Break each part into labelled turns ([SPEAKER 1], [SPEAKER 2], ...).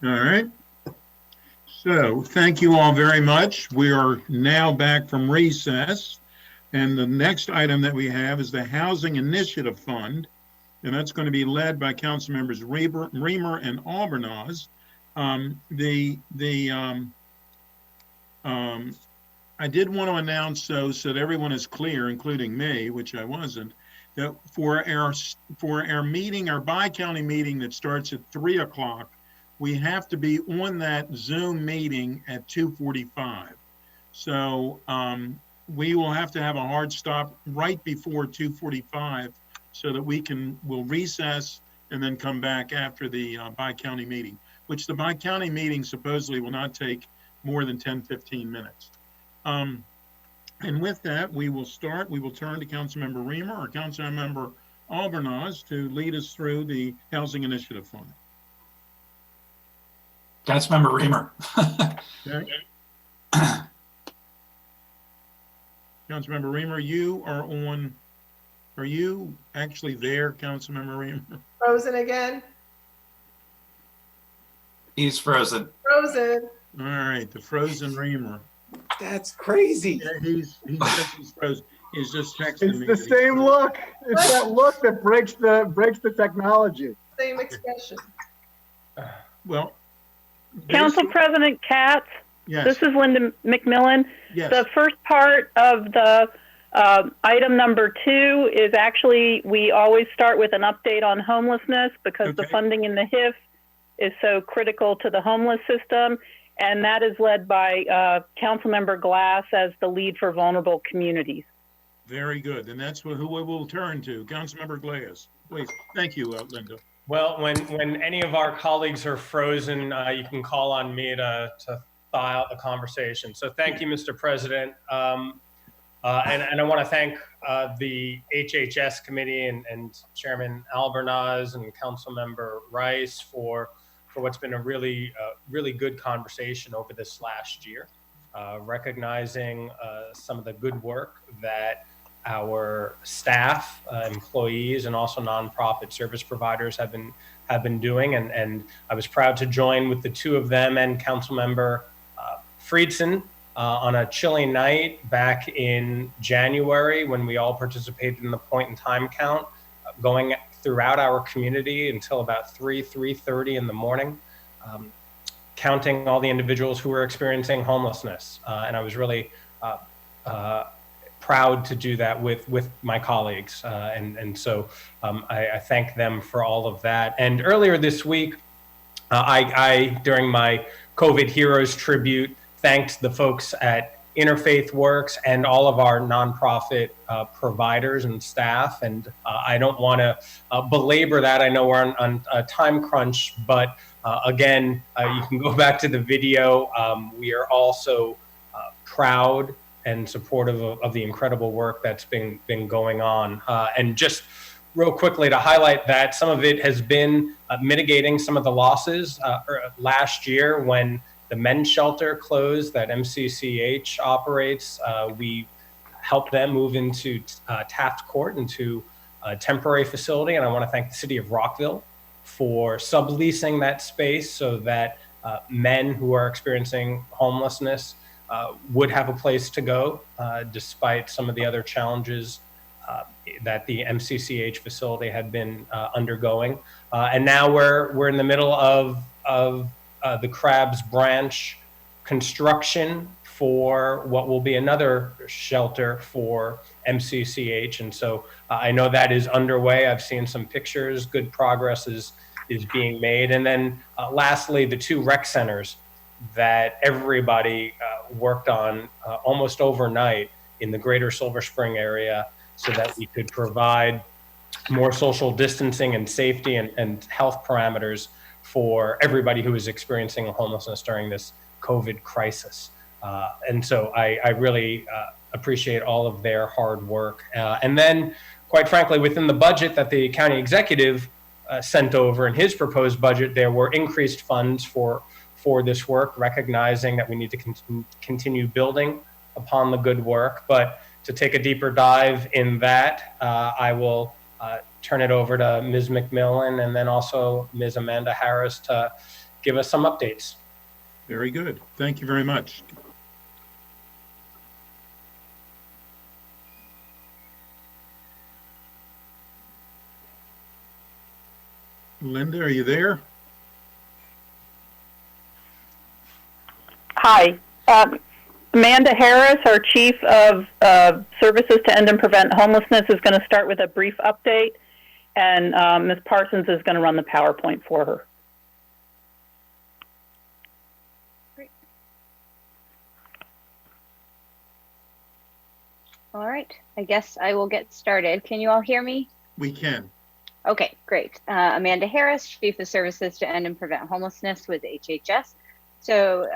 [SPEAKER 1] All right. So thank you all very much. We are now back from recess. And the next item that we have is the Housing Initiative Fund. And that's going to be led by Council Members Reamer and Albornoz. I did want to announce so that everyone is clear, including me, which I wasn't, that for our meeting, our bi-county meeting that starts at 3 o'clock, we have to be on that Zoom meeting at 2:45. So we will have to have a hard stop right before 2:45 so that we'll recess and then come back after the bi-county meeting, which the bi-county meeting supposedly will not take more than 10-15 minutes. And with that, we will turn to Councilmember Reamer or Councilmember Albornoz to lead us through the Housing Initiative Fund.
[SPEAKER 2] Councilmember Reamer.
[SPEAKER 1] Okay. Councilmember Reamer, are you actually there, Councilmember Reamer?
[SPEAKER 3] Frozen again?
[SPEAKER 2] He's frozen.
[SPEAKER 3] Frozen.
[SPEAKER 1] All right, the frozen Reamer.
[SPEAKER 4] That's crazy.
[SPEAKER 1] Yeah, he's frozen. He's just texting me.
[SPEAKER 4] It's the same look. It's that look that breaks the technology.
[SPEAKER 3] Same expression.
[SPEAKER 1] Well,
[SPEAKER 5] Council President Katz,
[SPEAKER 1] yes.
[SPEAKER 5] this is Linda McMillan.
[SPEAKER 1] Yes.
[SPEAKER 5] The first part of the item number 2 is actually, we always start with an update on homelessness because the funding in the HIF is so critical to the homeless system. And that is led by Councilmember Glass as the lead for vulnerable communities.
[SPEAKER 1] Very good. And that's who we will turn to. Councilmember Glass, please. Thank you, Linda.
[SPEAKER 6] Well, when any of our colleagues are frozen, you can call on me to thaw out the conversation. So thank you, Mr. President. And I want to thank the HHS committee and Chairman Albornoz and Councilmember Rice for what's been a really good conversation over this last year, recognizing some of the good work that our staff, employees, and also nonprofit service providers have been doing. And I was proud to join with the two of them and Councilmember Friedson on a chilly night back in January when we all participated in the point in time count, going throughout our community until about 3:30 in the morning, counting all the individuals who were experiencing homelessness. And I was really proud to do that with my colleagues. And so I thank them for all of that. And earlier this week, I during my COVID Heroes tribute, thanked the folks at Interfaith Works and all of our nonprofit providers and staff. And I don't want to belabor that. I know we're on a time crunch, but again, you can go back to the video. We are also proud and supportive of the incredible work that's been going on. And just real quickly to highlight that some of it has been mitigating some of the losses. Last year when the men's shelter closed that MCCH operates, we helped them move into Taft Court, into a temporary facility. And I want to thank the city of Rockville for subleasing that space so that men who are experiencing homelessness would have a place to go, despite some of the other challenges that the MCCH facility had been undergoing. And now we're in the middle of the Crabs Branch construction for what will be another shelter for MCCH. And so I know that is underway. I've seen some pictures, good progress is being made. And then lastly, the 2 rec centers that everybody worked on almost overnight in the greater Silver Spring area so that we could provide more social distancing and safety and health parameters for everybody who is experiencing homelessness during this COVID crisis. And so I really appreciate all of their hard work. And then, quite frankly, within the budget that the county executive sent over in his proposed budget, there were increased funds for this work, recognizing that we need to continue building upon the good work. But to take a deeper dive in that, I will turn it over to Ms. McMillan and then also Ms. Amanda Harris to give us some updates.
[SPEAKER 1] Very good. Thank you very much. Linda, are you there?
[SPEAKER 5] Hi. Amanda Harris, our Chief of Services to End and Prevent Homelessness, is going to start with a brief update, and Ms. Parsons is going to run the PowerPoint for her.
[SPEAKER 7] Great. All right, I guess I will get started. Can you all hear me?
[SPEAKER 1] We can.
[SPEAKER 7] Okay, great. Amanda Harris, Chief of Services to End and Prevent Homelessness with HHS. So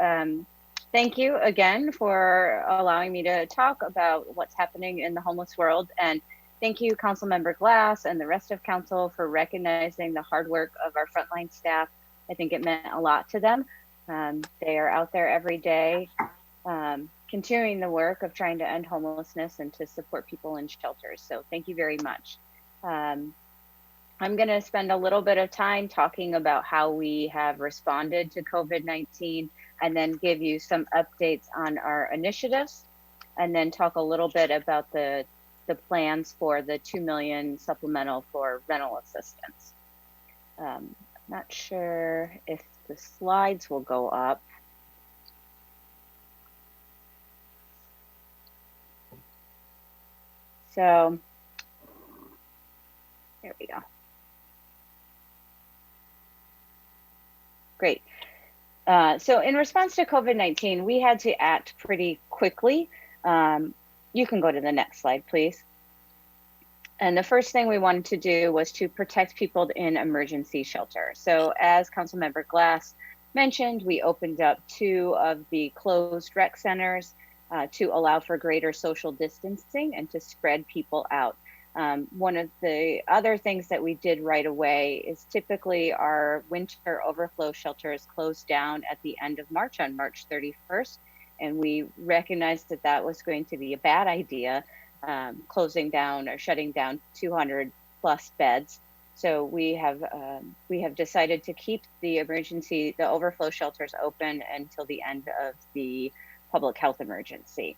[SPEAKER 7] thank you again for allowing me to talk about what's happening in the homeless world. And thank you, Councilmember Glass and the rest of Council, for recognizing the hard work of our frontline staff. I think it meant a lot to them. They are out there every day, continuing the work of trying to end homelessness and to support people in shelters. So thank you very much. I'm going to spend a little bit of time talking about how we have responded to COVID-19 and then give you some updates on our initiatives, and then talk a little bit about the plans for the $2 million supplemental for rental assistance. Not sure if the slides will go up. So there we go. Great. So in response to COVID-19, we had to act pretty quickly. You can go to the next slide, please. And the first thing we wanted to do was to protect people in emergency shelter. So as Councilmember Glass mentioned, we opened up 2 of the closed rec centers to allow for greater social distancing and to spread people out. One of the other things that we did right away is typically our winter overflow shelters closed down at the end of March, on March 31st. And we recognized that that was going to be a bad idea, closing down or shutting down 200 plus beds. So we have decided to keep the overflow shelters open until the end of the public health emergency.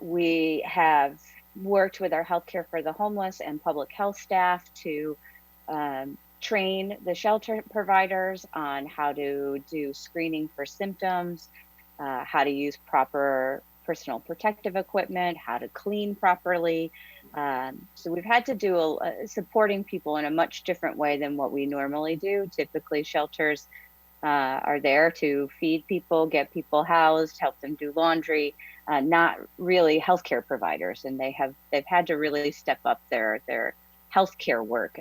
[SPEAKER 7] We have worked with our Healthcare for the Homeless and public health staff to train the shelter providers on how to do screening for symptoms, how to use proper personal protective equipment, how to clean properly. So we've had to do supporting people in a much different way than what we normally do. Typically, shelters are there to feed people, get people housed, help them do laundry, not really healthcare providers. And they've had to really step up their healthcare work.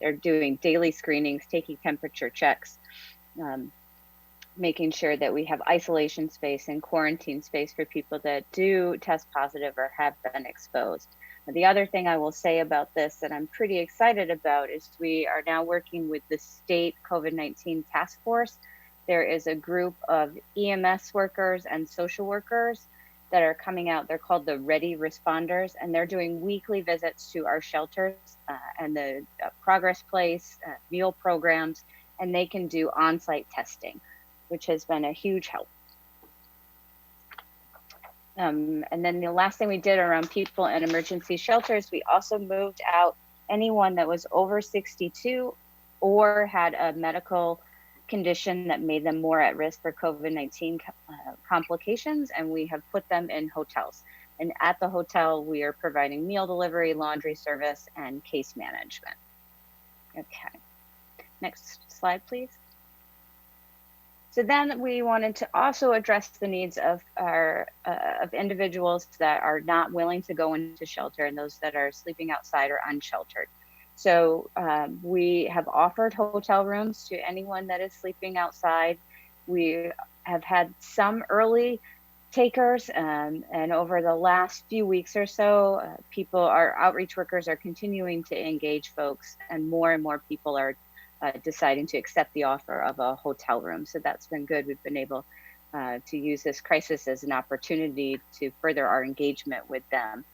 [SPEAKER 7] They're doing daily screenings, taking temperature checks, making sure that we have isolation space and quarantine space for people that do test positive or have been exposed. The other thing I will say about this that I'm pretty excited about is we are now working with the state COVID-19 task force. There is a group of EMS workers and social workers that are coming out. They're called the Ready Responders, and they're doing weekly visits to our shelters and the Progress Place, meal programs, and they can do on-site testing, which has been a huge help. And then the last thing we did around people in emergency shelters, we also moved out anyone that was over 62 or had a medical condition that made them more at risk for COVID-19 complications, and we have put them in hotels. And at the hotel, we are providing meal delivery, laundry service, and case management. Okay, next slide, please. So then we wanted to also address the needs of our of individuals that are not willing to go into shelter and those that are sleeping outside or unsheltered. So we have offered hotel rooms to anyone that is sleeping outside. We have had some early takers, and over the last few weeks or so, our outreach workers are continuing to engage folks, and more people are deciding to accept the offer of a hotel room. So that's been good. We've been able to use this crisis as an opportunity to further our engagement with them.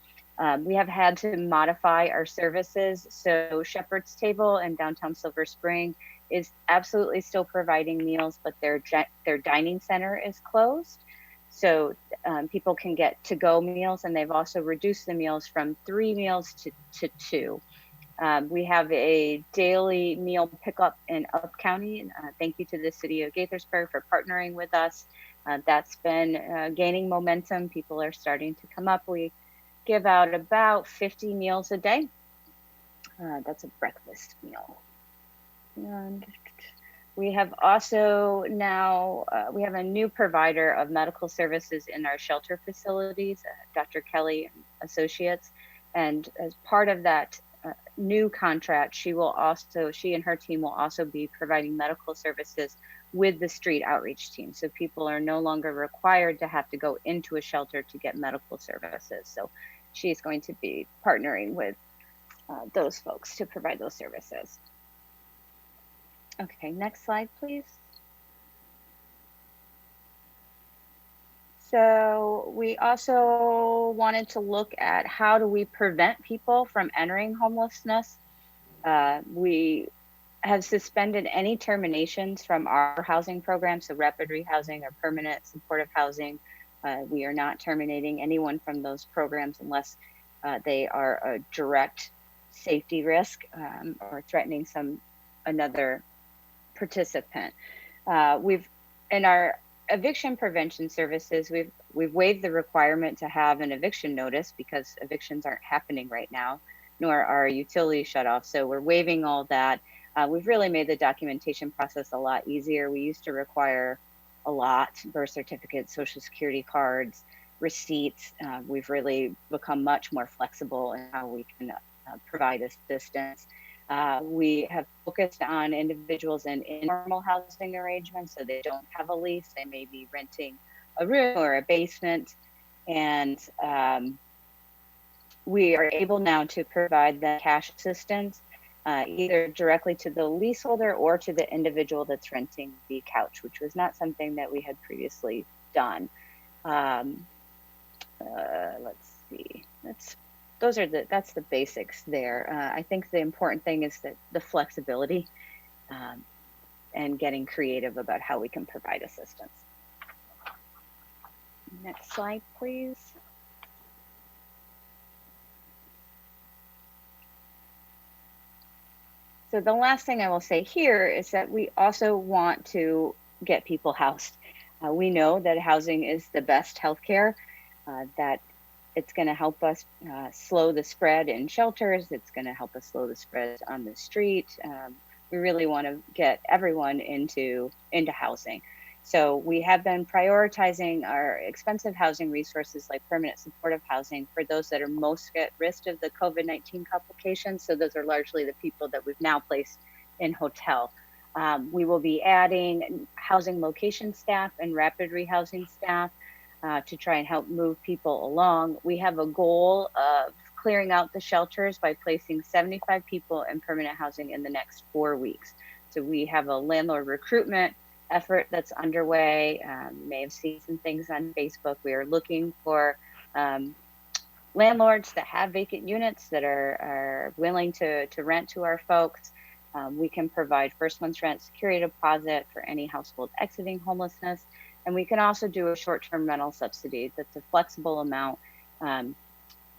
[SPEAKER 7] We have had to modify our services. So Shepherd's Table in downtown Silver Spring is absolutely still providing meals, but their dining center is closed. So people can get to-go meals, and they've also reduced the meals from 3 meals to 2. We have a daily meal pickup in Up County. And, thank you to the city of Gaithersburg for partnering with us. That's been gaining momentum. People are starting to come up. We give out about 50 meals a day. That's a breakfast meal. And we have also now, we have a new provider of medical services in our shelter facilities, Dr. Kelly and Associates. And as part of that new contract, she and her team will also be providing medical services with the street outreach team. So people are no longer required to have to go into a shelter to get medical services. So she's going to be partnering with those folks to provide those services. Okay, next slide, please. So we also wanted to look at how do we prevent people from entering homelessness. We have suspended any terminations from our housing program, so rapid rehousing or permanent supportive housing. We are not terminating anyone from those programs unless they are a direct safety risk or threatening another participant. In our eviction prevention services, we've waived the requirement to have an eviction notice because evictions aren't happening right now, nor are utilities shut off. So we're waiving all that. We've really made the documentation process a lot easier. We used to require a lot: birth certificates, social security cards, receipts. We've really become much more flexible in how we can provide assistance. We have focused on individuals in informal housing arrangements, so they don't have a lease. They may be renting a room or a basement. And we are able now to provide the cash assistance either directly to the leaseholder or to the individual that's renting the couch, which was not something that we had previously done. Let's see. That's the basics there. I think the important thing is that the flexibility and getting creative about how we can provide assistance. Next slide, please. So the last thing I will say here is that we also want to get people housed. We know that housing is the best healthcare, that it's going to help us slow the spread in shelters. It's going to help us slow the spread on the street. We really want to get everyone into housing. So we have been prioritizing our expensive housing resources like permanent supportive housing for those that are most at risk of the COVID-19 complications. So those are largely the people that we've now placed in hotel. We will be adding housing location staff and rapid rehousing staff to try and help move people along. We have a goal of clearing out the shelters by placing 75 people in permanent housing in the next 4 weeks. So we have a landlord recruitment effort that's underway. You may have seen some things on Facebook. We are looking for landlords that have vacant units that are willing to rent to our folks. We can provide first month's rent, security deposit for any household exiting homelessness. And we can also do a short-term rental subsidy that's a flexible amount,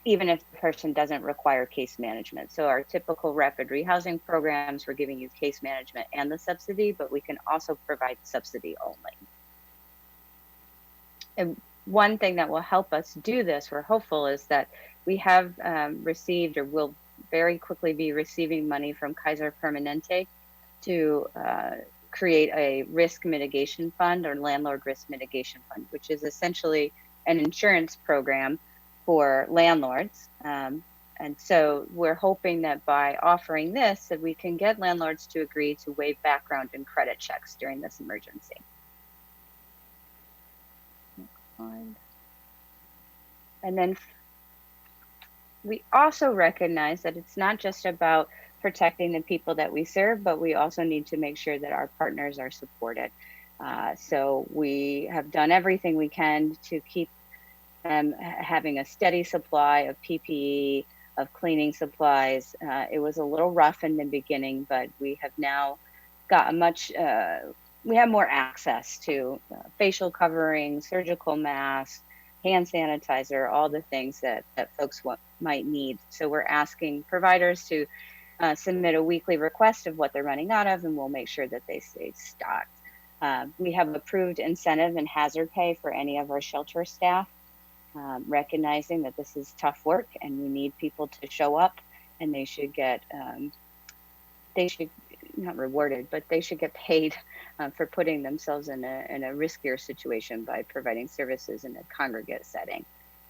[SPEAKER 7] even if the person doesn't require case management. So our typical rapid rehousing programs, we're giving you case management and the subsidy, but we can also provide subsidy only. And one thing that will help us do this, we're hopeful, is that we have received or will very quickly be receiving money from Kaiser Permanente to create a risk mitigation fund or landlord risk mitigation fund, which is essentially an insurance program for landlords. And so we're hoping that by offering this, that we can get landlords to agree to waive background and credit checks during this emergency. Next slide. And then we also recognize that it's not just about protecting the people that we serve, but we also need to make sure that our partners are supported. So we have done everything we can to keep them having a steady supply of PPE, of cleaning supplies. It was a little rough in the beginning, but we have now got we have more access to facial coverings, surgical masks, hand sanitizer, all the things that folks might need. So we're asking providers to submit a weekly request of what they're running out of, and we'll make sure that they stay stocked. We have approved incentive and hazard pay for any of our shelter staff, recognizing that this is tough work and we need people to show up, and they should get, they should not rewarded, but they should get paid for putting themselves in a riskier situation by providing services in a congregate setting.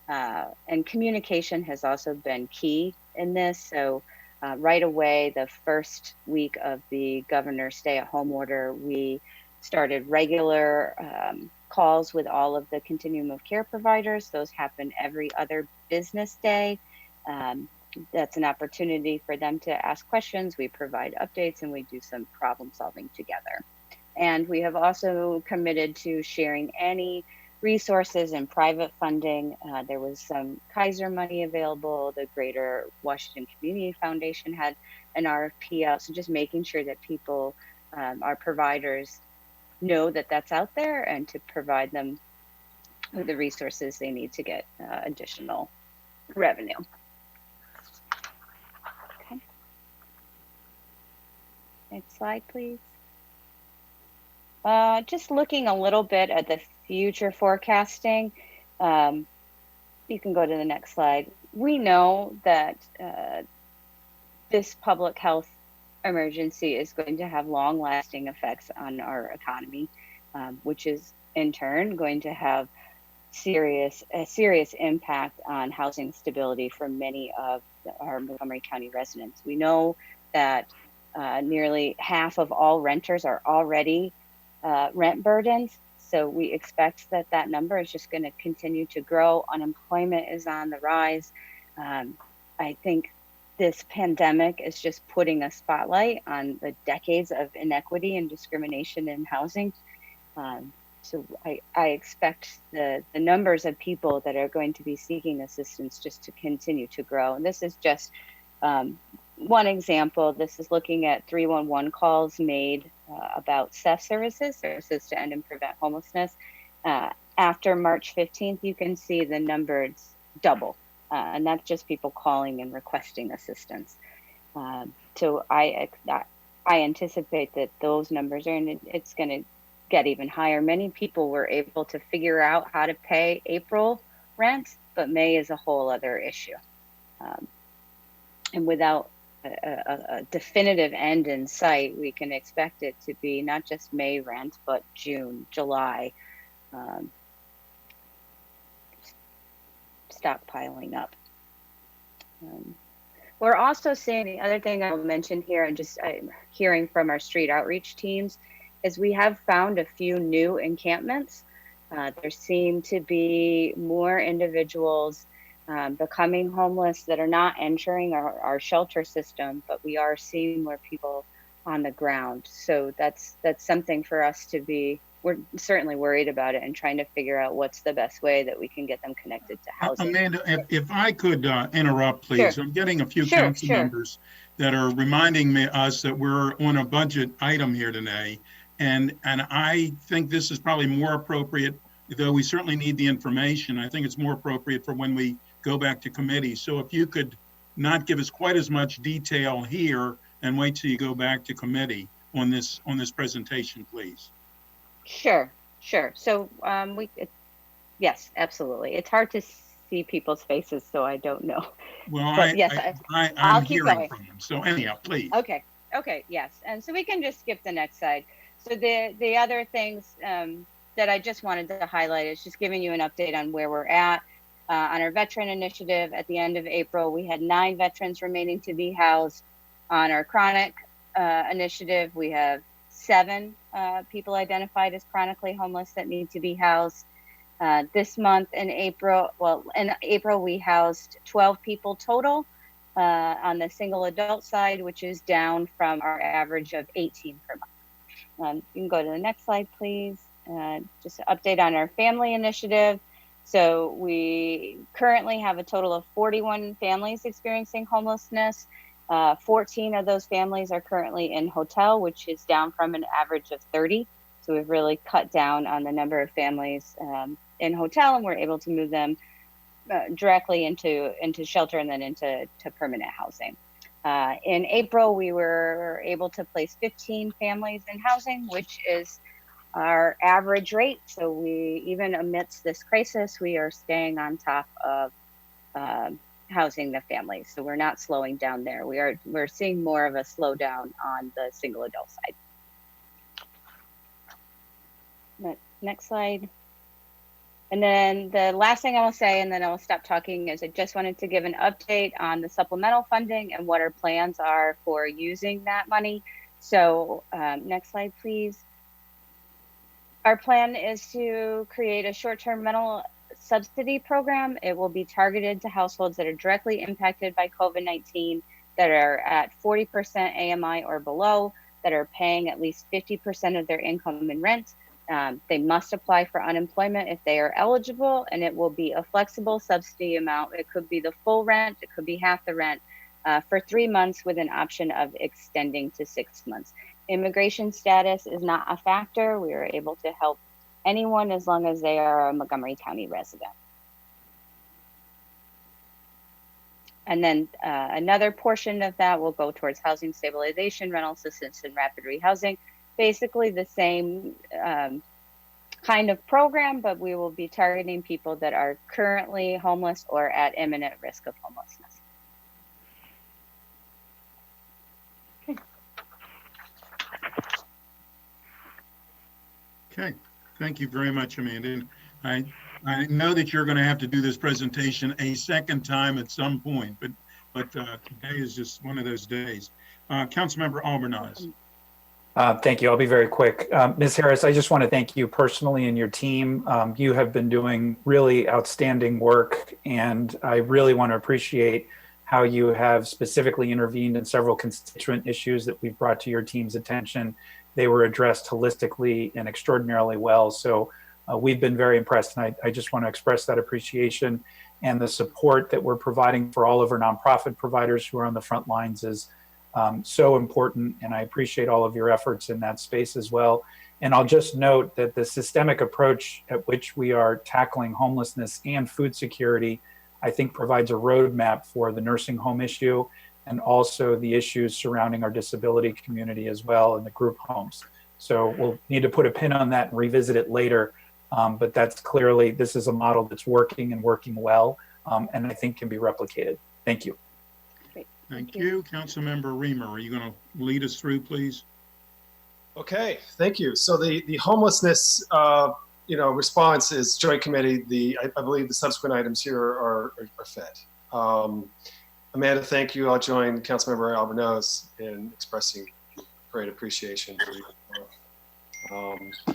[SPEAKER 7] And communication has also been key in this. So right away, the first week of the governor's stay-at-home order, we started regular calls with all of the continuum of care providers. Those happen every other business day. That's an opportunity for them to ask questions. We provide updates and we do some problem solving together. And we have also committed to sharing any resources and private funding. There was some Kaiser money available. The Greater Washington Community Foundation had an RFP out. So just making sure that people, our providers, know that that's out there and to provide them with the resources they need to get additional revenue. Okay. Next slide, please. Just looking a little bit at the future forecasting. You can go to the next slide. We know that this public health emergency is going to have long-lasting effects on our economy, which is in turn going to have a serious impact on housing stability for many of our Montgomery County residents. We know that nearly half of all renters are already rent burdened. So we expect that that number is just going to continue to grow. Unemployment is on the rise. I think this pandemic is just putting a spotlight on the decades of inequity and discrimination in housing. So I expect the numbers of people that are going to be seeking assistance just to continue to grow. And this is just one example. This is looking at 311 calls made about SEF services to end and prevent homelessness. After March 15th, you can see the numbers double. And that's just people calling and requesting assistance. So I anticipate that those numbers are, and it's going to get even higher. Many people were able to figure out how to pay April rent, but May is a whole other issue. And without a definitive end in sight, we can expect it to be not just May rent, but June, July, stockpiling up. We're also seeing, the other thing I'll mention here, and just hearing from our street outreach teams, is we have found a few new encampments. There seem to be more individuals becoming homeless that are not entering our shelter system, but we are seeing more people on the ground. So that's something for us to be, we're certainly worried about it and trying to figure out what's the best way that we can get them connected to housing.
[SPEAKER 1] Amanda, if I could interrupt, please.
[SPEAKER 7] Sure.
[SPEAKER 1] I'm getting a few council members that are reminding us that we're on a budget item here today. And I think this is probably more appropriate, though we certainly need the information. I think it's more appropriate for when we go back to committee. So if you could not give us quite as much detail here and wait till you go back to committee on this presentation, please.
[SPEAKER 7] Sure. So yes, absolutely. It's hard to see people's faces, so I don't know.
[SPEAKER 1] Well,
[SPEAKER 7] I'll
[SPEAKER 1] I'm
[SPEAKER 7] keep
[SPEAKER 1] hearing
[SPEAKER 7] going.
[SPEAKER 1] from them. So anyhow, please.
[SPEAKER 7] Okay, yes. And so we can just skip the next slide. So the other things that I just wanted to highlight is just giving you an update on where we're at. On our veteran initiative, at the end of April, we had 9 veterans remaining to be housed. On our chronic initiative, we have 7 people identified as chronically homeless that need to be housed. This month in April, we housed 12 people total on the single adult side, which is down from our average of 18 per month. You can go to the next slide, please. Just an update on our family initiative. So we currently have a total of 41 families experiencing homelessness. 14 of those families are currently in hotel, which is down from an average of 30. So we've really cut down on the number of families in hotel, and we're able to move them directly into shelter and then into permanent housing. In April, we were able to place 15 families in housing, which is our average rate. So we, even amidst this crisis, we are staying on top of housing the families. So we're not slowing down there. We're seeing more of a slowdown on the single adult side. Next slide. And then the last thing I will say, and then I will stop talking, is I just wanted to give an update on the supplemental funding and what our plans are for using that money. So next slide, please. Our plan is to create a short-term rental subsidy program. It will be targeted to households that are directly impacted by COVID-19, that are at 40% AMI or below, that are paying at least 50% of their income in rent. They must apply for unemployment if they are eligible, and it will be a flexible subsidy amount. It could be the full rent, it could be half the rent, for 3 months with an option of extending to 6 months. Immigration status is not a factor. We are able to help anyone as long as they are a Montgomery County resident. And then another portion of that will go towards housing stabilization, rental assistance, and rapid rehousing. Basically the same kind of program, but we will be targeting people that are currently homeless or at imminent risk of homelessness.
[SPEAKER 1] Okay, thank you very much, Amanda. And I know that you're going to have to do this presentation a second time at some point, but today is just one of those days. Councilmember Albornoz.
[SPEAKER 8] Thank you. I'll be very quick. Ms. Harris, I just want to thank you personally and your team. You have been doing really outstanding work, and I really want to appreciate how you have specifically intervened in several constituent issues that we've brought to your team's attention. They were addressed holistically and extraordinarily well. So we've been very impressed, and I just want to express that appreciation, and the support that we're providing for all of our nonprofit providers who are on the front lines is so important, and I appreciate all of your efforts in that space as well. And I'll just note that the systemic approach at which we are tackling homelessness and food security, I think, provides a roadmap for the nursing home issue, and also the issues surrounding our disability community as well, and the group homes. So we'll need to put a pin on that and revisit it later. But that's clearly, this is a model that's working and working well, and I think can be replicated. Thank you.
[SPEAKER 7] Great.
[SPEAKER 1] Thank you. Councilmember Reamer, are you going to lead us through, please?
[SPEAKER 9] Okay, thank you. So the homelessness response is joint committee. I believe the subsequent items here are fed. Amanda, thank you. I'll join Councilmember Albornoz in expressing great appreciation for you.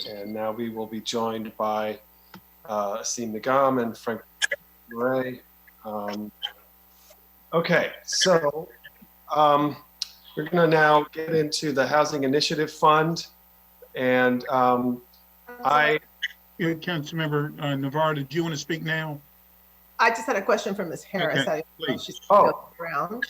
[SPEAKER 9] And now we will be joined by Asim Nagam and Frank Ray. Okay, so we're going to now get into the Housing Initiative Fund. And
[SPEAKER 1] Councilmember Navarro, did you want to speak now?
[SPEAKER 3] I just had a question for Ms. Harris.
[SPEAKER 1] Okay,
[SPEAKER 3] I
[SPEAKER 1] please.
[SPEAKER 3] she's still around.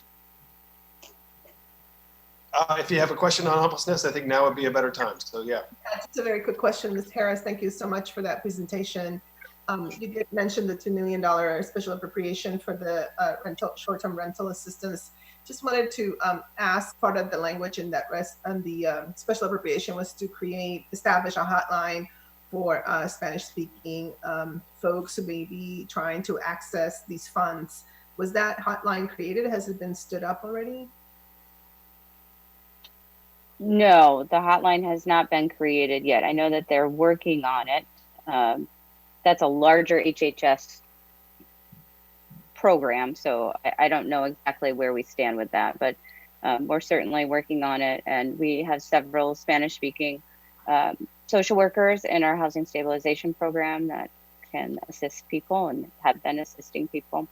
[SPEAKER 9] if you have a question on homelessness, I think now would be a better time. So yeah.
[SPEAKER 3] That's a very quick question, Ms. Harris. Thank you so much for that presentation. You did mention the $2 million special appropriation for the short-term rental assistance. Just wanted to ask, part of the language in that special appropriation was to establish a hotline for Spanish-speaking folks who may be trying to access these funds. Was that hotline created? Has it been stood up already?
[SPEAKER 7] No, the hotline has not been created yet. I know that they're working on it. That's a larger HHS program, so I don't know exactly where we stand with that, but we're certainly working on it, and we have several Spanish-speaking social workers in our housing stabilization program that can assist people and have been assisting people.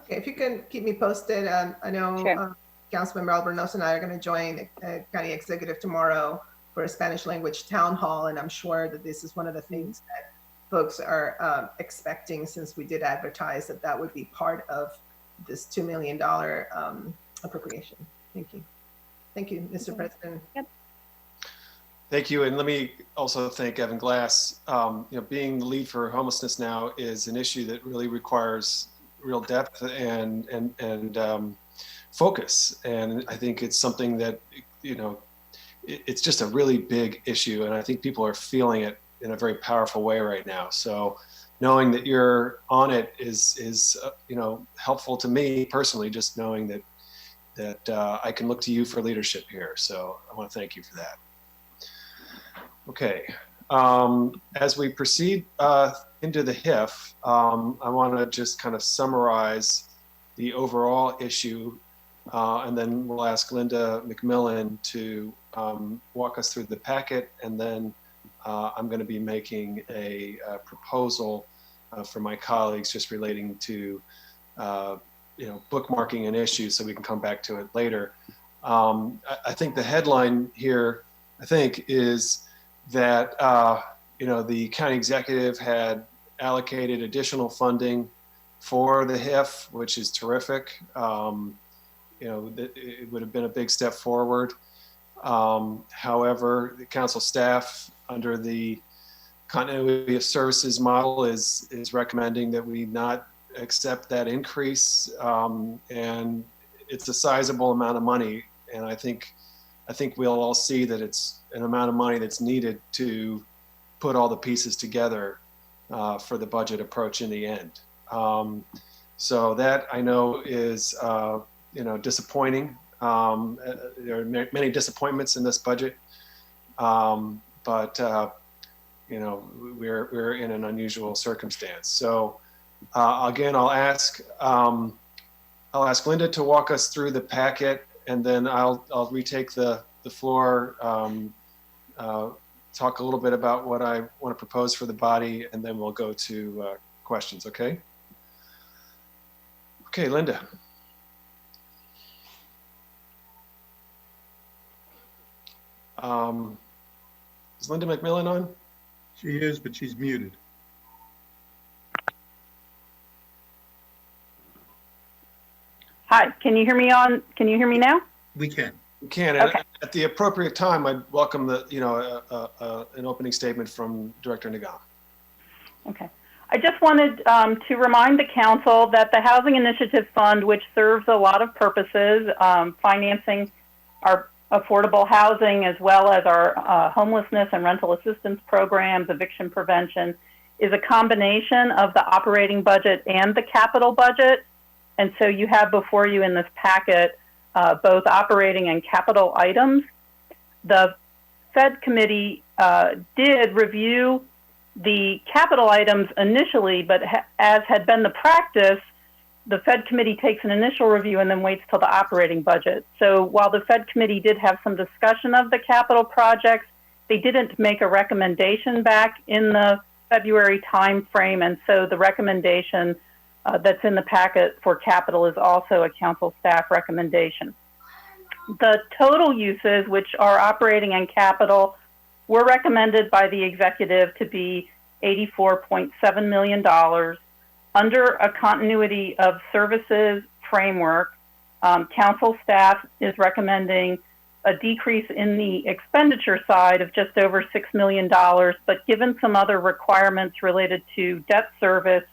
[SPEAKER 3] Okay, if you can keep me posted. I know
[SPEAKER 7] Sure.
[SPEAKER 3] Councilmember Albornoz and I are going to join the county executive tomorrow for a Spanish language town hall, and I'm sure that this is one of the things that folks are expecting, since we did advertise that that would be part of this $2 million appropriation. Thank you. Thank you, Mr. President.
[SPEAKER 9] Thank you, and let me also thank Evan Glass. Being the lead for homelessness now is an issue that really requires real depth and focus, and I think it's something that it's just a really big issue, and I think people are feeling it in a very powerful way right now. So, knowing that you're on it is helpful to me personally. Just knowing that I can look to you for leadership here. So I want to thank you for that. Okay, as we proceed into the HIF, I want to just kind of summarize the overall issue, and then we'll ask Linda McMillan to walk us through the packet, and then I'm going to be making a proposal for my colleagues just relating to bookmarking an issue, so we can come back to it later. I think the headline here, is that the county executive had allocated additional funding for the HIF, which is terrific. It would have been a big step forward. However, the council staff, under the continuity of services model, is recommending that we not accept that increase, and it's a sizable amount of money, and I think we'll all see that it's an amount of money that's needed to put all the pieces together for the budget approach in the end. So that, I know, is disappointing. There are many disappointments in this budget, but we're in an unusual circumstance. So again, I'll ask Linda to walk us through the packet, and then I'll retake the floor, talk a little bit about what I want to propose for the body, and then we'll go to questions. Okay. Okay, Linda. Is Linda McMillan on?
[SPEAKER 1] She is, but she's muted.
[SPEAKER 5] Hi, can you hear me now?
[SPEAKER 1] We can.
[SPEAKER 9] We can.
[SPEAKER 5] Okay.
[SPEAKER 9] At the appropriate time, I'd welcome an opening statement from Director Nagam.
[SPEAKER 5] Okay. I just wanted to remind the council that the Housing Initiative Fund, which serves a lot of purposes, financing our affordable housing as well as our homelessness and rental assistance programs, eviction prevention, is a combination of the operating budget and the capital budget. And so you have before you in this packet both operating and capital items. The Fed committee did review the capital items initially, but as had been the practice, the Fed committee takes an initial review and then waits till the operating budget. So while the Fed committee did have some discussion of the capital projects, they didn't make a recommendation back in the February timeframe, and so the recommendation that's in the packet for capital is also a council staff recommendation. The total uses, which are operating and capital, were recommended by the executive to be $84.7 million. Under a continuity of services framework, council staff is recommending a decrease in the expenditure side of just over $6 million, but given some other requirements related to debt service,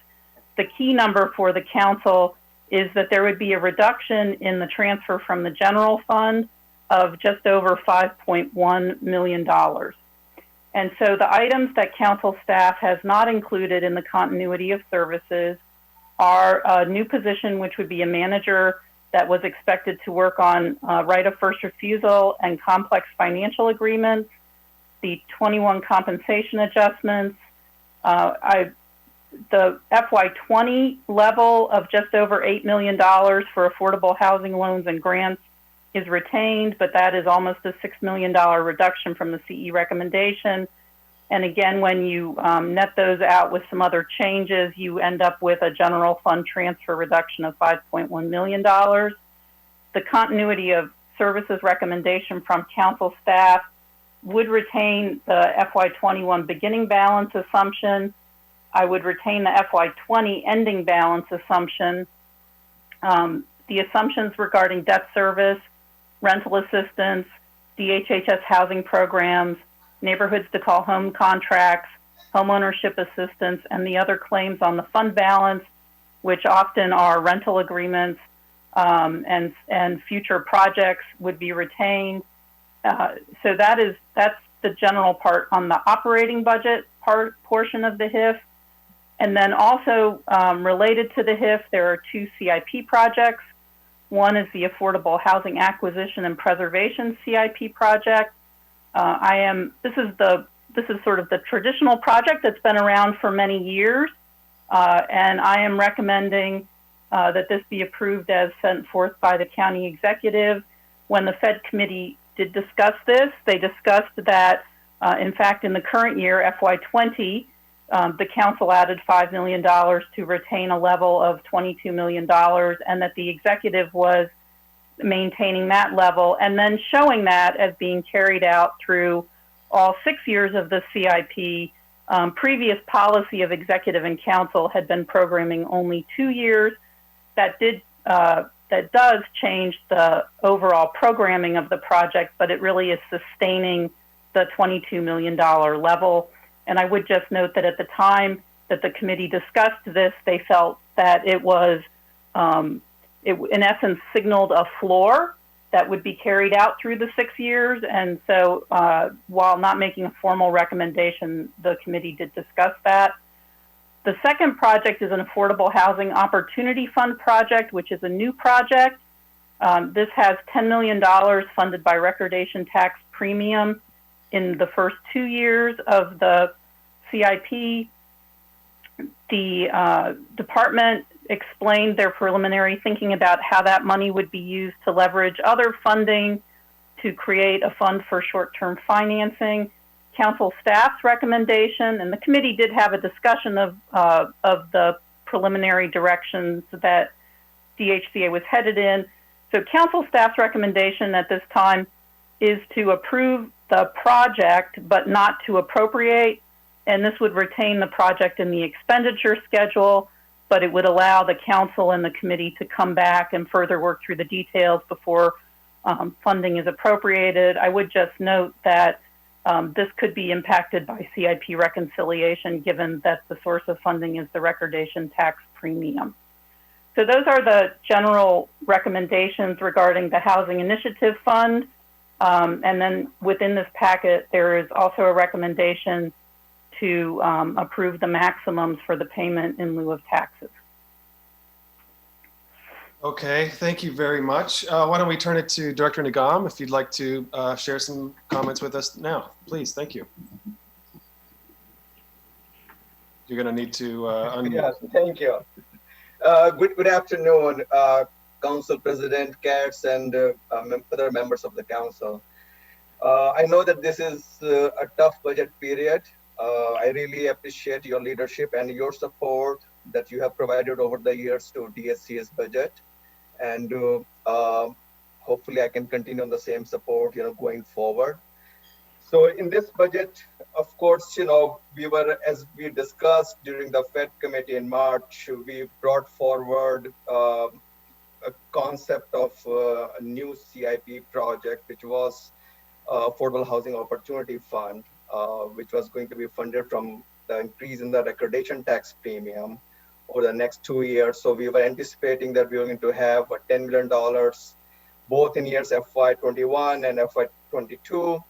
[SPEAKER 5] the key number for the council is that there would be a reduction in the transfer from the general fund of just over $5.1 million. And so the items that council staff has not included in the continuity of services are a new position, which would be a manager that was expected to work on right of first refusal and complex financial agreements, the 21 compensation adjustments, the FY20 level of just over $8 million for affordable housing loans and grants is retained, but that is almost a $6 million reduction from the CE recommendation. And again, when you net those out with some other changes, you end up with a general fund transfer reduction of $5.1 million. The continuity of services recommendation from council staff would retain the FY21 beginning balance assumption. I would retain the FY20 ending balance assumption. the assumptions regarding debt service, rental assistance, DHHS housing programs, neighborhoods to call home contracts, homeownership assistance, and the other claims on the fund balance, which often are rental agreements and future projects would be retained. So that's the general part on the operating budget portion of the HIF. And then also related to the HIF, there are two CIP projects. One is the Affordable Housing Acquisition and Preservation CIP project. This is sort of the traditional project that's been around for many years, and I am recommending that this be approved as sent forth by the county executive. When the Fed committee did discuss this, they discussed that, in fact, in the current year, FY20, the council added $5 million to retain a level of $22 million, and that the executive was maintaining that level and then showing that as being carried out through all 6 years of the CIP. Previous policy of executive and council had been programming only 2 years. That does change the overall programming of the project, but it really is sustaining the $22 million level. And I would just note that at the time that the committee discussed this, they felt that it was, it in essence signaled a floor that would be carried out through the 6 years. And so while not making a formal recommendation, the committee did discuss that. The second project is an Affordable Housing Opportunity Fund project, which is a new project. This has $10 million funded by recordation tax premium in the first 2 years of the CIP. The department explained their preliminary thinking about how that money would be used to leverage other funding to create a fund for short-term financing. Council staff's recommendation, and the committee did have a discussion of the preliminary directions that DHCA was headed in. So council staff's recommendation at this time is to approve the project, but not to appropriate. And this would retain the project in the expenditure schedule, but it would allow the council and the committee to come back and further work through the details before funding is appropriated. I would just note that this could be impacted by CIP reconciliation, given that the source of funding is the recordation tax premium. So those are the general recommendations regarding the Housing Initiative Fund. And then within this packet, there is also a recommendation to approve the maximums for the payment in lieu of taxes.
[SPEAKER 9] Okay, thank you very much. Why don't we turn it to Director Nigam, if you'd like to share some comments with us now, please. Thank you. You're going to need to unmute.
[SPEAKER 10] Yes, thank you. Good afternoon, Council President Katz and other members of the Council. I know that this is a tough budget period. I really appreciate your leadership and your support that you have provided over the years to DHCA's budget. And hopefully I can continue on the same support, going forward. So in this budget, of course, we were, as we discussed during the Fed committee in March, we brought forward a concept of a new CIP project, which was Affordable Housing Opportunity Fund, which was going to be funded from the increase in the recordation tax premium over the next 2 years. So we were anticipating that we were going to have $10 million, both in years FY21 and FY22,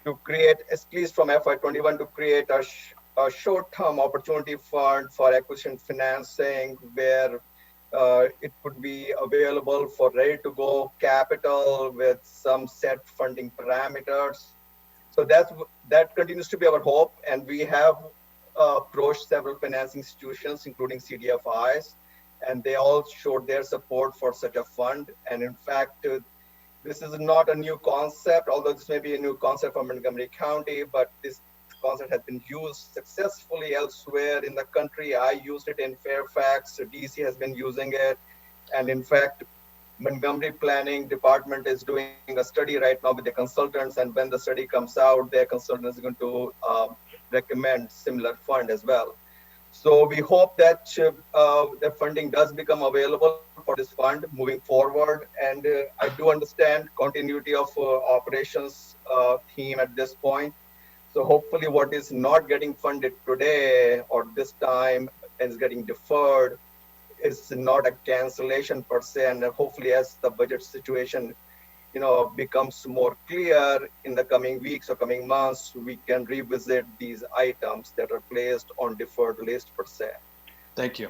[SPEAKER 10] to create, at least from FY21, to create a short-term opportunity fund for acquisition financing, where it could be available for ready-to-go capital with some set funding parameters. So that continues to be our hope, and we have approached several financing institutions, including CDFIs, and they all showed their support for such a fund. And in fact, this is not a new concept, although this may be a new concept for Montgomery County, but this concept has been used successfully elsewhere in the country. I used it in Fairfax, DC has been using it. And in fact, Montgomery Planning Department is doing a study right now with the consultants, and when the study comes out, their consultant is going to recommend similar fund as well. So we hope that the funding does become available for this fund moving forward. And I do understand continuity of operations theme at this point. So hopefully what is not getting funded today or this time is getting deferred is not a cancellation per se. And hopefully as the budget situation becomes more clear in the coming weeks or coming months, we can revisit these items that are placed on deferred list per se.
[SPEAKER 9] Thank you.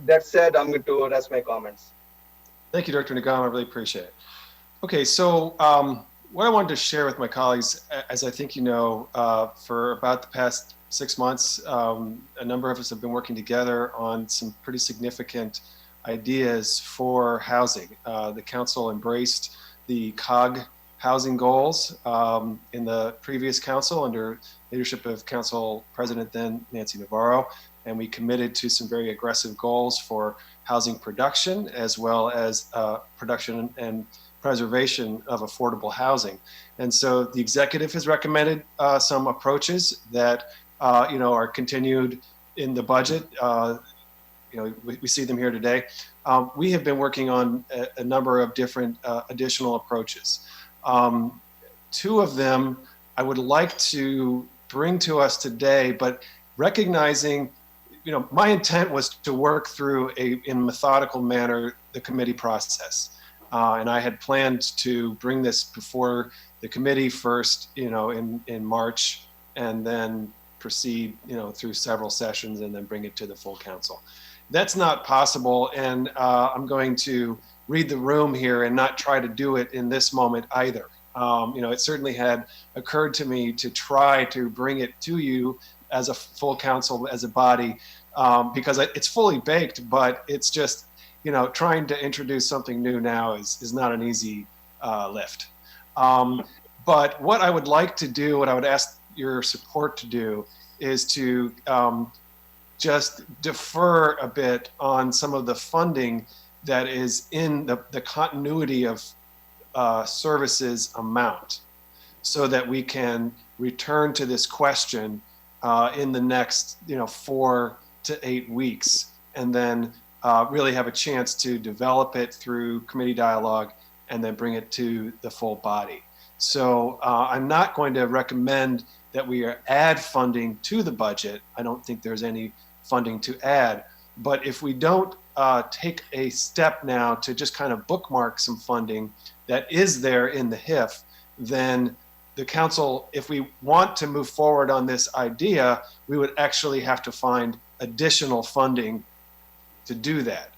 [SPEAKER 10] That said, I'm going to rest my comments.
[SPEAKER 9] Thank you, Dr. Nagam. I really appreciate it. Okay, so what I wanted to share with my colleagues, as I think you know, for about the past 6 months, a number of us have been working together on some pretty significant ideas for housing. The council embraced the COG housing goals in the previous council under leadership of Council President then Nancy Navarro, and we committed to some very aggressive goals for housing production as well as production and preservation of affordable housing. And so the executive has recommended some approaches that are continued in the budget. We see them here today. We have been working on a number of different additional approaches. Two of them I would like to bring to us today, but recognizing, my intent was to work through in a methodical manner the committee process. And I had planned to bring this before the committee first, in March, and then proceed, through several sessions and then bring it to the full council. That's not possible, and I'm going to read the room here and not try to do it in this moment either. It certainly had occurred to me to try to bring it to you as a full council, as a body, because it's fully baked, but it's just, trying to introduce something new now is not an easy lift. But what I would like to do, what I would ask your support to do, is to just defer a bit on some of the funding that is in the continuity of services amount, so that we can return to this question in the next 4 to 8 weeks, and then really have a chance to develop it through committee dialogue and then bring it to the full body. So I'm not going to recommend that we add funding to the budget. I don't think there's any funding to add, but if we don't take a step now to just kind of bookmark some funding that is there in the HIF, then the council, if we want to move forward on this idea, we would actually have to find additional funding to do that.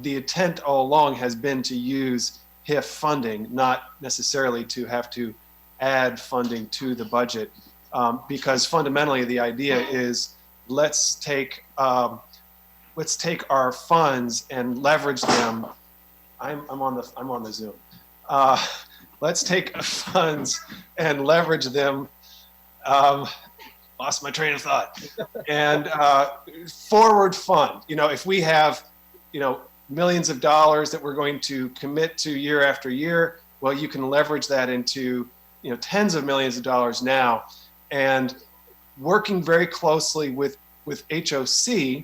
[SPEAKER 9] The intent all along has been to use HIF funding, not necessarily to have to add funding to the budget, because fundamentally the idea is let's take our funds and leverage them. I'm on the Zoom. Let's take funds and leverage them. Lost my train of thought. And forward fund. If we have, millions of dollars that we're going to commit to year after year, well, you can leverage that into, tens of millions of dollars now. And working very closely with HOC,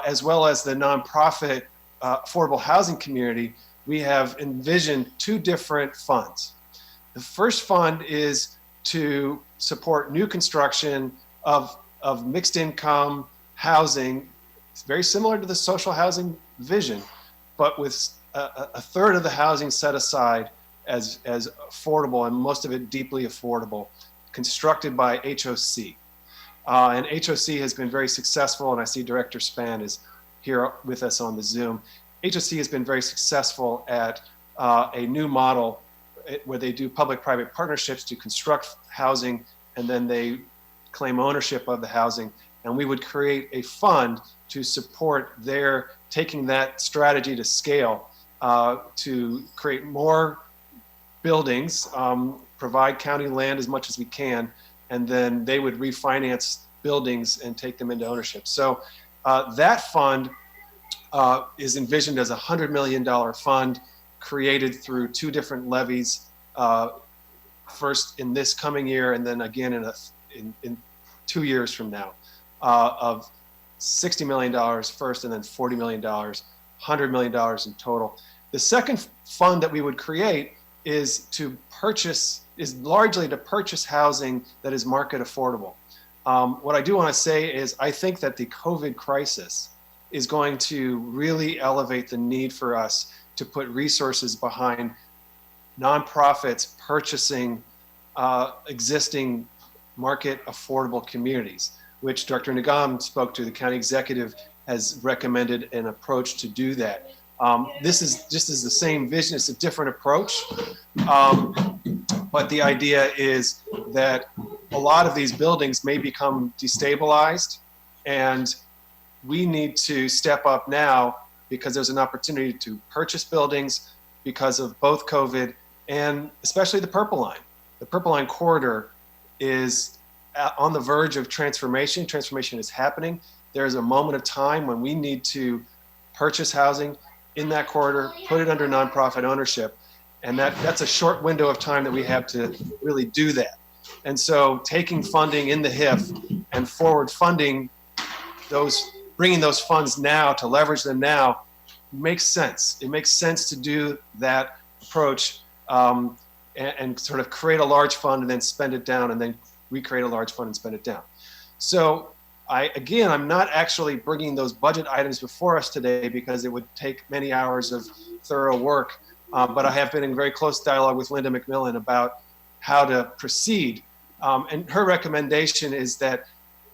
[SPEAKER 9] as well as the nonprofit affordable housing community, we have envisioned 2 different funds. The first fund is to support new construction of mixed income housing. It's very similar to the social housing vision, but with a third of the housing set aside as affordable, and most of it deeply affordable, constructed by HOC. And HOC has been very successful, and I see Director Span is here with us on the Zoom. HOC has been very successful at a new model where they do public-private partnerships to construct housing, and then they claim ownership of the housing. And we would create a fund to support their taking that strategy to scale, to create more buildings, provide county land as much as we can, and then they would refinance buildings and take them into ownership. So that fund is envisioned as a $100 million fund created through 2 different levies, first in this coming year and then again in 2 years from now, of $60 million first and then $40 million, $100 million in total. The second fund that we would create is largely to purchase housing that is market affordable. What I do want to say is I think that the COVID crisis is going to really elevate the need for us to put resources behind nonprofits purchasing existing market affordable communities, which Director Nagam spoke to. The county executive has recommended an approach to do that. This is just the same vision, it's a different approach. But the idea is that a lot of these buildings may become destabilized, and we need to step up now because there's an opportunity to purchase buildings because of both COVID and especially the Purple Line. The Purple Line corridor is on the verge of transformation. Transformation is happening. There's a moment of time when we need to purchase housing in that corridor, put it under nonprofit ownership, and that's a short window of time that we have to really do that. And so taking funding in the HIF and forward funding those, bringing those funds now to leverage them now makes sense. It makes sense to do that approach and sort of create a large fund and then spend it down and then recreate a large fund and spend it down. So I'm not actually bringing those budget items before us today because it would take many hours of thorough work. But I have been in very close dialogue with Linda McMillan about how to proceed. And her recommendation is that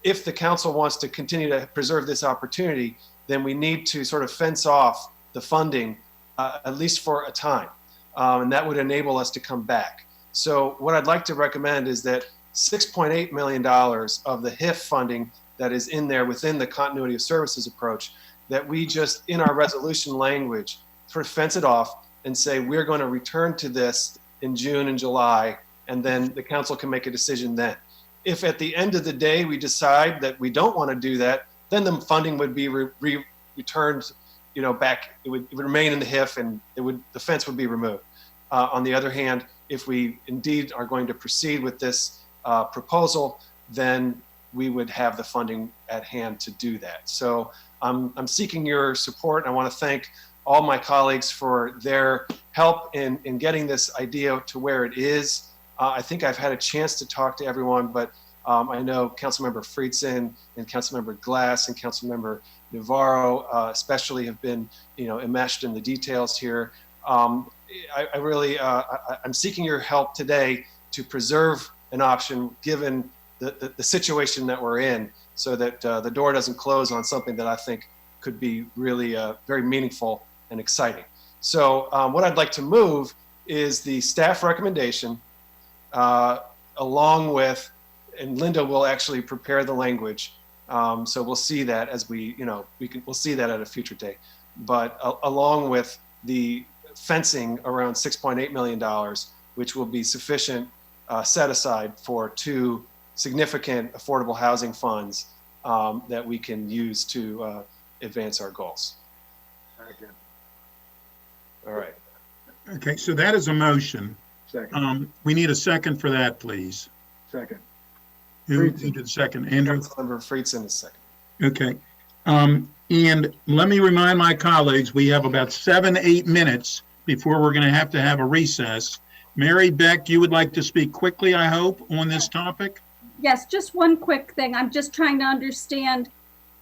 [SPEAKER 9] if the council wants to continue to preserve this opportunity, then we need to sort of fence off the funding, at least for a time. And that would enable us to come back. So what I'd like to recommend is that $6.8 million of the HIF funding that is in there within the continuity of services approach, that we just, in our resolution language, sort of fence it off and say, we're going to return to this in June and July, and then the council can make a decision then. If at the end of the day we decide that we don't want to do that, then the funding would be returned, back. It would remain in the HIF, and the fence would be removed. On the other hand, if we indeed are going to proceed with this proposal, then we would have the funding at hand to do that. So I'm seeking your support. I want to thank all my colleagues for their help in getting this idea to where it is. I think I've had a chance to talk to everyone, but I know Councilmember Friedson and Councilmember Glass and Councilmember Navarro especially have been, enmeshed in the details here. I'm seeking your help today to preserve an option given the situation that we're in, so that the door doesn't close on something that I think could be really very meaningful and exciting. So what I'd like to move is the staff recommendation along with, and Linda will actually prepare the language. So we'll see that as we'll see that at a future date, but along with the fencing around $6.8 million, which will be sufficient set aside for 2 significant affordable housing funds that we can use to advance our goals. All right.
[SPEAKER 1] Okay, so that is a motion.
[SPEAKER 4] Second.
[SPEAKER 1] We need a second for that, please.
[SPEAKER 4] Second.
[SPEAKER 1] Who did second? Andrew?
[SPEAKER 9] Councilmember Friedson is second.
[SPEAKER 1] Okay. And let me remind my colleagues, we have about 7-8 minutes before we're going to have a recess. Mary Beck, you would like to speak quickly, I hope, on this topic?
[SPEAKER 11] Yes, just one quick thing. I'm just trying to understand.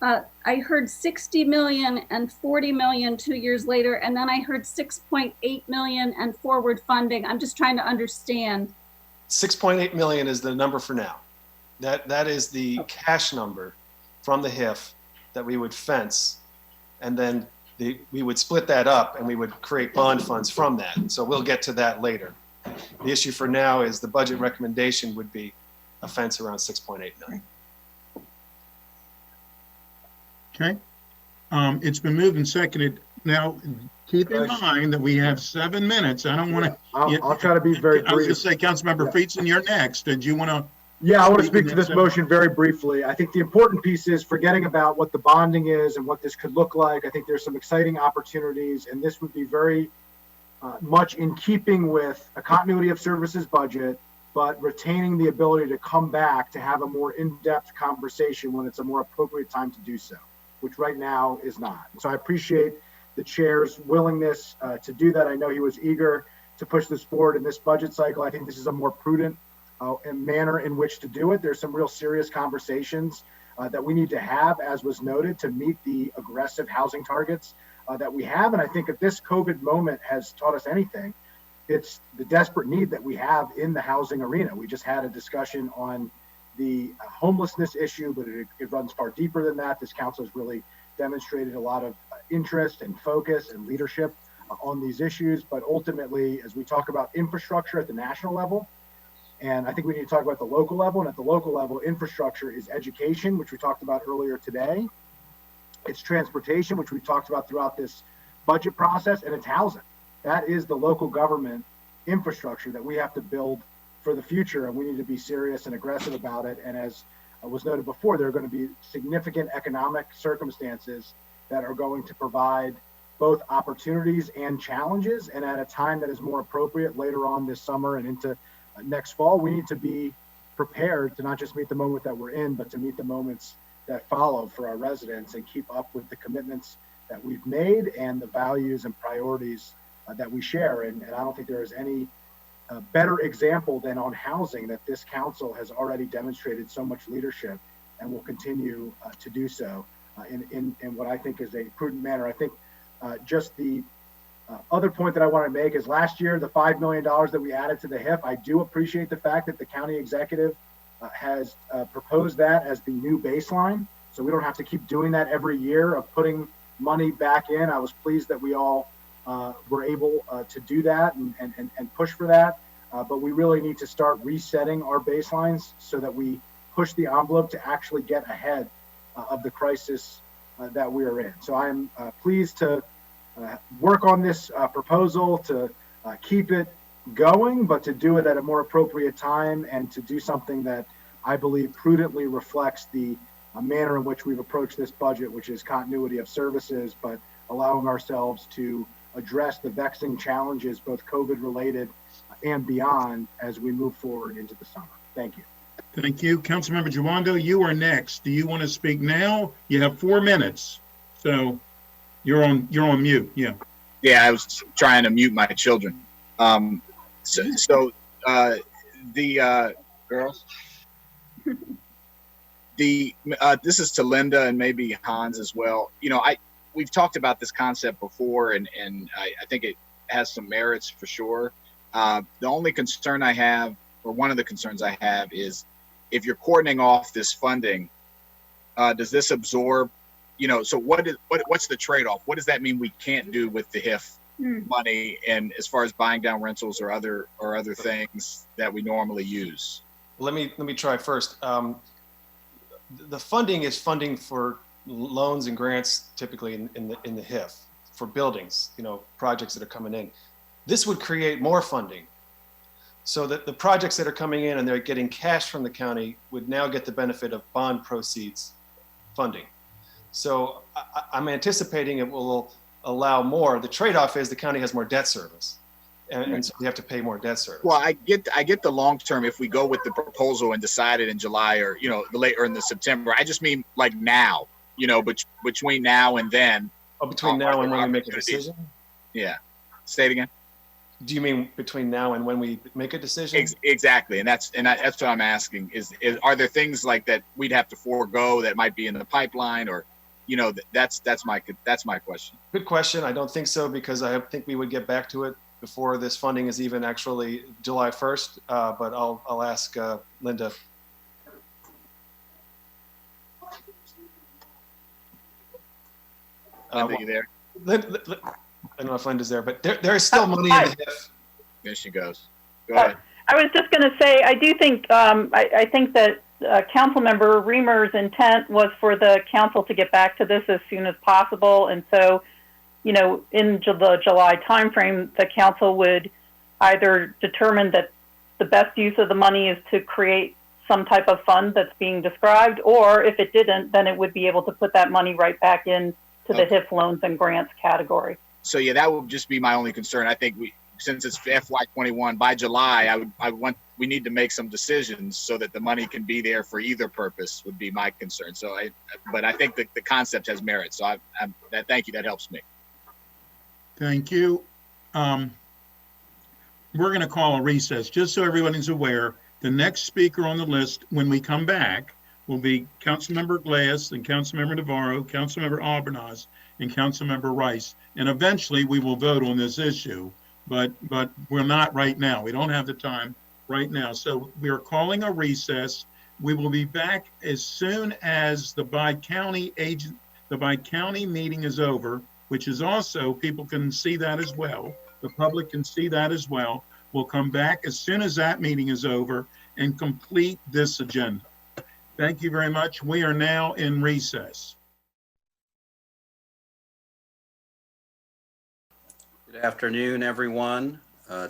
[SPEAKER 11] I heard 60 million and 40 million 2 years later, and then I heard 6.8 million and forward funding. I'm just trying to understand.
[SPEAKER 9] 6.8 million is the number for now. That is the cash number from the HIF that we would fence, and then we would split that up and we would create bond funds from that. So we'll get to that later. The issue for now is the budget recommendation would be a fence around 6.8 million.
[SPEAKER 1] Okay. It's been moved and seconded. Now, keep in mind that we have 7 minutes. I don't want to.
[SPEAKER 4] I'll try to be very brief.
[SPEAKER 1] I was going to say, Councilmember Friedson, you're next. Did you want to?
[SPEAKER 4] Yeah, I want to speak to this motion very briefly. I think the important piece is forgetting about what the bonding is and what this could look like. I think there's some exciting opportunities, and this would be very much in keeping with a continuity of services budget, but retaining the ability to come back to have a more in-depth conversation when it's a more appropriate time to do so. which right now is not. So I appreciate the chair's willingness to do that. I know he was eager to push this forward in this budget cycle. I think this is a more prudent manner in which to do it. There's some real serious conversations that we need to have, as was noted, to meet the aggressive housing targets that we have. And I think if this COVID moment has taught us anything, it's the desperate need that we have in the housing arena. We just had a discussion on the homelessness issue, but it runs far deeper than that. This council has really demonstrated a lot of interest and focus and leadership on these issues. But ultimately, as we talk about infrastructure at the national level, and I think we need to talk about the local level, and at the local level, infrastructure is education, which we talked about earlier today. It's transportation, which we've talked about throughout this budget process, and it's housing. That is the local government infrastructure that we have to build for the future, and we need to be serious and aggressive about it. And as was noted before, there are going to be significant economic circumstances that are going to provide both opportunities and challenges. And at a time that is more appropriate later on this summer and into next fall, we need to be prepared to not just meet the moment that we're in, but to meet the moments that follow for our residents and keep up with the commitments that we've made and the values and priorities that we share. And I don't think there is any better example than on housing that this council has already demonstrated so much leadership and will continue to do so in what I think is a prudent manner. I think just the other point that I want to make is last year, the $5 million that we added to the HIF, I do appreciate the fact that the county executive has proposed that as the new baseline. So we don't have to keep doing that every year of putting money back in. I was pleased that we all were able to do that and push for that. But we really need to start resetting our baselines so that we push the envelope to actually get ahead of the crisis that we are in. So I'm pleased to work on this proposal to keep it going, but to do it at a more appropriate time and to do something that I believe prudently reflects the manner in which we've approached this budget, which is continuity of services, but allowing ourselves to address the vexing challenges, both COVID related and beyond, as we move forward into the summer. Thank you.
[SPEAKER 1] Thank you. Councilmember Jawando, you are next. Do you want to speak now? You have 4 minutes. So you're on mute. Yeah.
[SPEAKER 12] Yeah, I was trying to mute my children. So the girls, this is to Linda and maybe Hans as well. You know, we've talked about this concept before, and I think it has some merits for sure. The only concern I have, or one of the concerns I have, is if you're cordoning off this funding, does this absorb, you know, so what's the trade-off? What does that mean we can't do with the HIF money, and as far as buying down rentals or other things that we normally use?
[SPEAKER 9] Let me try first. The funding is funding for loans and grants, typically in the HIF for buildings, you know, projects that are coming in. This would create more funding, so that the projects that are coming in and they're getting cash from the county would now get the benefit of bond proceeds funding. So I'm anticipating it will allow more. The trade-off is the county has more debt service, and so we have to pay more debt service.
[SPEAKER 12] Well, I get the long term if we go with the proposal and decide it in July or, you know, in the September. I just mean like now, you know, between now and then.
[SPEAKER 9] Oh, between now and when we make a decision?
[SPEAKER 12] Yeah. Say it again.
[SPEAKER 9] Do you mean between now and when we make a decision?
[SPEAKER 12] Exactly, and that's what I'm asking. Is are there things like that we'd have to forego that might be in the pipeline, or, you know, that's my question.
[SPEAKER 9] Good question. I don't think so, because I think we would get back to it before this funding is even actually July 1st. But I'll ask Linda.
[SPEAKER 12] Linda, you there?
[SPEAKER 9] I don't know if Linda's there, but there is still money in the HIF.
[SPEAKER 12] There she goes. Go ahead.
[SPEAKER 5] I was just going to say, I do think, I think that Councilmember Reamer's intent was for the council to get back to this as soon as possible. And so, you know, in the July timeframe, the council would either determine that the best use of the money is to create some type of fund that's being described, or if it didn't, then it would be able to put that money right back in to the HIF loans and grants category.
[SPEAKER 12] So yeah, that would just be my only concern. I think since it's FY21, by July, we need to make some decisions so that the money can be there for either purpose would be my concern. So but I think that the concept has merit. So thank you. That helps me.
[SPEAKER 1] Thank you. We're going to call a recess. Just so everyone is aware, the next speaker on the list when we come back will be Councilmember Glass and Councilmember Navarro, Councilmember Albanaz, and Councilmember Rice. And eventually we will vote on this issue, but we're not right now. We don't have the time right now. So we are calling a recess. We will be back as soon as the bi-county meeting is over, which is also, people can see that as well. The public can see that as well. We'll come back as soon as that meeting is over and complete this agenda. Thank you very much. We are now in recess.
[SPEAKER 13] Good afternoon, everyone.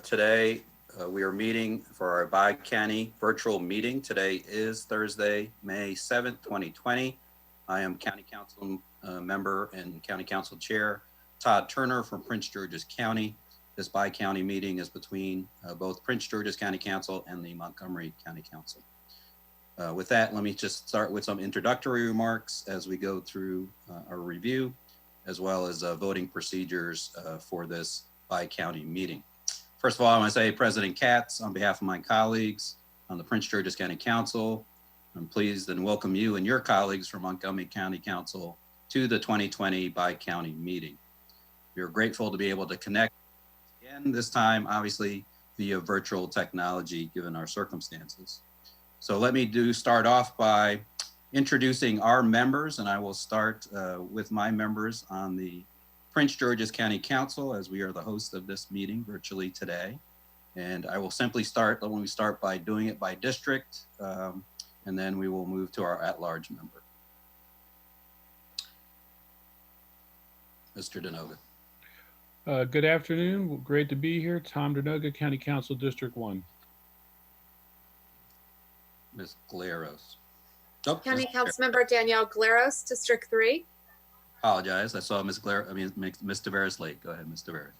[SPEAKER 13] Today, we are meeting for our bi-county virtual meeting. Today is Thursday, May 7th, 2020. I am County Council member and County Council Chair Todd Turner from Prince George's County. This bi-county meeting is between both Prince George's County Council and the Montgomery County Council. With that, let me just start with some introductory remarks as we go through our review, as well as voting procedures for this bi-county meeting. First of all, I want to say, President Katz, on behalf of my colleagues on the Prince George's County Council, I'm pleased and welcome you and your colleagues from Montgomery County Council to the 2020 bi-county meeting. We are grateful to be able to connect again, this time, obviously, via virtual technology, given our circumstances. So let me start off by introducing our members, and I will start with my members on the Prince George's County Council, as we are the host of this meeting virtually today. And I will simply start by doing it by district, and then we will move to our at-large member. Mr. Denoga.
[SPEAKER 14] Good afternoon. Great to be here. Tom Denoga, County Council, District 1.
[SPEAKER 13] Ms. Glaros.
[SPEAKER 15] County Councilmember Danielle Glaros, District 3.
[SPEAKER 13] Apologize. I saw Ms. Tavares late. Go ahead, Ms. Tavares.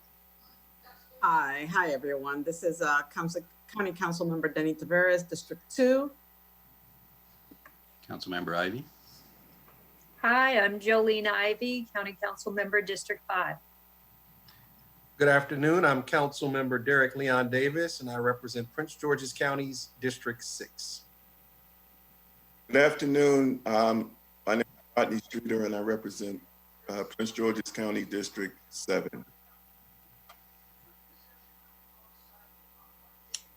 [SPEAKER 16] Hi everyone. This is County Councilmember Denny Tavares, District 2.
[SPEAKER 13] Councilmember Ivy.
[SPEAKER 17] Hi, I'm Jolene Ivy, County Council Member, District 5.
[SPEAKER 18] Good afternoon. I'm Councilmember Derek Leon Davis, and I represent Prince George's County's District 6.
[SPEAKER 19] Good afternoon. My name is Rodney Streeter, and I represent Prince George's County District 7.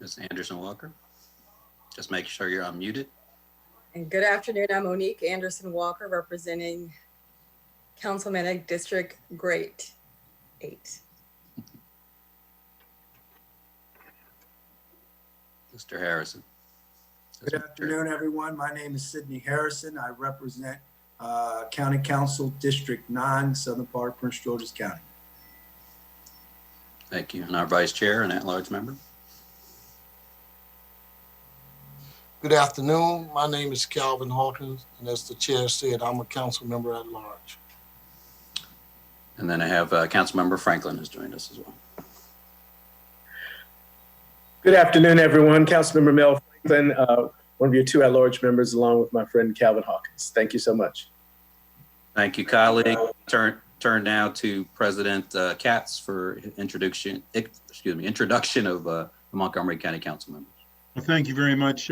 [SPEAKER 13] Ms. Anderson Walker. Just make sure you're unmuted.
[SPEAKER 20] And good afternoon. I'm Monique Anderson Walker, representing Councilman District Great 8.
[SPEAKER 13] Mr. Harrison.
[SPEAKER 21] Good afternoon, everyone. My name is Sidney Harrison. I represent County Council District 9, southern part of Prince George's County.
[SPEAKER 13] Thank you. And our Vice Chair and at-large member.
[SPEAKER 22] Good afternoon. My name is Calvin Hawkins, and as the chair said, I'm a council member at large.
[SPEAKER 13] And then I have Councilmember Franklin has joined us as well.
[SPEAKER 23] Good afternoon, everyone. Councilmember Mel Franklin, one of your two at-large members, along with my friend Calvin Hawkins. Thank you so much.
[SPEAKER 13] Thank you, colleague. Turn now to President Katz for introduction of the Montgomery County Council members.
[SPEAKER 1] Well, thank you very much,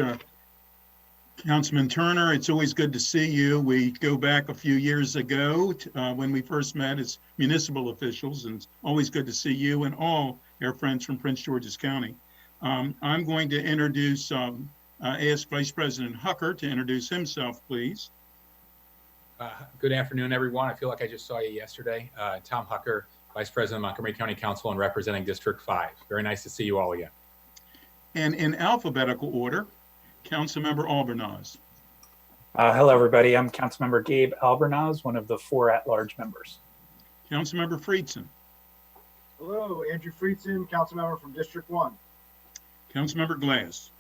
[SPEAKER 1] Councilman Turner. It's always good to see you. We go back a few years ago when we first met as municipal officials, and it's always good to see you and all our friends from Prince George's County. I'm going to introduce, ask Vice President Hucker to introduce himself, please.
[SPEAKER 24] Good afternoon, everyone. I feel like I just saw you yesterday. Tom Hucker, Vice President of Montgomery County Council and representing District 5. Very nice to see you all again.
[SPEAKER 1] And in alphabetical order, Councilmember Albanaz.
[SPEAKER 8] Hello, everybody. I'm Councilmember Gabe Albanaz, one of the 4 at-large members.
[SPEAKER 1] Councilmember Friedson.
[SPEAKER 4] Hello, Andrew Friedson, Councilmember from District 1.
[SPEAKER 1] Councilmember Glass.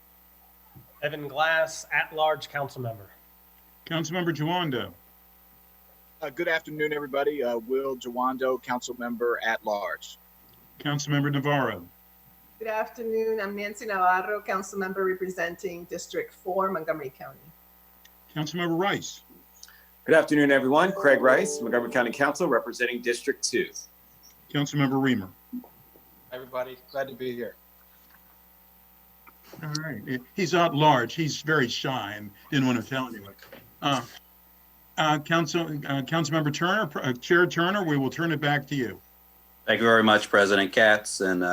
[SPEAKER 25] Evan Glass, at-large council member.
[SPEAKER 1] Councilmember Jawando.
[SPEAKER 12] Good afternoon, everybody. Will Jawando, council member at large.
[SPEAKER 1] Councilmember Navarro.
[SPEAKER 2] Good afternoon. I'm Nancy Navarro, council member representing District 4, Montgomery County.
[SPEAKER 1] Councilmember Rice.
[SPEAKER 3] Good afternoon, everyone. Craig Rice, Montgomery County Council, representing District 2.
[SPEAKER 1] Councilmember Reamer.
[SPEAKER 9] Everybody, glad to be here.
[SPEAKER 1] All right. He's at large. He's very shy and didn't want to tell anyone. Councilmember Turner, Chair Turner, we will turn it back to you.
[SPEAKER 13] Thank you very much, President Katz. And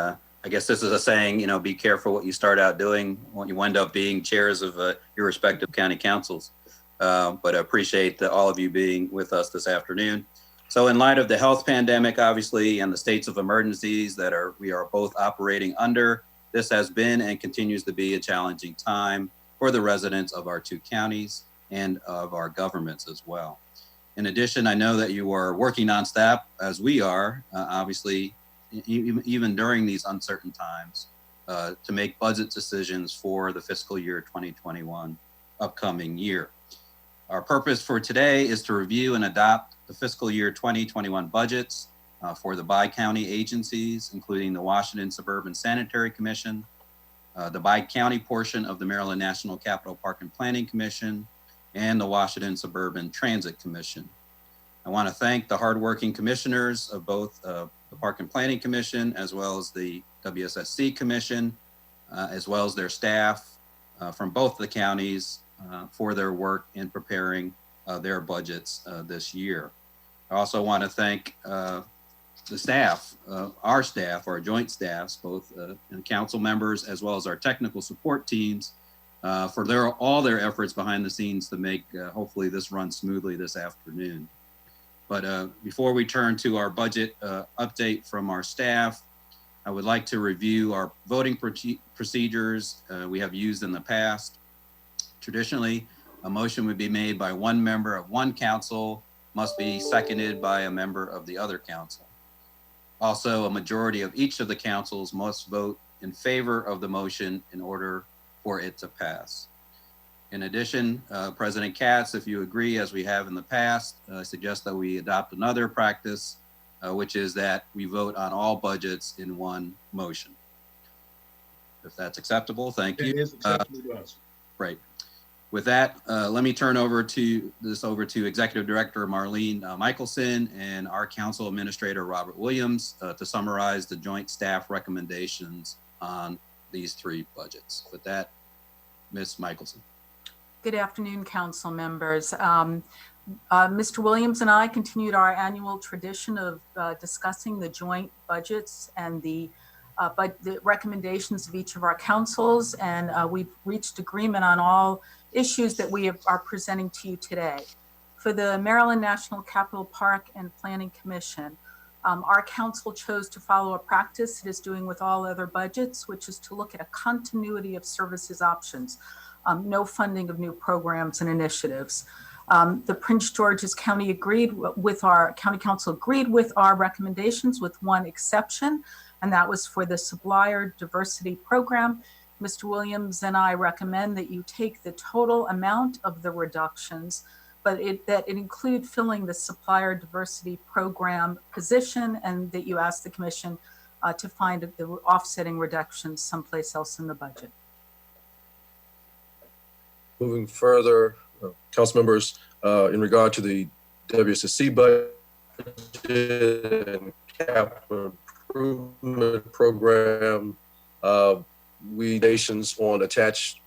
[SPEAKER 13] I guess this is a saying, you know, be careful what you start out doing when you end up being chairs of your respective county councils. But I appreciate all of you being with us this afternoon. So in light of the health pandemic, obviously, and the states of emergencies that we are both operating under, this has been and continues to be a challenging time for the residents of our two counties and of our governments as well. In addition, I know that you are working nonstop, as we are, obviously, even during these uncertain times, to make budget decisions for the fiscal year 2021 upcoming year. Our purpose for today is to review and adopt the fiscal year 2021 budgets for the bi-county agencies, including the Washington Suburban Sanitary Commission, the bi-county portion of the Maryland National Capital Park and Planning Commission, and the Washington Suburban Transit Commission. I want to thank the hardworking commissioners of both the Park and Planning Commission, as well as the WSSC Commission, as well as their staff from both the counties for their work in preparing their budgets this year. I also want to thank the staff, our joint staffs, both council members, as well as our technical support teams for all their efforts behind the scenes to make hopefully this run smoothly this afternoon. But before we turn to our budget update from our staff, I would like to review our voting procedures we have used in the past. Traditionally, a motion would be made by one member of one council, must be seconded by a member of the other council. Also, a majority of each of the councils must vote in favor of the motion in order for it to pass. In addition, President Katz, if you agree, as we have in the past, I suggest that we adopt another practice, which is that we vote on all budgets in one motion. If that's acceptable, thank you.
[SPEAKER 1] It is acceptable to us.
[SPEAKER 13] Right. With that, let me turn over to Executive Director Marlene Michelson and our Council Administrator Robert Williams to summarize the joint staff recommendations on these three budgets. With that, Ms. Michelson.
[SPEAKER 6] Good afternoon, council members. Mr. Williams and I continued our annual tradition of discussing the joint budgets and the recommendations of each of our councils, and we've reached agreement on all issues that we are presenting to you today. For the Maryland National Capital Park and Planning Commission, our council chose to follow a practice it is doing with all other budgets, which is to look at a continuity of services options, no funding of new programs and initiatives. The Prince George's County County Council agreed with our recommendations with one exception, and that was for the Supplier Diversity Program. Mr. Williams and I recommend that you take the total amount of the reductions, but that it include filling the Supplier Diversity Program position, and that you ask the Commission to find the offsetting reductions someplace else in the budget.
[SPEAKER 7] Moving further, council members, in regard to the WSSC budget and capital improvement program, we nations on attached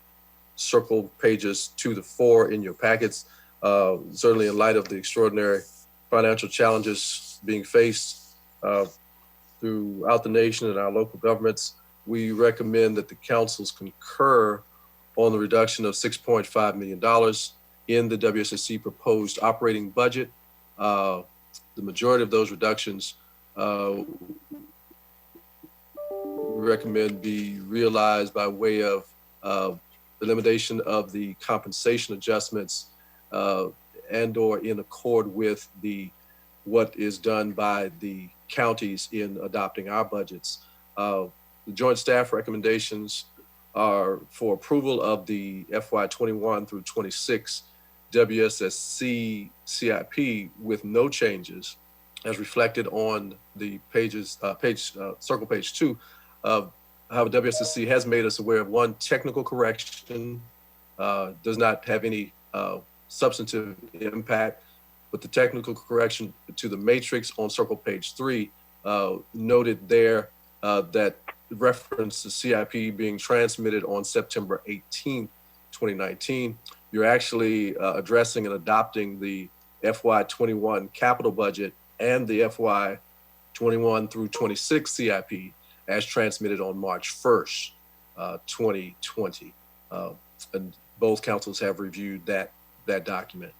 [SPEAKER 7] circle pages 2 to 4 in your packets. Certainly in light of the extraordinary financial challenges being faced throughout the nation and our local governments, we recommend that the councils concur on the reduction of $6.5 million in the WSSC proposed operating budget. The majority of those reductions we recommend be realized by way of elimination of the compensation adjustments and or in accord with what is done by the counties in adopting our budgets. The joint staff recommendations are for approval of the FY21 through 26 WSSC CIP with no changes, as reflected on the circle page 2 of However, WSSC has made us aware of one technical correction, does not have any substantive impact, but the technical correction to the matrix on circle page 3 noted there that reference to CIP being transmitted on September 18th, 2019. You're actually addressing and adopting the FY21 capital budget and the FY21 through 26 CIP as transmitted on March 1st, 2020. And both councils have reviewed that document.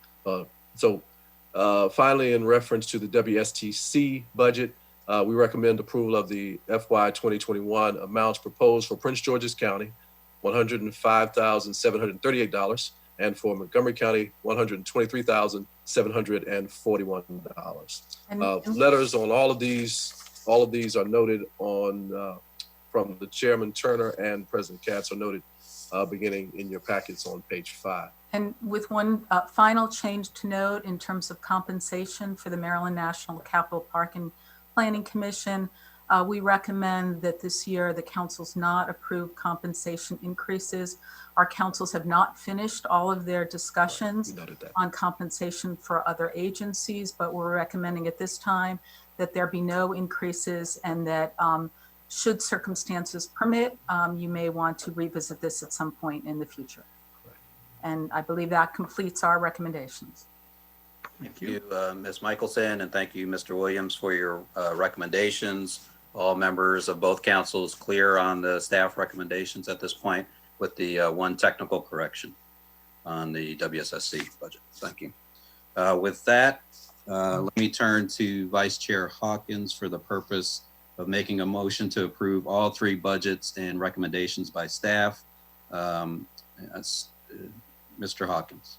[SPEAKER 7] Finally, in reference to the WSTC budget, we recommend approval of the FY 2021 amounts proposed for Prince George's County, $105,738, and for Montgomery County, $123,741. Letters on all of these are noted on from the Chairman Turner and President Katz are noted beginning in your packets on page 5.
[SPEAKER 6] And with one final change to note in terms of compensation for the Maryland National Capital Park and Planning Commission, we recommend that this year the councils not approve compensation increases. Our councils have not finished all of their discussions on compensation for other agencies, but we're recommending at this time that there be no increases, and that should circumstances permit, you may want to revisit this at some point in the future. And I believe that completes our recommendations.
[SPEAKER 13] Thank you, Ms. Michelson, and thank you, Mr. Williams, for your recommendations. All members of both councils clear on the staff recommendations at this point, with the one technical correction on the WSSC budget. Thank you. With that, let me turn to Vice Chair Hawkins for the purpose of making a motion to approve all 3 budgets and recommendations by staff. Mr. Hawkins.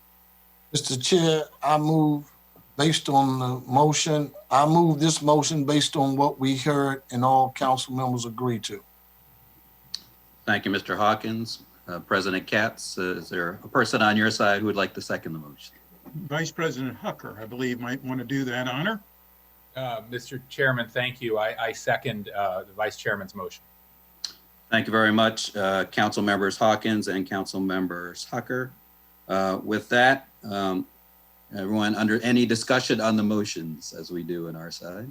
[SPEAKER 22] Mr. Chair, I move based on the motion. I move this motion based on what we heard and all council members agree to.
[SPEAKER 13] Thank you, Mr. Hawkins. President Katz, is there a person on your side who would like to second the motion?
[SPEAKER 1] Vice President Hucker, I believe, might want to do that honor.
[SPEAKER 24] Mr. Chairman, thank you. I second the Vice Chairman's motion.
[SPEAKER 13] Thank you very much, Council Members Hawkins and Council Members Hucker. With that, everyone, under any discussion on the motions, as we do on our side?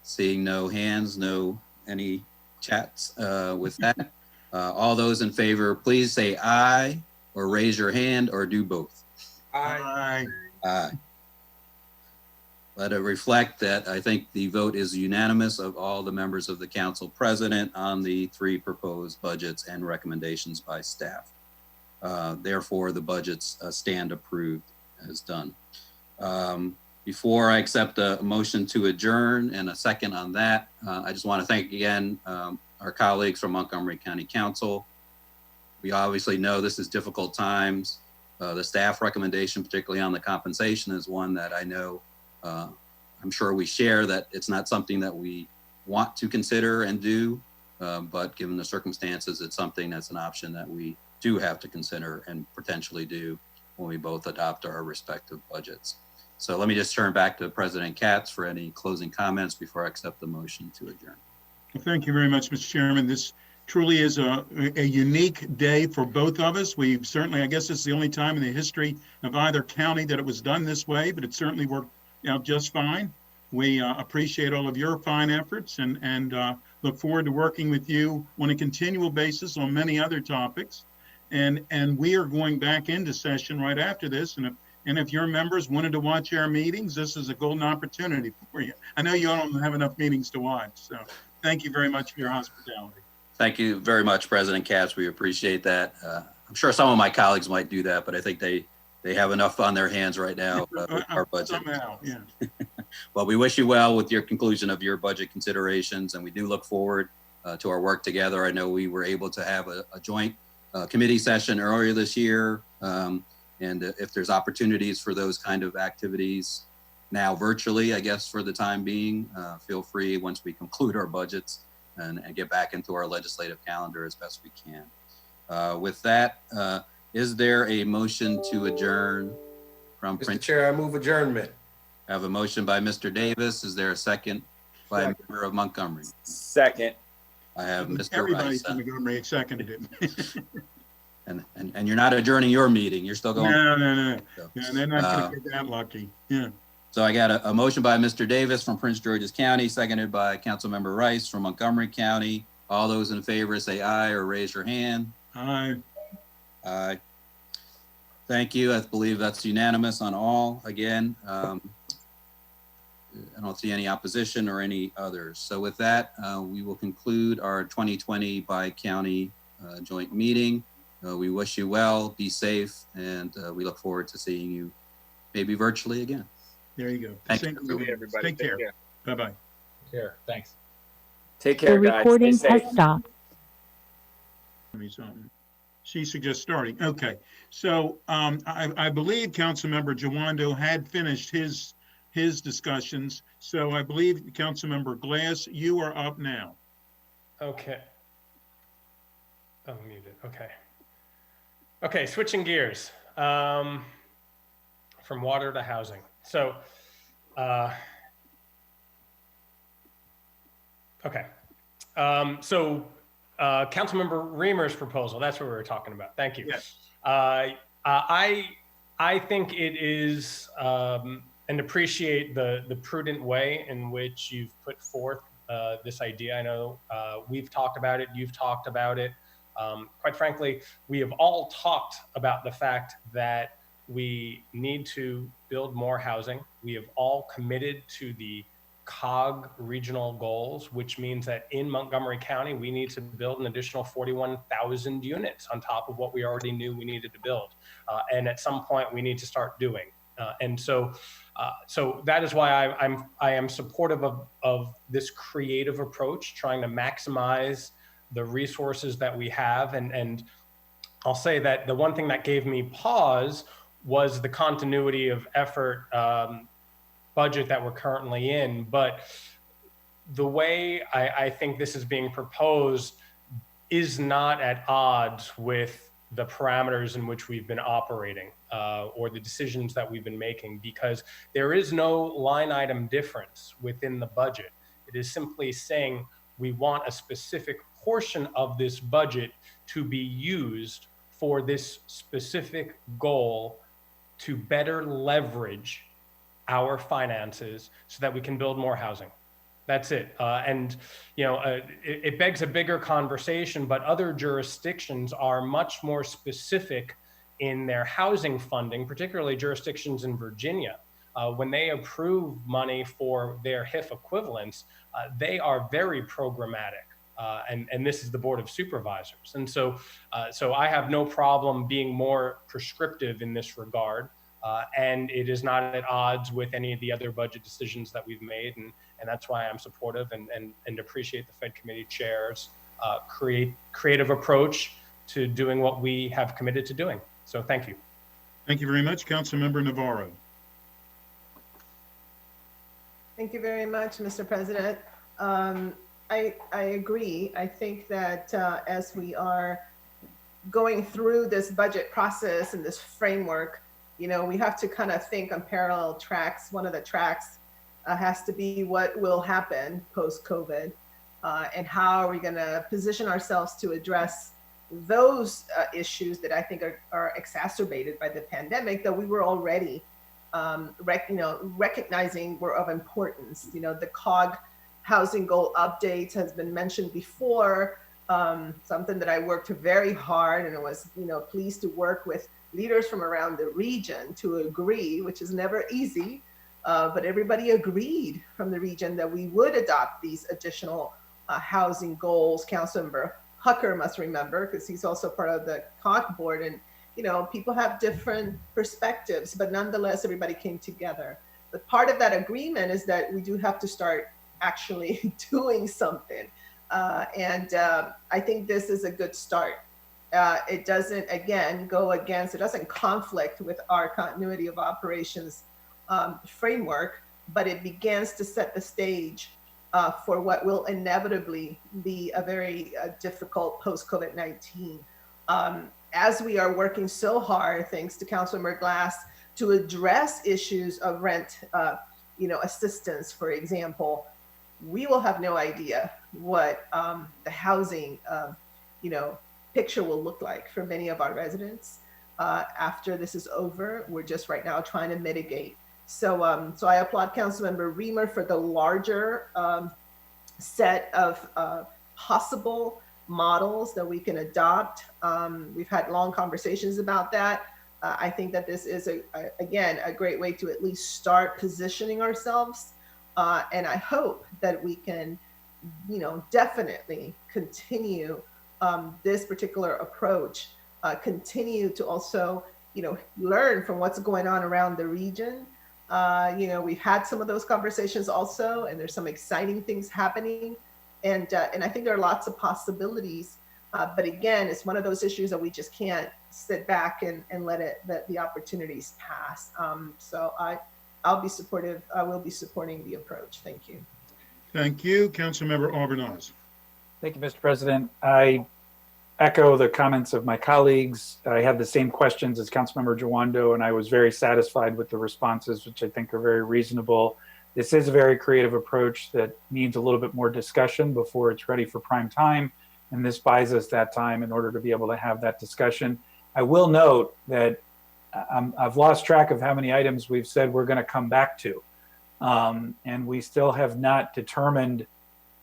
[SPEAKER 13] Seeing no hands, any chats. With that, all those in favor, please say aye, or raise your hand, or do both.
[SPEAKER 1] Aye.
[SPEAKER 13] Aye. Let it reflect that I think the vote is unanimous of all the members of the council present on the 3 proposed budgets and recommendations by staff. Therefore, the budgets stand approved as done. Before I accept a motion to adjourn and a second on that, I just want to thank again our colleagues from Montgomery County Council. We obviously know this is difficult times. The staff recommendation, particularly on the compensation, is one that I know I'm sure we share, that it's not something that we want to consider and do, but given the circumstances, it's something that's an option that we do have to consider and potentially do when we both adopt our respective budgets. So let me just turn back to President Katz for any closing comments before I accept the motion to adjourn.
[SPEAKER 1] Well, thank you very much, Mr. Chairman. This truly is a unique day for both of us. We've certainly, I guess it's the only time in the history of either county that it was done this way, but it certainly worked out just fine. We appreciate all of your fine efforts and look forward to working with you on a continual basis on many other topics. And we are going back into session right after this. And if your members wanted to watch our meetings, this is a golden opportunity for you. I know you don't have enough meetings to watch, so thank you very much for your hospitality.
[SPEAKER 13] Thank you very much, President Katz. We appreciate that. I'm sure some of my colleagues might do that, but I think they have enough on their hands right now with our budget.
[SPEAKER 1] Somehow, yeah.
[SPEAKER 13] Well, we wish you well with your conclusion of your budget considerations, and we do look forward to our work together. I know we were able to have a joint committee session earlier this year, and if there's opportunities for those kind of activities now virtually, I guess for the time being, feel free once we conclude our budgets and get back into our legislative calendar as best we can. With that, is there a motion to adjourn from
[SPEAKER 18] Mr. Chair, I move adjournment.
[SPEAKER 13] I have a motion by Mr. Davis. Is there a second by a member of Montgomery?
[SPEAKER 3] Second.
[SPEAKER 13] I have Mr.
[SPEAKER 1] Everybody
[SPEAKER 13] Rice.
[SPEAKER 1] from Montgomery seconded it.
[SPEAKER 13] And you're not adjourning your meeting. You're still going.
[SPEAKER 1] No.
[SPEAKER 13] So,
[SPEAKER 1] Yeah, they're not going to get that lucky. Yeah.
[SPEAKER 13] So I got a motion by Mr. Davis from Prince George's County, seconded by Councilmember Rice from Montgomery County. All those in favor say aye or raise your hand.
[SPEAKER 1] Aye.
[SPEAKER 13] Aye. Thank you. I believe that's unanimous on all. Again, I don't see any opposition or any others. So with that, we will conclude our 2020 bi-county joint meeting. We wish you well, be safe, and we look forward to seeing you maybe virtually again.
[SPEAKER 1] There you go.
[SPEAKER 13] Thank
[SPEAKER 1] Same
[SPEAKER 13] you.
[SPEAKER 1] to you.
[SPEAKER 12] Everybody.
[SPEAKER 1] Take care. Bye-bye.
[SPEAKER 24] Take care. Thanks.
[SPEAKER 3] Take care,
[SPEAKER 5] The
[SPEAKER 3] guys.
[SPEAKER 5] recording
[SPEAKER 3] Stay
[SPEAKER 5] has
[SPEAKER 3] safe.
[SPEAKER 5] stopped.
[SPEAKER 1] Something. She suggests starting. Okay. So I believe Councilmember Jawando had finished his discussions. So I believe Councilmember Glass, you are up now.
[SPEAKER 25] Okay. I'm muted. Okay. Okay, switching gears from water to housing. So, okay. Councilmember Reamer's proposal, that's what we were talking about. Thank you.
[SPEAKER 1] Yes.
[SPEAKER 25] I think it is, and appreciate the prudent way in which you've put forth this idea. I know we've talked about it, you've talked about it. Quite frankly, we have all talked about the fact that we need to build more housing. We have all committed to the COG regional goals, which means that in Montgomery County, we need to build an additional 41,000 units on top of what we already knew we needed to build. And at some point, we need to start doing. So that is why I am supportive of this creative approach, trying to maximize the resources that we have. And I'll say that the one thing that gave me pause was the continuity of effort budget that we're currently in. But the way I think this is being proposed is not at odds with the parameters in which we've been operating or the decisions that we've been making, because there is no line item difference within the budget. It is simply saying we want a specific portion of this budget to be used for this specific goal to better leverage our finances so that we can build more housing. That's it. It begs a bigger conversation, but other jurisdictions are much more specific in their housing funding, particularly jurisdictions in Virginia. When they approve money for their HIF equivalents, they are very programmatic. And this is the Board of Supervisors. And so I have no problem being more prescriptive in this regard. And it is not at odds with any of the other budget decisions that we've made. And that's why I'm supportive and appreciate the Fed Committee Chair's creative approach to doing what we have committed to doing. So thank you.
[SPEAKER 1] Thank you very much. Councilmember Navarro.
[SPEAKER 2] Thank you very much, Mr. President. I agree. I think that as we are going through this budget process and this framework, we have to kind of think on parallel tracks. One of the tracks has to be what will happen post-COVID and how are we going to position ourselves to address those issues that I think are exacerbated by the pandemic that we were already recognizing were of importance. The COG housing goal updates has been mentioned before, something that I worked very hard and I was pleased to work with leaders from around the region to agree, which is never easy, but everybody agreed from the region that we would adopt these additional housing goals. Councilmember Hucker must remember, because he's also part of the COG board, and people have different perspectives, but nonetheless, everybody came together. But part of that agreement is that we do have to start actually doing something. I think this is a good start. It doesn't, again, it doesn't conflict with our continuity of operations framework, but it begins to set the stage for what will inevitably be a very difficult post-COVID-19. As we are working so hard, thanks to Councilmember Glass, to address issues of rent assistance, for example, we will have no idea what the housing, picture will look like for many of our residents after this is over. We're just right now trying to mitigate. So, so I applaud Councilmember Reamer for the larger set of possible models that we can adopt. We've had long conversations about that. I think that this is, again, a great way to at least start positioning ourselves. And I hope that we can, definitely continue this particular approach, continue to also, learn from what's going on around the region. We've had some of those conversations also, and there's some exciting things happening. And I think there are lots of possibilities. But again, it's one of those issues that we just can't sit back and let the opportunities pass. So I'll be supportive. I will be supporting the approach. Thank you.
[SPEAKER 1] Thank you. Councilmember Auburn-Oz.
[SPEAKER 8] Thank you, Mr. President. I echo the comments of my colleagues. I had the same questions as Councilmember Jawando, and I was very satisfied with the responses, which I think are very reasonable. This is a very creative approach that needs a little bit more discussion before it's ready for prime time. And this buys us that time in order to be able to have that discussion. I will note that I've lost track of how many items we've said we're going to come back to. And we still have not determined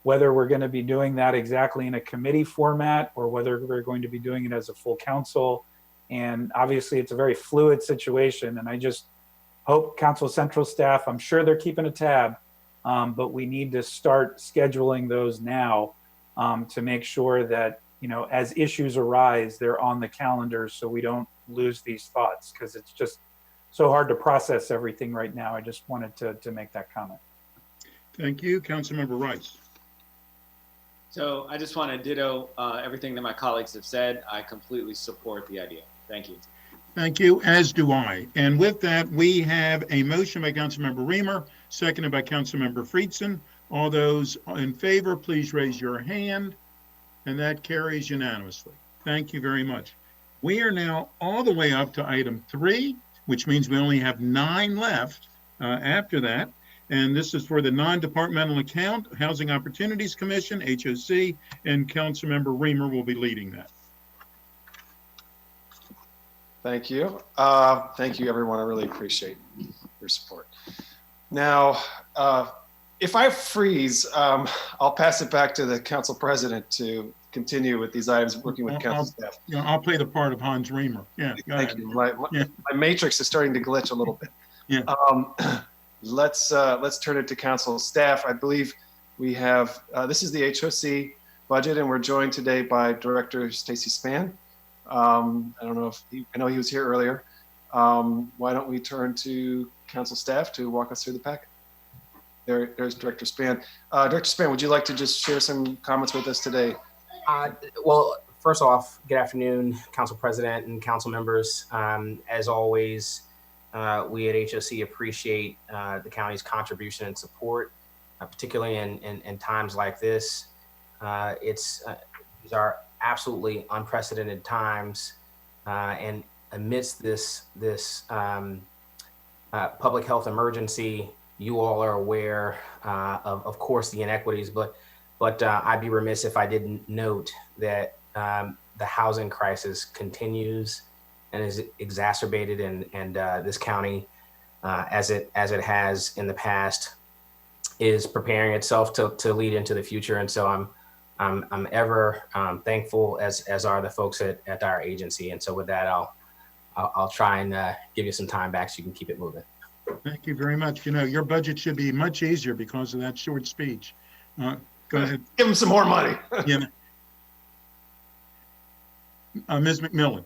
[SPEAKER 8] whether we're going to be doing that exactly in a committee format or whether we're going to be doing it as a full council. And obviously it's a very fluid situation. And I just hope Council Central staff, I'm sure they're keeping a tab, but we need to start scheduling those now to make sure that, as issues arise, they're on the calendar so we don't lose these thoughts, because it's just so hard to process everything right now. I just wanted to make that comment.
[SPEAKER 1] Thank you. Councilmember Rice.
[SPEAKER 5] So I just want to ditto everything that my colleagues have said. I completely support the idea. Thank you.
[SPEAKER 1] Thank you, as do I. And with that, we have a motion by Councilmember Reamer, seconded by Councilmember Friedson. All those in favor, please raise your hand. And that carries unanimously. Thank you very much. We are now all the way up to item 3, which means we only have 9 left after that. And this is for the non-departmental account, Housing Opportunities Commission, HOC, and Councilmember Reamer will be leading that.
[SPEAKER 9] Thank you. Thank you, everyone. I really appreciate your support. Now, if I freeze, I'll pass it back to the council president to continue with these items, working with council staff.
[SPEAKER 1] I'll play the part of Hans Reamer. Yeah,
[SPEAKER 9] thank you. My matrix is starting to glitch a little bit.
[SPEAKER 1] Yeah.
[SPEAKER 9] Let's turn it to council staff. I believe we have, this is the HOC budget, and we're joined today by Director Stacy Spann. I don't know if I know he was here earlier. Why don't we turn to council staff to walk us through the packet? There's Director Spann. Director Spann, would you like to just share some comments with us today?
[SPEAKER 10] Well, first off, good afternoon, Council President and council members. As always, we at HOC appreciate the county's contribution and support, particularly in times like this. These are absolutely unprecedented times, and amidst this public health emergency, you all are aware of course, the inequities, but I'd be remiss if I didn't note that the housing crisis continues and is exacerbated, and this county, as it has in the past, is preparing itself to lead into the future. And so I'm ever thankful, as are the folks at our agency. And so with that, I'll try and give you some time back so you can keep it moving.
[SPEAKER 1] Thank you very much. Your budget should be much easier because of that short speech. Go ahead.
[SPEAKER 9] Give them some more money.
[SPEAKER 1] Yeah. Ms. McMillan.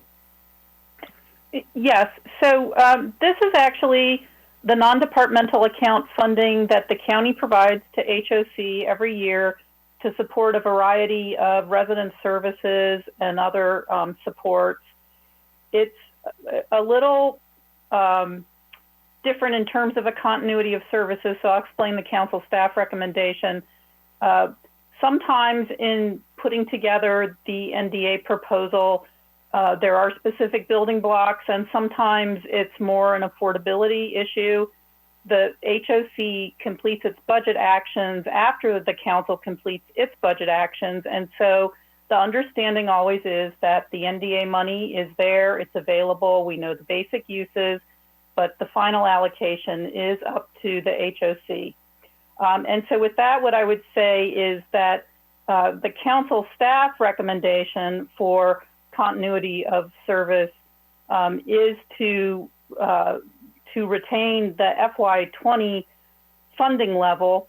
[SPEAKER 11] Yes. So this is actually the non-departmental account funding that the county provides to HOC every year to support a variety of resident services and other supports. It's a little different in terms of a continuity of services, so I'll explain the council staff recommendation. Sometimes in putting together the NDA proposal, there are specific building blocks, and sometimes it's more an affordability issue. the HOC completes its budget actions after the council completes its budget actions. And so the understanding always is that the NDA money is there, it's available, we know the basic uses, but the final allocation is up to the HOC. And so with that, what I would say is that the council staff recommendation for continuity of service is to retain the FY20 funding level.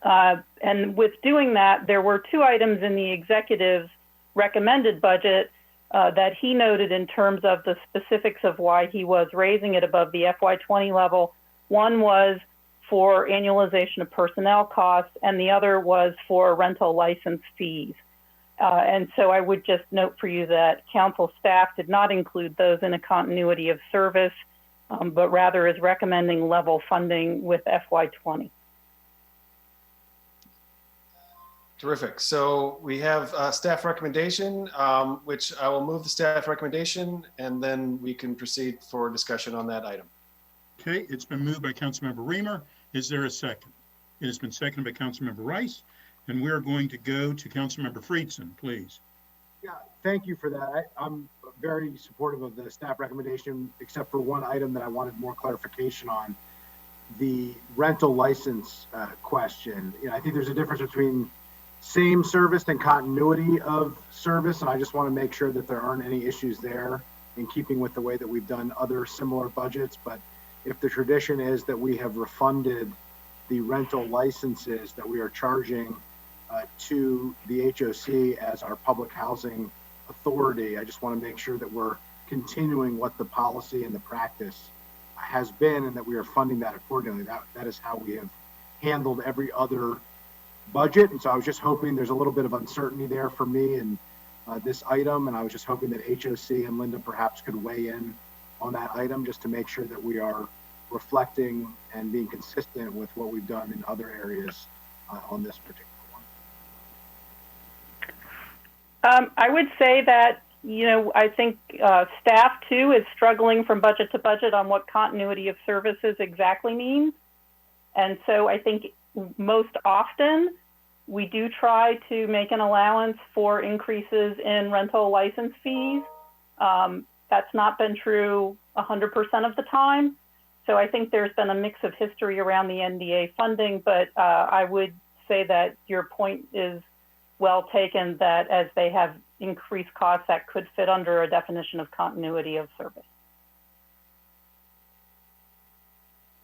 [SPEAKER 11] And with doing that, there were two items in the executive's recommended budget that he noted in terms of the specifics of why he was raising it above the FY20 level. One was for annualization of personnel costs, and the other was for rental license fees. And so I would just note for you that council staff did not include those in a continuity of service, but rather is recommending level funding with FY20.
[SPEAKER 9] Terrific. So we have a staff recommendation, which I will move the staff recommendation, and then we can proceed for discussion on that item.
[SPEAKER 1] Okay, it's been moved by Councilmember Reamer. Is there a second? It has been seconded by Councilmember Rice, and we're going to go to Councilmember Friedson, please.
[SPEAKER 4] Yeah, thank you for that. I'm very supportive of the staff recommendation, except for one item that I wanted more clarification on, the rental license question. You know, I think there's a difference between same service and continuity of service, and I just want to make sure that there aren't any issues there in keeping with the way that we've done other similar budgets. But if the tradition is that we have refunded the rental licenses that we are charging to the HOC as our public housing authority, I just want to make sure that we're continuing what the policy and the practice has been, and that we are funding that accordingly. That is how we have handled every other budget. And so I was just hoping, there's a little bit of uncertainty there for me in this item, and I was just hoping that HOC and Linda perhaps could weigh in on that item, just to make sure that we are reflecting and being consistent with what we've done in other areas on this particular one.
[SPEAKER 11] I would say that, you know, I think staff too is struggling from budget to budget on what continuity of services exactly means. And so I think most often we do try to make an allowance for increases in rental license fees. That's not been true 100% of the time. So I think there's been a mix of history around the NDA funding, but I would say that your point is well taken, that as they have increased costs, that could fit under a definition of continuity of service.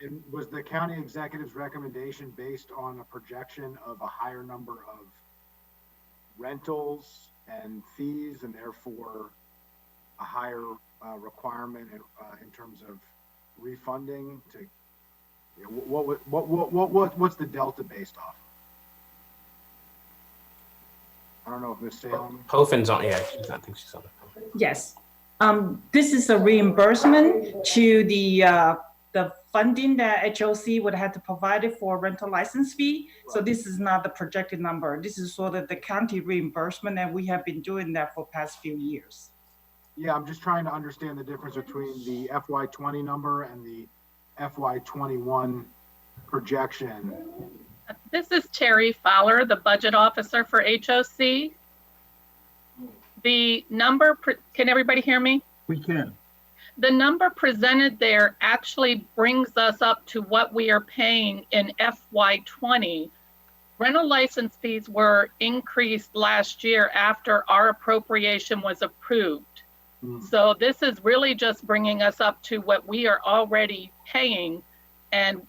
[SPEAKER 4] And was the county executive's recommendation based on a projection of a higher number of rentals and fees, and therefore a higher requirement in terms of refunding? To, you know, what's the delta based off? I don't know if Ms. Salem.
[SPEAKER 10] Hofan's on. Yeah, I think she's on.
[SPEAKER 14] Yes. This is a reimbursement to the funding that HOC would have to provide it for rental license fee. Right. So this is not the projected number. This is sort of the county reimbursement, and we have been doing that for past few years.
[SPEAKER 4] Yeah, I'm just trying to understand the difference between the FY20 number and the FY21 projection.
[SPEAKER 15] This is Terry Fowler, the budget officer for HOC. The number, can everybody hear me?
[SPEAKER 1] We can.
[SPEAKER 15] The number presented there actually brings us up to what we are paying in FY20. Rental license fees were increased last year after our appropriation was approved. So this is really just bringing us up to what we are already paying and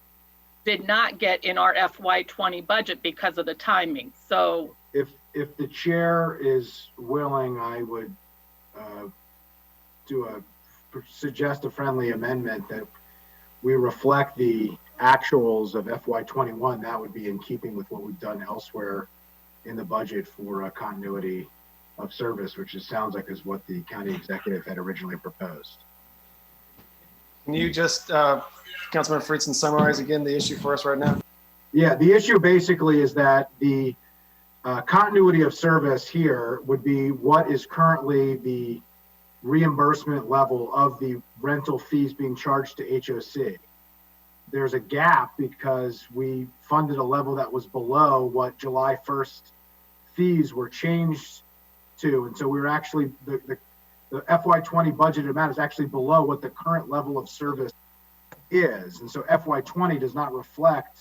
[SPEAKER 15] did not get in our FY20 budget because of the timing. So
[SPEAKER 4] if the chair is willing, I would suggest a friendly amendment that we reflect the actuals of FY21. That would be in keeping with what we've done elsewhere in the budget for continuity of service, which sounds like is what the county executive had originally proposed.
[SPEAKER 9] Can you just, Councilman Friedson, summarize again the issue for us right now?
[SPEAKER 4] Yeah, the issue basically is that the continuity of service here would be what is currently the reimbursement level of the rental fees being charged to HOC. there's a gap because we funded a level that was below what July 1st fees were changed to. And so we were actually, the FY20 budgeted amount is actually below what the current level of service is. And so FY20 does not reflect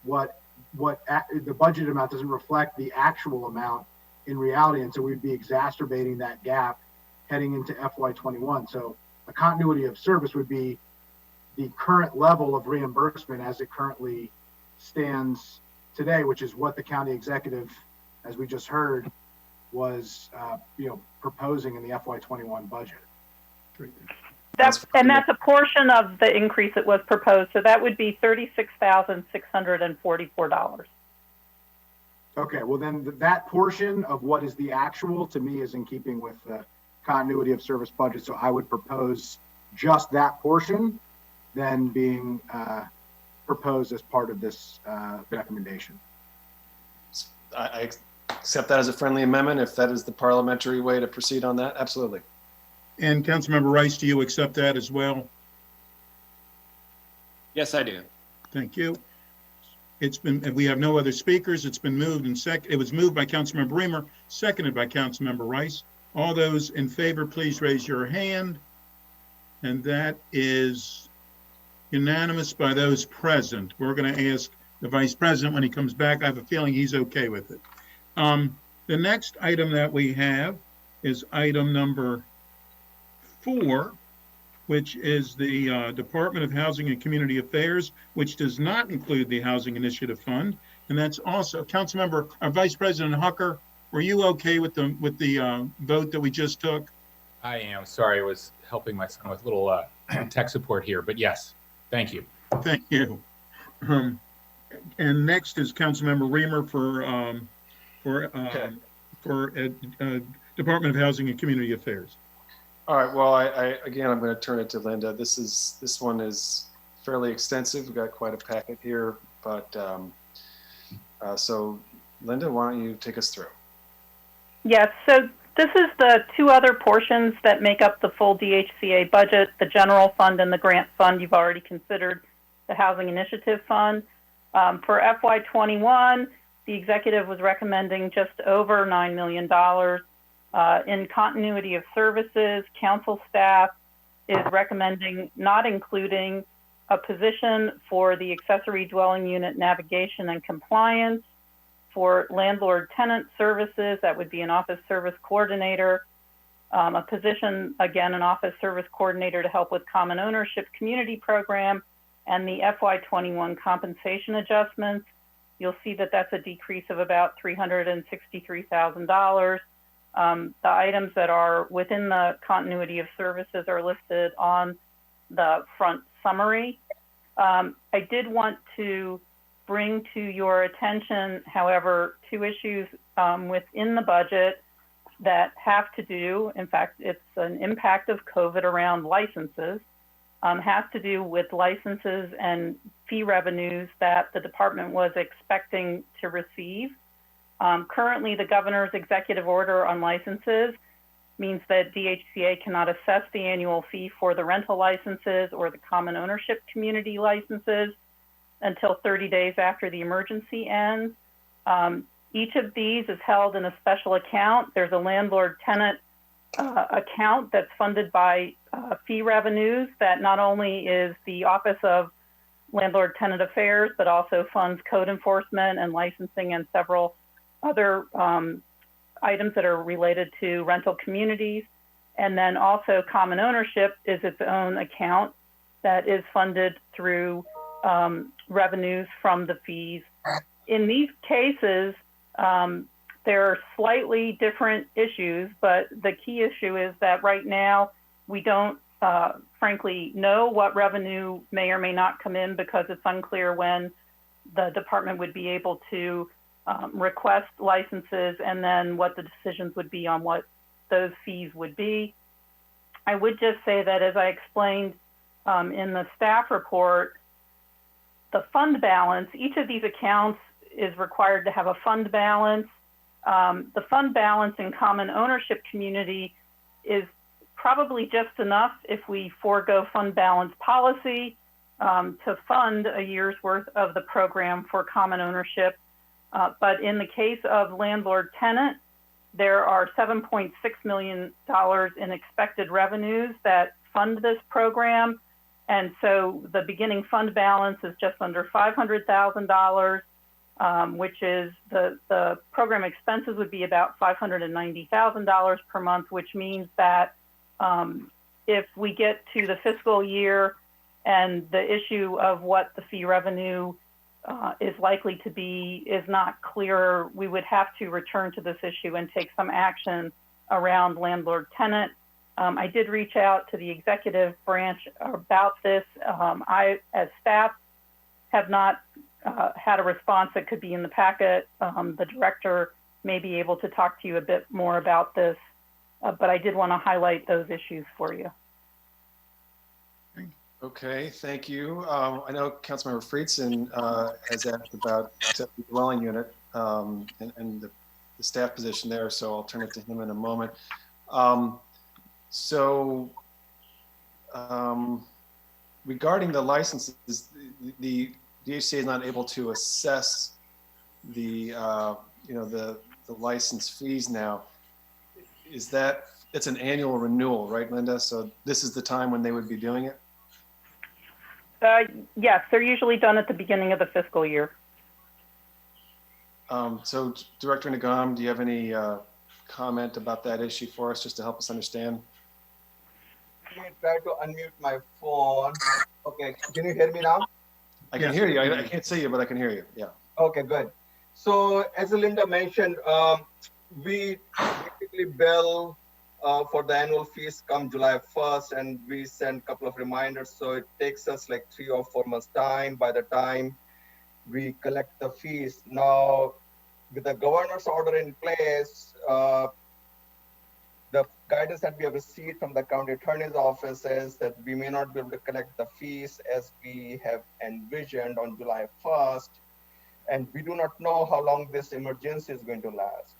[SPEAKER 4] the budget amount doesn't reflect the actual amount in reality. And so we'd be exacerbating that gap heading into FY21. So a continuity of service would be the current level of reimbursement as it currently stands today, which is what the county executive, as we just heard, was proposing in the FY21 budget.
[SPEAKER 11] That's a portion of the increase that was proposed. So that would be $36,644.
[SPEAKER 4] Okay, well then that portion of what is the actual to me is in keeping with the continuity of service budget. So I would propose just that portion then being proposed as part of this recommendation.
[SPEAKER 9] I accept that as a friendly amendment. If that is the parliamentary way to proceed on that, absolutely.
[SPEAKER 1] And Councilmember Rice, do you accept that as well?
[SPEAKER 5] Yes, I do.
[SPEAKER 1] Thank you. We have no other speakers. It's been moved and it was moved by Councilmember Reamer, seconded by Councilmember Rice. All those in favor, please raise your hand. And that is unanimous by those present. We're going to ask the Vice President when he comes back. I have a feeling he's okay with it. The next item that we have is item number 4, which is the Department of Housing and Community Affairs, which does not include the Housing Initiative Fund. And that's also, Councilmember, Vice President Hucker, were you okay with the vote that we just took?
[SPEAKER 24] I am. Sorry, I was helping my son with a little tech support here, but yes, thank you.
[SPEAKER 1] Thank you. And next is Councilmember Reamer for Department of Housing and Community Affairs.
[SPEAKER 9] All right. Well, again, I'm going to turn it to Linda. This one is fairly extensive. We've got quite a packet here, but so Linda, why don't you take us through?
[SPEAKER 11] Yes. So this is the 2 other portions that make up the full DHCA budget: the general fund and the grant fund. You've already considered the Housing Initiative Fund. For FY21, the executive was recommending just over $9 million. In continuity of services, council staff is recommending not including a position for the accessory dwelling unit navigation and compliance. For landlord tenant services, that would be an office service coordinator. A position, again, an office service coordinator to help with common ownership community program, and the FY21 compensation adjustments. You'll see that that's a decrease of about $363,000. The items that are within the continuity of services are listed on the front summary. I did want to bring to your attention, however, 2 issues within the budget that have to do, in fact, it's an impact of COVID around licenses, has to do with licenses and fee revenues that the department was expecting to receive. Currently, the governor's executive order on licenses means that DHCA cannot assess the annual fee for the rental licenses or the common ownership community licenses until 30 days after the emergency ends. Each of these is held in a special account. There's a landlord-tenant account that's funded by fee revenues that not only is the Office of Landlord-Tenant Affairs, but also funds code enforcement and licensing and several other items that are related to rental communities. And then also common ownership is its own account that is funded through revenues from the fees. In these cases, there are slightly different issues, but the key issue is that right now we don't frankly know what revenue may or may not come in because it's unclear when the department would be able to request licenses and then what the decisions would be on what those fees would be. I would just say that, as I explained in the staff report, the fund balance, each of these accounts is required to have a fund balance. The fund balance in common ownership community is probably just enough if we forego fund balance policy. to fund a year's worth of the program for common ownership. But in the case of landlord-tenant, there are $7.6 million in expected revenues that fund this program. And so the beginning fund balance is just under $500,000, which is the program expenses would be about $590,000 per month, which means that if we get to the fiscal year and the issue of what the fee revenue is likely to be is not clear, we would have to return to this issue and take some action around landlord-tenant. I did reach out to the executive branch about this. I, as staff, have not had a response that could be in the packet. The director may be able to talk to you a bit more about this, but I did want to highlight those issues for you.
[SPEAKER 9] Okay, thank you. I know Councilmember Friedson has asked about the dwelling unit and the staff position there, so I'll turn it to him in a moment. Regarding the licenses, the DHCA is not able to assess the the license fees now. Is that, it's an annual renewal, right, Linda? So this is the time when they would be doing it?
[SPEAKER 11] Yes, they're usually done at the beginning of the fiscal year.
[SPEAKER 9] So Director Nagam, do you have any comment about that issue for us, just to help us understand?
[SPEAKER 16] Let me try to unmute my phone. Okay, can you hear me now?
[SPEAKER 9] I can hear you. I can't see you, but I can hear you. Yeah.
[SPEAKER 16] Okay, good. So as Linda mentioned, we basically bill for the annual fees come July 1st, and we send a couple of reminders. So it takes us like 3 or 4 months time by the time we collect the fees. Now, with the governor's order in place, the guidance that we have received from the county attorney's office is that we may not be able to collect the fees as we have envisioned on July 1st. And we do not know how long this emergency is going to last.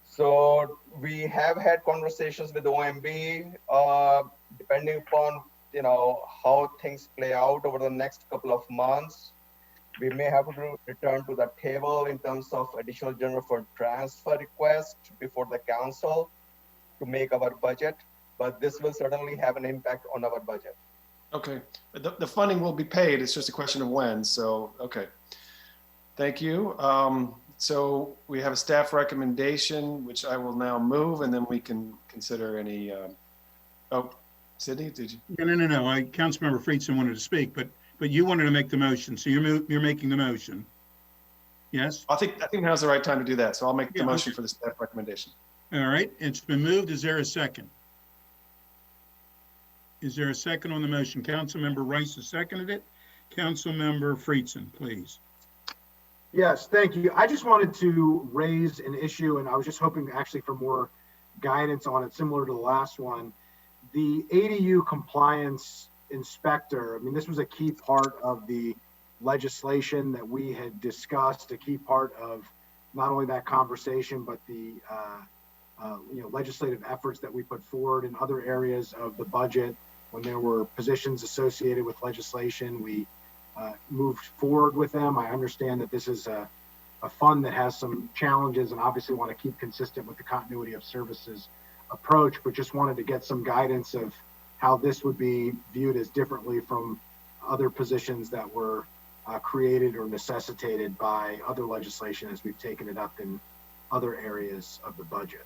[SPEAKER 16] So we have had conversations with OMB, depending upon how things play out over the next couple of months. We may have to return to the table in terms of additional general fund transfer request before the council to make our budget, but this will certainly have an impact on our budget.
[SPEAKER 9] Okay, but the funding will be paid. It's just a question of when. So, okay. Thank you. So we have a staff recommendation, which I will now move, and then we can consider any, oh, Sydney, did you?
[SPEAKER 1] No. Councilmember Friedson wanted to speak, but you wanted to make the motion, so you're making the motion. Yes?
[SPEAKER 9] I think now's the right time to do that. So I'll make the motion for the staff recommendation.
[SPEAKER 1] All right, it's been moved. Is there a second? Is there a second on the motion? Councilmember Rice has seconded it. Councilmember Friedson, please.
[SPEAKER 4] Yes, thank you. I just wanted to raise an issue, and I was just hoping actually for more guidance on it, similar to the last one. The ADU compliance inspector, I mean, this was a key part of the legislation that we had discussed, a key part of not only that conversation, but the legislative efforts that we put forward in other areas of the budget. When there were positions associated with legislation, we moved forward with them. I understand that this is a fund that has some challenges and obviously want to keep consistent with the continuity of services approach, but just wanted to get some guidance of how this would be viewed as differently from other positions that were created or necessitated by other legislation as we've taken it up in other areas of the budget.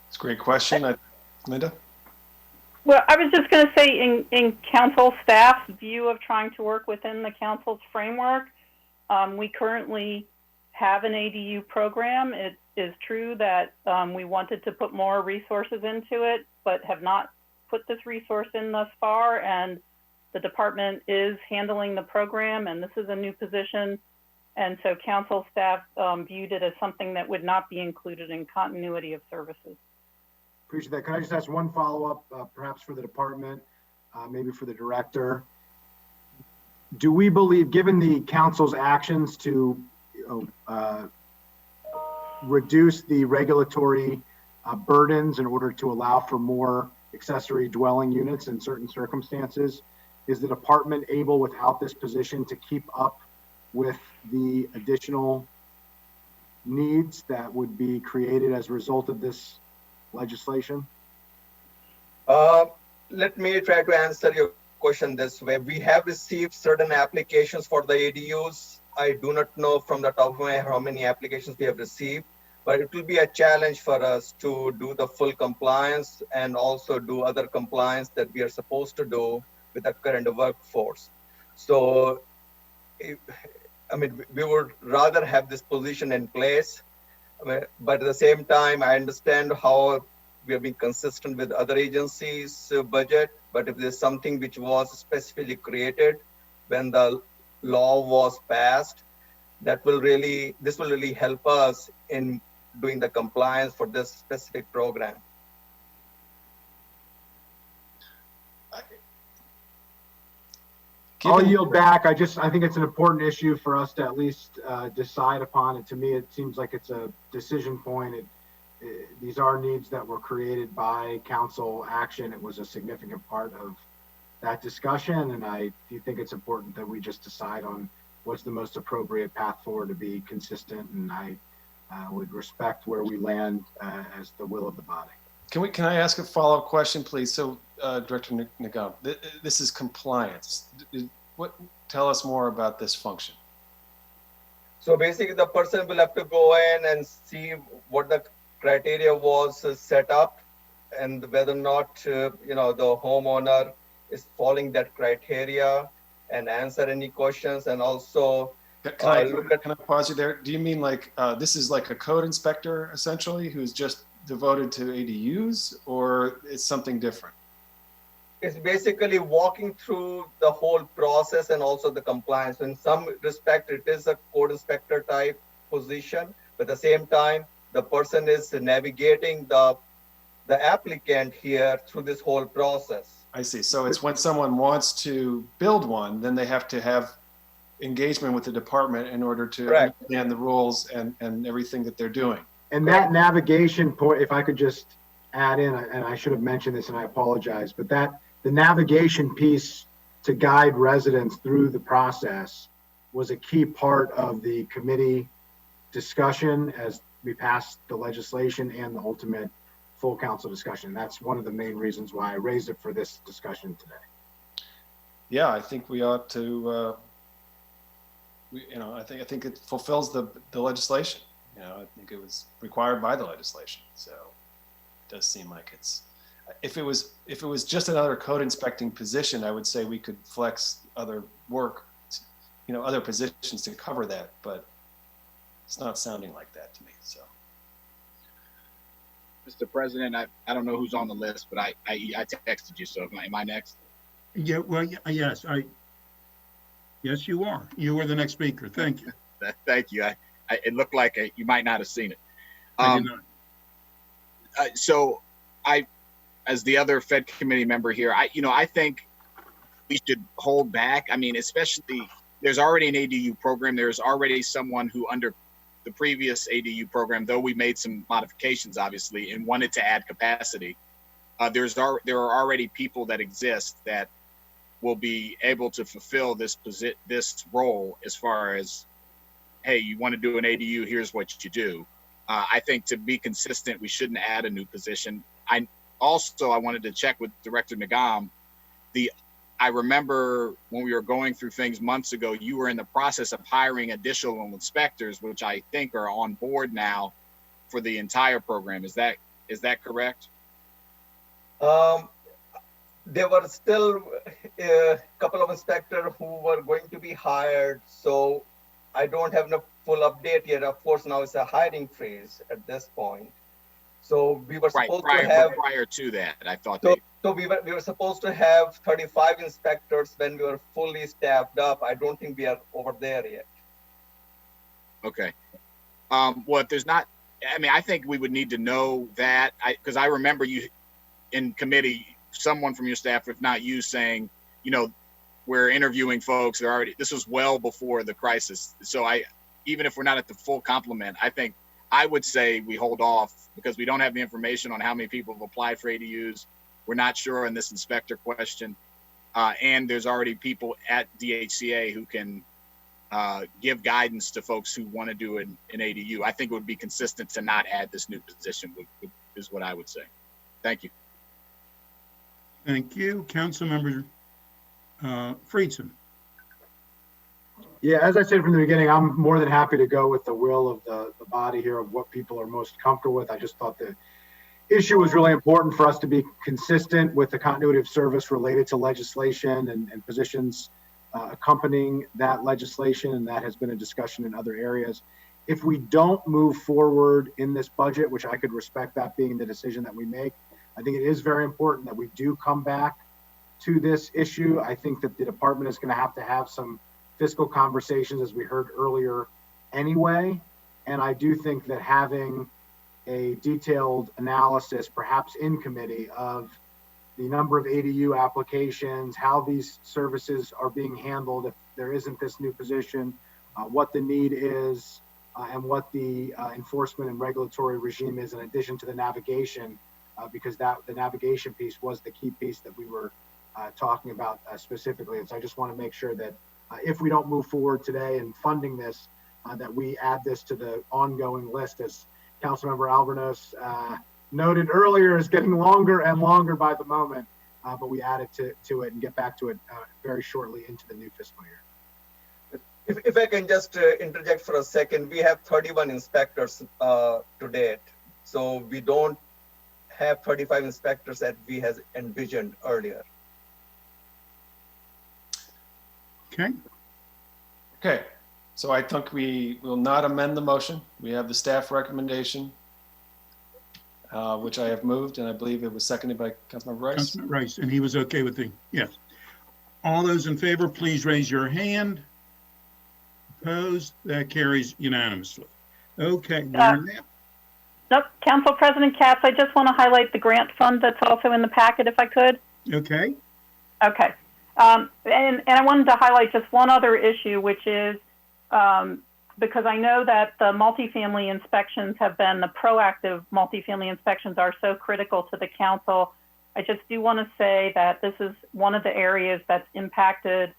[SPEAKER 9] It's a great question. Linda?
[SPEAKER 11] Well, I was just going to say in council staff's view of trying to work within the council's framework, we currently have an ADU program. It is true that we wanted to put more resources into it, but have not put this resource in thus far. And the department is handling the program, and this is a new position. And so council staff viewed it as something that would not be included in continuity of services.
[SPEAKER 4] Appreciate that. Can I just ask one follow-up, perhaps for the department, maybe for the director? Do we believe, given the council's actions to reduce the regulatory burdens in order to allow for more accessory dwelling units in certain circumstances, is the department able, without this position, to keep up with the additional needs that would be created as a result of this legislation?
[SPEAKER 16] Let me try to answer your question this way. We have received certain applications for the ADUs. I do not know from the top of my head how many applications we have received, but it will be a challenge for us to do the full compliance and also do other compliance that we are supposed to do with the current workforce. So, we would rather have this position in place, but at the same time, I understand how we have been consistent with other agencies' budget, but if there's something which was specifically created when the law was passed, this will really help us in doing the compliance for this specific program.
[SPEAKER 4] I'll yield back. I think it's an important issue for us to at least decide upon. And to me, it seems like it's a decision point. These are needs that were created by council action. It was a significant part of that discussion. And I do think it's important that we just decide on what's the most appropriate path forward to be consistent. And I would respect where we land as the will of the body.
[SPEAKER 9] Can I ask a follow-up question, please? So, Director Nagam, this is compliance. Tell us more about this function.
[SPEAKER 16] So basically, the person will have to go in and see what the criteria was set up, and whether or not the homeowner is following that criteria, and answer any questions, and also
[SPEAKER 9] Can I pause you there? Do you mean like this is like a code inspector essentially who's just devoted to ADUs, or it's something different?
[SPEAKER 16] It's basically walking through the whole process and also the compliance. In some respect, it is a code inspector type position, but at the same time, the person is navigating the applicant here through this whole process.
[SPEAKER 9] I see. So it's when someone wants to build one, then they have to have engagement with the department in order to understand the rules and everything that they're doing.
[SPEAKER 4] And that navigation point, if I could just add in, and I should have mentioned this and I apologize, but the navigation piece to guide residents through the process was a key part of the committee discussion as we passed the legislation and the ultimate full council discussion. That's one of the main reasons why I raised it for this discussion today.
[SPEAKER 9] Yeah, I think we ought to, I think it fulfills the legislation. I think it was required by the legislation. So it does seem like it's, if it was just another code inspecting position, I would say we could flex other work, other positions to cover that, but it's not sounding like that to me. So,
[SPEAKER 12] Mr. President, I don't know who's on the list, but I texted you. So am I next?
[SPEAKER 1] Yeah. Well, yes. Yes, you are. You are the next speaker. Thank you.
[SPEAKER 12] Thank you. It looked like you might not have seen it.
[SPEAKER 1] I did not.
[SPEAKER 12] So as the other Fed committee member here, I think we should hold back. I mean, especially there's already an ADU program. There's already someone who under the previous ADU program, though we made some modifications, obviously, and wanted to add capacity. There are already people that exist that will be able to fulfill this role as far as, hey, you want to do an ADU, here's what you do. I think to be consistent, we shouldn't add a new position. I wanted to check with Director Nagam. I remember when we were going through things months ago, you were in the process of hiring additional inspectors, which I think are on board now for the entire program. Is that correct?
[SPEAKER 16] There were still a couple of inspectors who were going to be hired. So I don't have a full update yet. Of course, now it's a hiring freeze at this point. So we were supposed to have
[SPEAKER 12] prior to that. I thought
[SPEAKER 16] so we were supposed to have 35 inspectors when we were fully staffed up. I don't think we are over there yet.
[SPEAKER 12] Okay. Well, if there's not, I think we would need to know that because I remember you in committee, someone from your staff, if not you, saying, we're interviewing folks. This was well before the crisis. So even if we're not at the full complement, I think I would say we hold off because we don't have the information on how many people have applied for ADUs. We're not sure on this inspector question. And there's already people at DHCA who can give guidance to folks who want to do an ADU. I think it would be consistent to not add this new position, is what I would say. Thank you.
[SPEAKER 1] Thank you. Councilmember Friedson.
[SPEAKER 4] Yeah, as I said from the beginning, I'm more than happy to go with the will of the body here of what people are most comfortable with. I just thought the issue was really important for us to be consistent with the continuity of service related to legislation and positions accompanying that legislation, and that has been a discussion in other areas. If we don't move forward in this budget, which I could respect that being the decision that we make, I think it is very important that we do come back to this issue. I think that the department is going to have some fiscal conversations, as we heard earlier anyway, and I do think that having a detailed analysis, perhaps in committee, of the number of ADU applications, how these services are being handled if there isn't this new position, what the need is, and what the enforcement and regulatory regime is in addition to the navigation, because the navigation piece was the key piece that we were talking about specifically. And so I just want to make sure that if we don't move forward today in funding this, that we add this to the ongoing list, as Councilmember Albornoz noted earlier, is getting longer and longer by the moment, but we add it to it and get back to it very shortly into the new fiscal year.
[SPEAKER 16] If I can just interject for a second, we have 31 inspectors to date. So we don't have 35 inspectors that we had envisioned earlier.
[SPEAKER 1] Okay.
[SPEAKER 9] Okay, so I think we will not amend the motion. We have the staff recommendation, which I have moved, and I believe it was seconded by Councilmember Rice.
[SPEAKER 1] Councilman Rice, and he was okay with the, yes. All those in favor, please raise your hand. Opposed? That carries unanimously. Okay.
[SPEAKER 11] Nope. Council President Katz, I just want to highlight the grant fund that's also in the packet, if I could.
[SPEAKER 1] Okay.
[SPEAKER 11] Okay. And I wanted to highlight just one other issue, which is because I know that the multifamily inspections have been, the proactive multifamily inspections are so critical to the council. I just do want to say that this is one of the areas that's impacted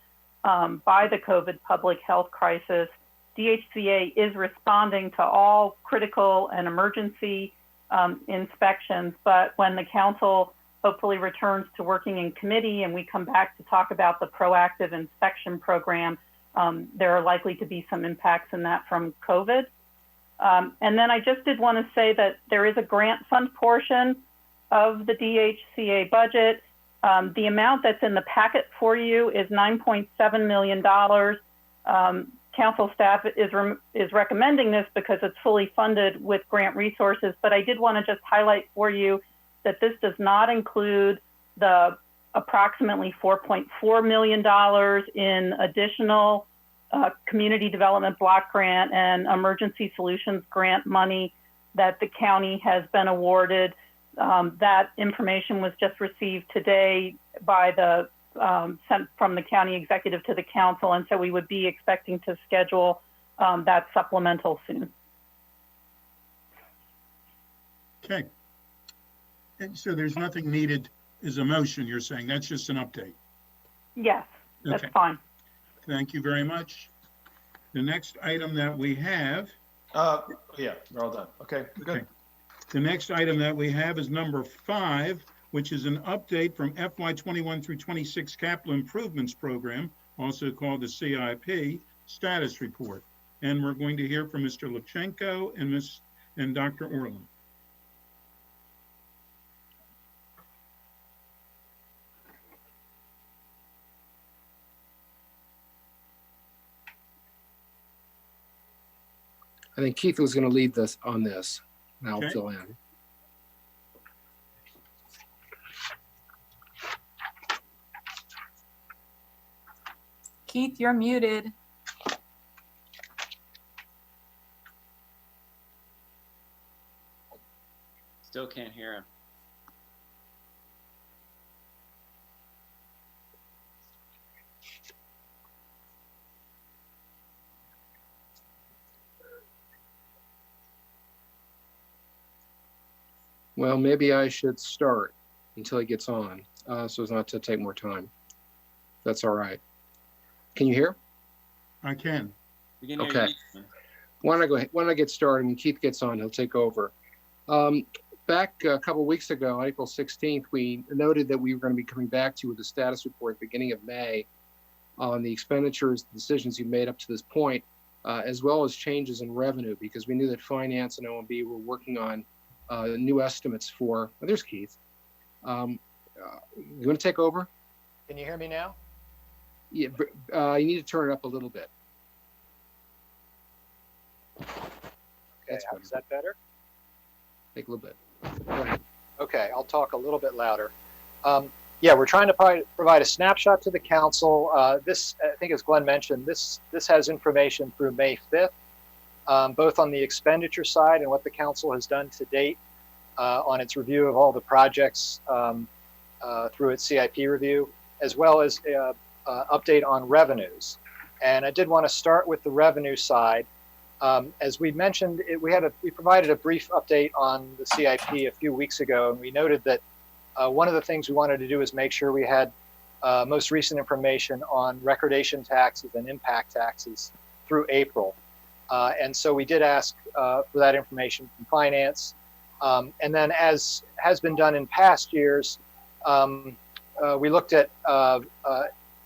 [SPEAKER 11] by the COVID public health crisis. DHCA is responding to all critical and emergency inspections, but when the council hopefully returns to working in committee and we come back to talk about the proactive inspection program, there are likely to be some impacts in that from COVID. And then I just did want to say that there is a grant fund portion of the DHCA budget. The amount that's in the packet for you is $9.7 million. Council staff is recommending this because it's fully funded with grant resources, but I did want to just highlight for you that this does not include the approximately $4.4 million in additional community development block grant and emergency solutions grant money that the county has been awarded. That information was just received today by the sent from the county executive to the council, and so we would be expecting to schedule that supplemental soon.
[SPEAKER 1] Okay. And so there's nothing needed as a motion, you're saying? That's just an update?
[SPEAKER 11] Yes, that's
[SPEAKER 1] okay.
[SPEAKER 11] Fine.
[SPEAKER 1] Thank you very much. The next item that we have.
[SPEAKER 9] Yeah, we're all done. Okay, good.
[SPEAKER 1] Okay. The next item that we have is number 5, which is an update from FY21 through 26 Capital Improvements Program, also called the CIP, status report. And we're going to hear from Mr. Lubchenco and Dr. Orland.
[SPEAKER 17] I think Keith was going to lead this on this. Now
[SPEAKER 1] Okay.
[SPEAKER 17] fill in.
[SPEAKER 6] Keith, you're muted.
[SPEAKER 5] Still can't hear him.
[SPEAKER 17] Well, maybe I should start until he gets on, so as not to take more time. That's all right. Can you hear?
[SPEAKER 1] I can.
[SPEAKER 17] Okay. Why don't I get started? When Keith gets on, he'll take over. Back a couple of weeks ago, April 16th, we noted that we were going to be coming back to you with a status report at the beginning of May on the expenditures, decisions you made up to this point, as well as changes in revenue, because we knew that finance and OMB were working on new estimates for, oh, there's Keith. You want to take over?
[SPEAKER 7] Can you hear me now?
[SPEAKER 17] Yeah, you need to turn it up a little bit.
[SPEAKER 7] Okay, is that better?
[SPEAKER 17] Take a little bit.
[SPEAKER 7] Okay, I'll talk a little bit louder. Yeah, we're trying to provide a snapshot to the council. This, I think as Glenn mentioned, this has information through May 5th, both on the expenditure side and what the council has done to date on its review of all the projects through its CIP review, as well as update on revenues. And I did want to start with the revenue side. As we mentioned, we provided a brief update on the CIP a few weeks ago, and we noted that one of the things we wanted to do is make sure we had most recent information on recordation taxes and impact taxes through April. And so we did ask for that information from finance. And then, as has been done in past years, we looked at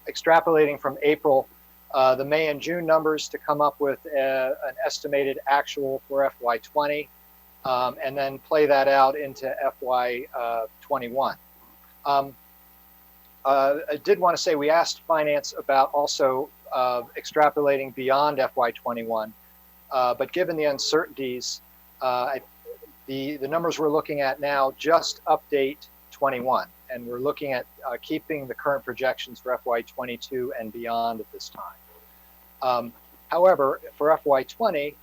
[SPEAKER 7] extrapolating from April the May and June numbers to come up with an estimated actual for FY20, and then play that out into FY21. I did want to say we asked finance about also extrapolating beyond FY21, but given the uncertainties, the numbers we're looking at now just update 21, and we're looking at keeping the current projections for FY22 and beyond at this time. However, for FY20,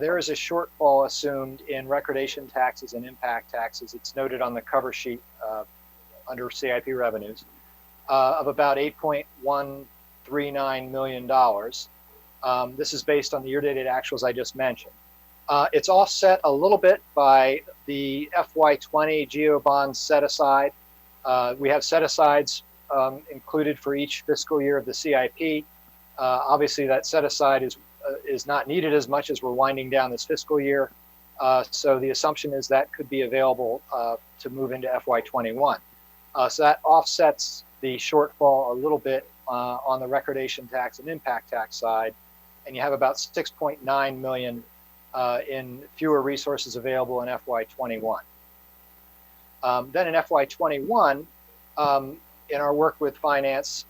[SPEAKER 7] there is a shortfall assumed in recordation taxes and impact taxes. It's noted on the cover sheet under CIP revenues of about $8.139 million. This is based on the year-to-date actuals I just mentioned. It's offset a little bit by the FY20 GEO bonds set aside. We have set asides included for each fiscal year of the CIP. Obviously, that set aside is not needed as much as we're winding down this fiscal year. So the assumption is that could be available to move into FY21. So that offsets the shortfall a little bit on the recordation tax and impact tax side. And you have about 6.9 million in fewer resources available in FY21. Then in FY21, in our work with finance,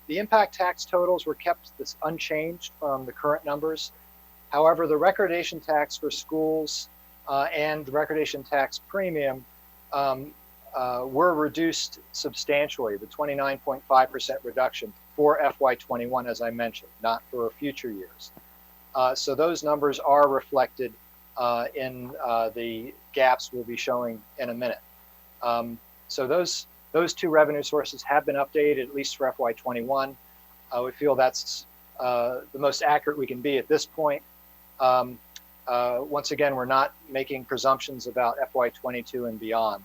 [SPEAKER 7] the impact tax totals were kept unchanged from the current numbers. However, the recordation tax for schools and the recordation tax premium were reduced substantially, the 29.5% reduction for FY21, as I mentioned, not for future years. So those numbers are reflected in the gaps we'll be showing in a minute. So those two revenue sources have been updated, at least for FY21. We feel that's the most accurate we can be at this point. Once again, we're not making presumptions about FY22 and beyond.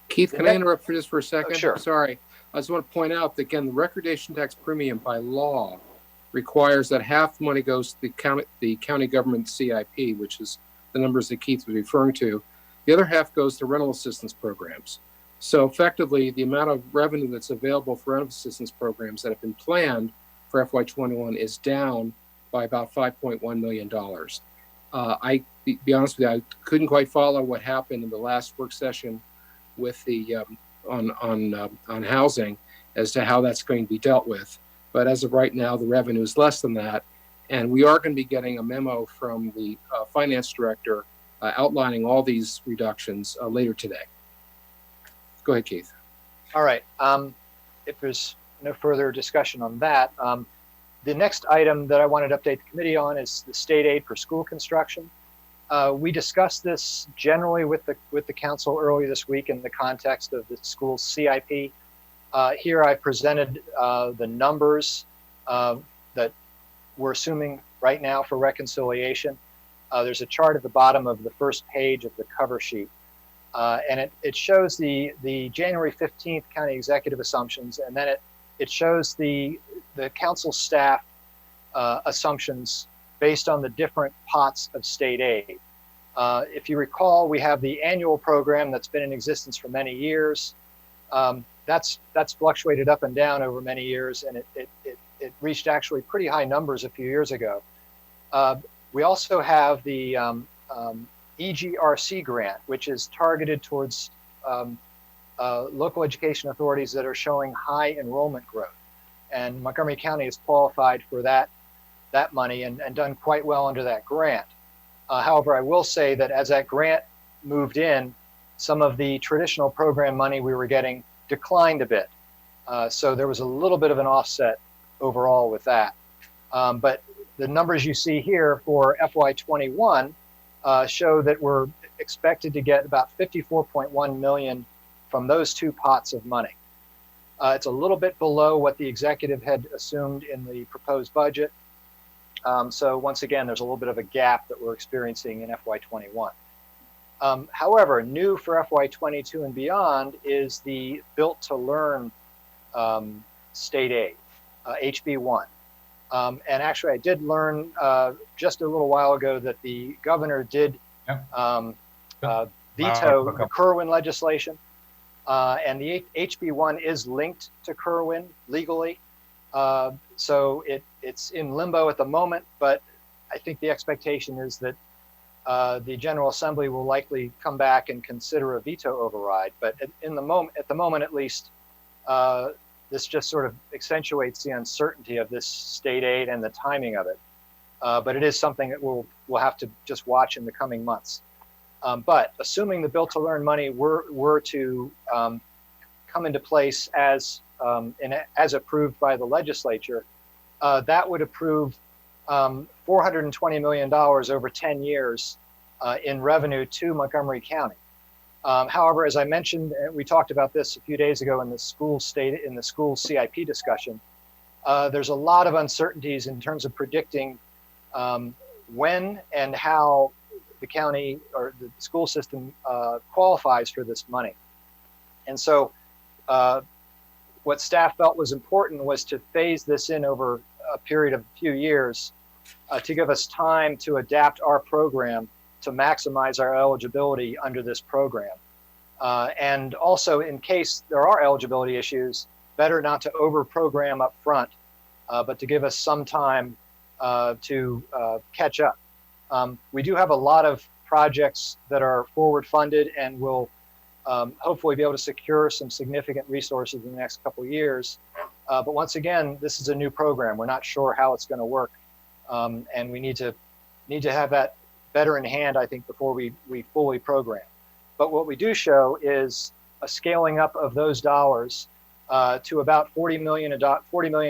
[SPEAKER 17] Keith, can I interrupt for just for a second?
[SPEAKER 7] Sure.
[SPEAKER 17] Sorry. I just want to point out that, again, the recordation tax premium by law requires that half the money goes to the county government CIP, which is the numbers that Keith was referring to. The other half goes to rental assistance programs. So effectively, the amount of revenue that's available for rental assistance programs that have been planned for FY21 is down by about $5.1 million. Be honest with you, I couldn't quite follow what happened in the last work session with the on housing as to how that's going to be dealt with. But as of right now, the revenue is less than that. And we are going to be getting a memo from the finance director outlining all these reductions later today. Go ahead, Keith.
[SPEAKER 7] All right. If there's no further discussion on that, the next item that I wanted to update the committee on is the state aid for school construction. We discussed this generally with the council earlier this week in the context of the school's CIP. Here I presented the numbers that we're assuming right now for reconciliation. There's a chart at the bottom of the first page of the cover sheet. And it shows the January 15th county executive assumptions, and then it shows the council staff assumptions based on the different pots of state aid. If you recall, we have the annual program that's been in existence for many years. That's fluctuated up and down over many years, and it reached actually pretty high numbers a few years ago. We also have the EGRC grant, which is targeted towards local education authorities that are showing high enrollment growth. And Montgomery County has qualified for that money and done quite well under that grant. However, I will say that as that grant moved in, some of the traditional program money we were getting declined a bit. So there was a little bit of an offset overall with that. But the numbers you see here for FY21 show that we're expected to get about 54.1 million from those two pots of money. It's a little bit below what the executive had assumed in the proposed budget. So once again, there's a little bit of a gap that we're experiencing in FY21. However, new for FY22 and beyond is the Built to Learn state aid, HB1. And actually, I did learn just a little while ago that the governor did veto the Kerwin legislation. And the HB1 is linked to Kerwin legally. So it's in limbo at the moment, but I think the expectation is that the General Assembly will likely come back and consider a veto override. But at the moment at least, this just sort of accentuates the uncertainty of this state aid and the timing of it. But it is something that we'll have to just watch in the coming months. But assuming the Built to Learn money were to come into place as approved by the legislature, that would approve $420 million over 10 years in revenue to Montgomery County. However, as I mentioned, we talked about this a few days ago in the school CIP discussion, there's a lot of uncertainties in terms of predicting when and how the county or the school system qualifies for this money. And so what staff felt was important was to phase this in over a period of a few years to give us time to adapt our program to maximize our eligibility under this program. And also, in case there are eligibility issues, better not to over-program up front, but to give us some time to catch up. We do have a lot of projects that are forward funded and will hopefully be able to secure some significant resources in the next couple of years. But once again, this is a new program. We're not sure how it's going to work. And we need to have that better in hand, I think, before we fully program. But what we do show is a scaling up of those dollars to about $40 million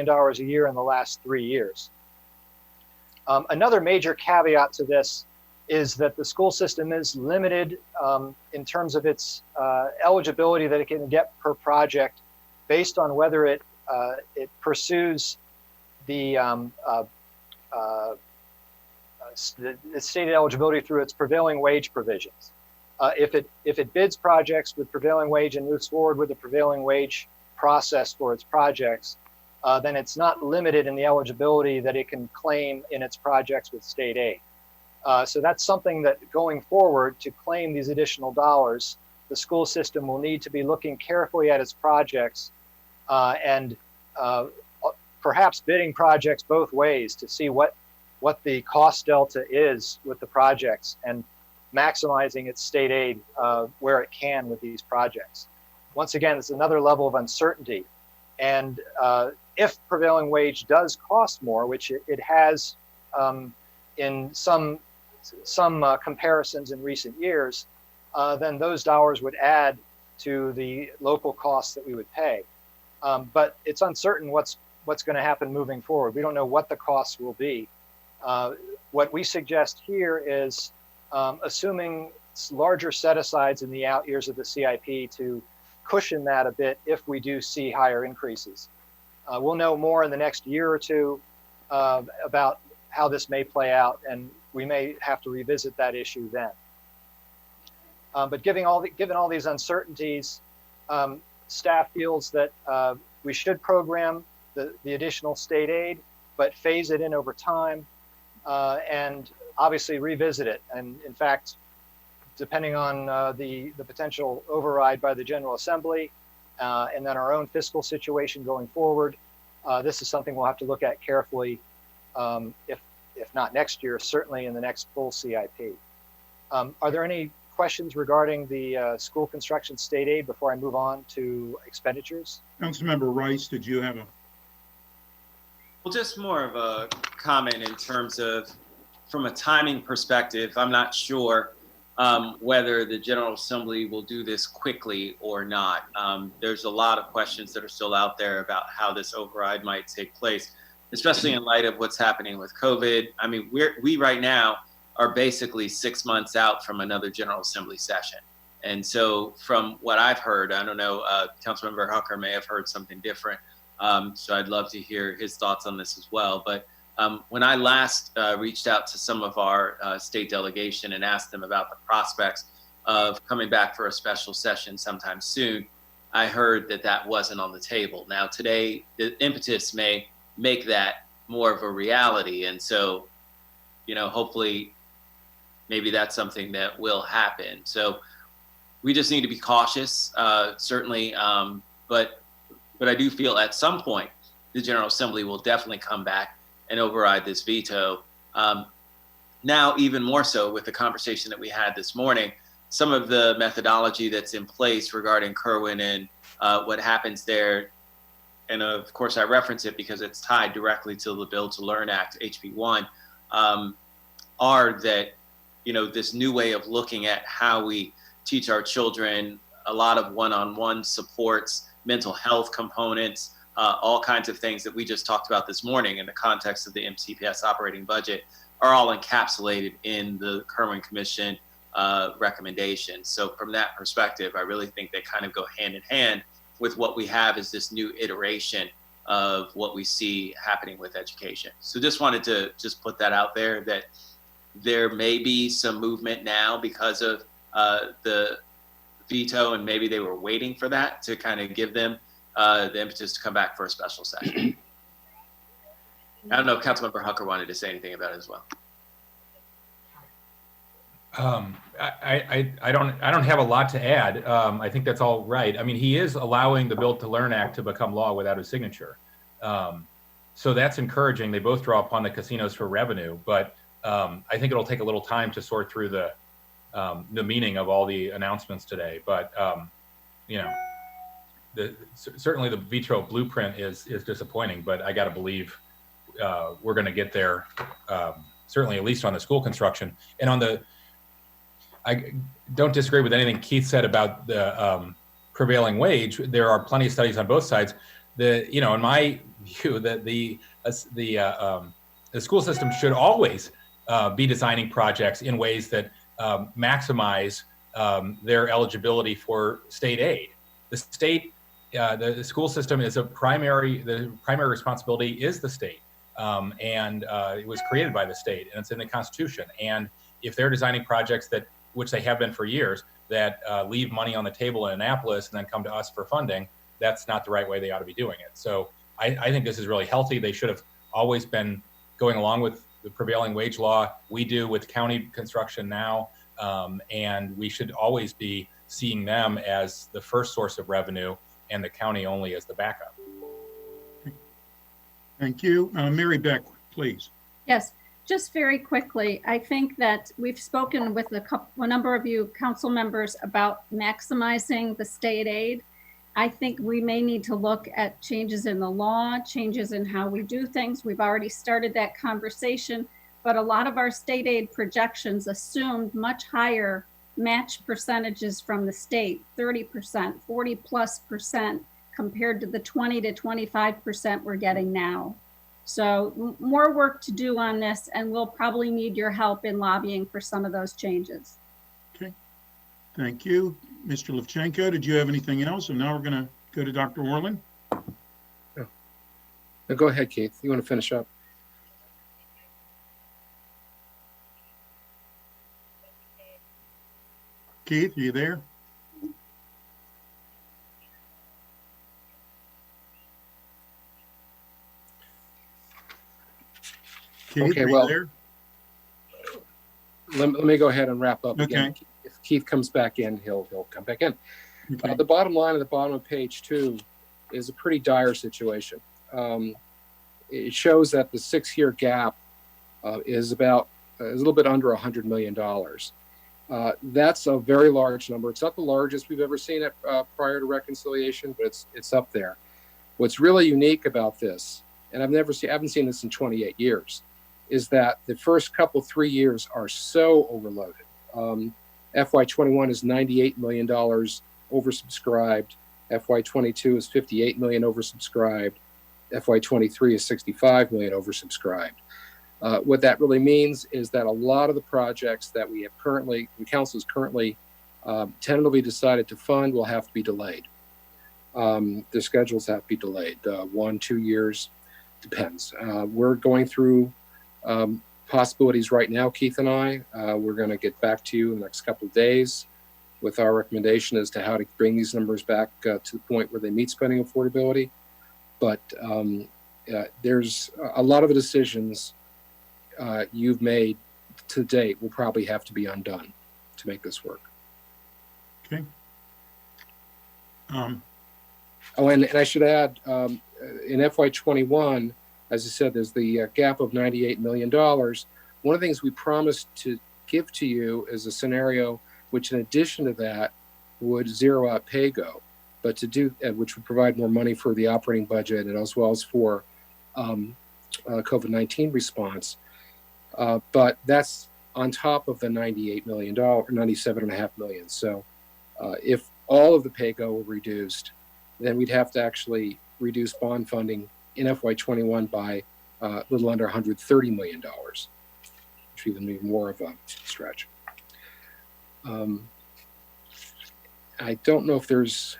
[SPEAKER 7] a year in the last 3 years. Another major caveat to this is that the school system is limited in terms of its eligibility that it can get per project based on whether it pursues the stated eligibility through its prevailing wage provisions. If it bids projects with prevailing wage and moves forward with the prevailing wage process for its projects, then it's not limited in the eligibility that it can claim in its projects with state aid. So that's something that going forward to claim these additional dollars, the school system will need to be looking carefully at its projects and perhaps bidding projects both ways to see what the cost delta is with the projects and maximizing its state aid where it can with these projects. Once again, it's another level of uncertainty. And if prevailing wage does cost more, which it has in some comparisons in recent years, then those dollars would add to the local costs that we would pay. But it's uncertain what's going to happen moving forward. We don't know what the costs will be. What we suggest here is assuming larger set-asides in the out years of the CIP to cushion that a bit if we do see higher increases. We'll know more in the next year or two about how this may play out, and we may have to revisit that issue then. But given all these uncertainties, staff feels that we should program the additional state aid, but phase it in over time, and obviously revisit it. And in fact, depending on the potential override by the General Assembly, and then our own fiscal situation going forward, this is something we'll have to look at carefully, if not next year, certainly in the next full CIP. Are there any questions regarding the school construction state aid before I move on to expenditures?
[SPEAKER 1] Councilmember Rice, did you have a?
[SPEAKER 5] Well, just more of a comment in terms of, from a timing perspective, I'm not sure whether the General Assembly will do this quickly or not. There's a lot of questions that are still out there about how this override might take place, especially in light of what's happening with COVID. I mean, we right now are basically 6 months out from another General Assembly session. And so from what I've heard, I don't know, Councilmember Hucker may have heard something different. So I'd love to hear his thoughts on this as well. But when I last reached out to some of our state delegation and asked them about the prospects of coming back for a special session sometime soon, I heard that that wasn't on the table. Now today, the impetus may make that more of a reality. And so, you know, hopefully maybe that's something that will happen. So we just need to be cautious, certainly. But I do feel at some point, the General Assembly will definitely come back and override this veto. Now, even more so with the conversation that we had this morning, some of the methodology that's in place regarding Kerwin and what happens there, and of course I reference it because it's tied directly to the Build to Learn Act, HB1, are that, you know, this new way of looking at how we teach our children, a lot of one-on-one supports, mental health components, all kinds of things that we just talked about this morning in the context of the MTPS operating budget are all encapsulated in the Kerwin Commission recommendations. So from that perspective, I really think they kind of go hand in hand with what we have is this new iteration of what we see happening with education. So just wanted to just put that out there, that there may be some movement now because of the veto, and maybe they were waiting for that to kind of give them the impetus to come back for a special session. I don't know if Councilmember Hucker wanted to say anything about it as well.
[SPEAKER 24] I don't have a lot to add. I think that's all right. I mean, he is allowing the Build to Learn Act to become law without a signature. So that's encouraging. They both draw upon the casinos for revenue, but I think it'll take a little time to sort through the meaning of all the announcements today. But you know, certainly the veto blueprint is disappointing, but I got to believe we're going to get there. Certainly, at least on the school construction. And on the, I don't disagree with anything Keith said about the prevailing wage. There are plenty of studies on both sides. You know, in my view, that the school system should always be designing projects in ways that maximize their eligibility for state aid. The state, the school system is the primary responsibility is the state. And it was created by the state, and it's in the Constitution. And if they're designing projects that, which they have been for years, that leave money on the table in Annapolis and then come to us for funding, that's not the right way they ought to be doing it. So I think this is really healthy. They should have always been going along with the prevailing wage law. We do with county construction now, and we should always be seeing them as the first source of revenue and the county only as the backup.
[SPEAKER 1] Thank you. Mary Beck, please.
[SPEAKER 19] Yes, just very quickly, I think that we've spoken with a number of you council members about maximizing the state aid. I think we may need to look at changes in the law, changes in how we do things. We've already started that conversation, but a lot of our state aid projections assumed much higher match percentages from the state, 30%, 40+%, compared to the 20 to 25% we're getting now. So more work to do on this, and we'll probably need your help in lobbying for some of those changes.
[SPEAKER 1] Okay, thank you. Mr. Levchenko, did you have anything else? And now we're going to go to Dr. Orland.
[SPEAKER 17] No, go ahead, Keith. You want to finish up?
[SPEAKER 1] Keith, are you there? Keith,
[SPEAKER 17] Okay,
[SPEAKER 1] are you
[SPEAKER 17] well,
[SPEAKER 1] there?
[SPEAKER 17] let me go ahead and wrap up again.
[SPEAKER 1] Okay.
[SPEAKER 17] If Keith comes back in, he'll come back in.
[SPEAKER 1] Okay.
[SPEAKER 17] The bottom line at the bottom of page 2 is a pretty dire situation. It shows that the 6-year gap is a little bit under $100 million. That's a very large number. It's not the largest we've ever seen it prior to reconciliation, but it's up there. What's really unique about this, and I haven't seen this in 28 years, is that the first 3 years are so overloaded. FY21 is $98 million oversubscribed. FY22 is $58 million oversubscribed. FY23 is $65 million oversubscribed. What that really means is that a lot of the projects that we have currently, the council has currently tentatively decided to fund will have to be delayed. Their schedules have to be delayed, 1-2 years, depends. We're going through possibilities right now, Keith and I. We're going to get back to you in the next couple of days with our recommendation as to how to bring these numbers back to the point where they meet spending affordability. But there's a lot of the decisions you've made to date will probably have to be undone to make this work.
[SPEAKER 1] Okay.
[SPEAKER 17] Oh, and I should add, in FY21, as I said, there's the gap of $98 million. One of the things we promised to give to you is a scenario which, in addition to that, would zero out PAYGO, but which would provide more money for the operating budget and as well as for COVID-19 response. But that's on top of the $98 million, or $97.5 million. So if all of the PAYGO were reduced, then we'd have to actually reduce bond funding in FY21 by a little under $130 million, which would even be more of a stretch. I don't know if there's,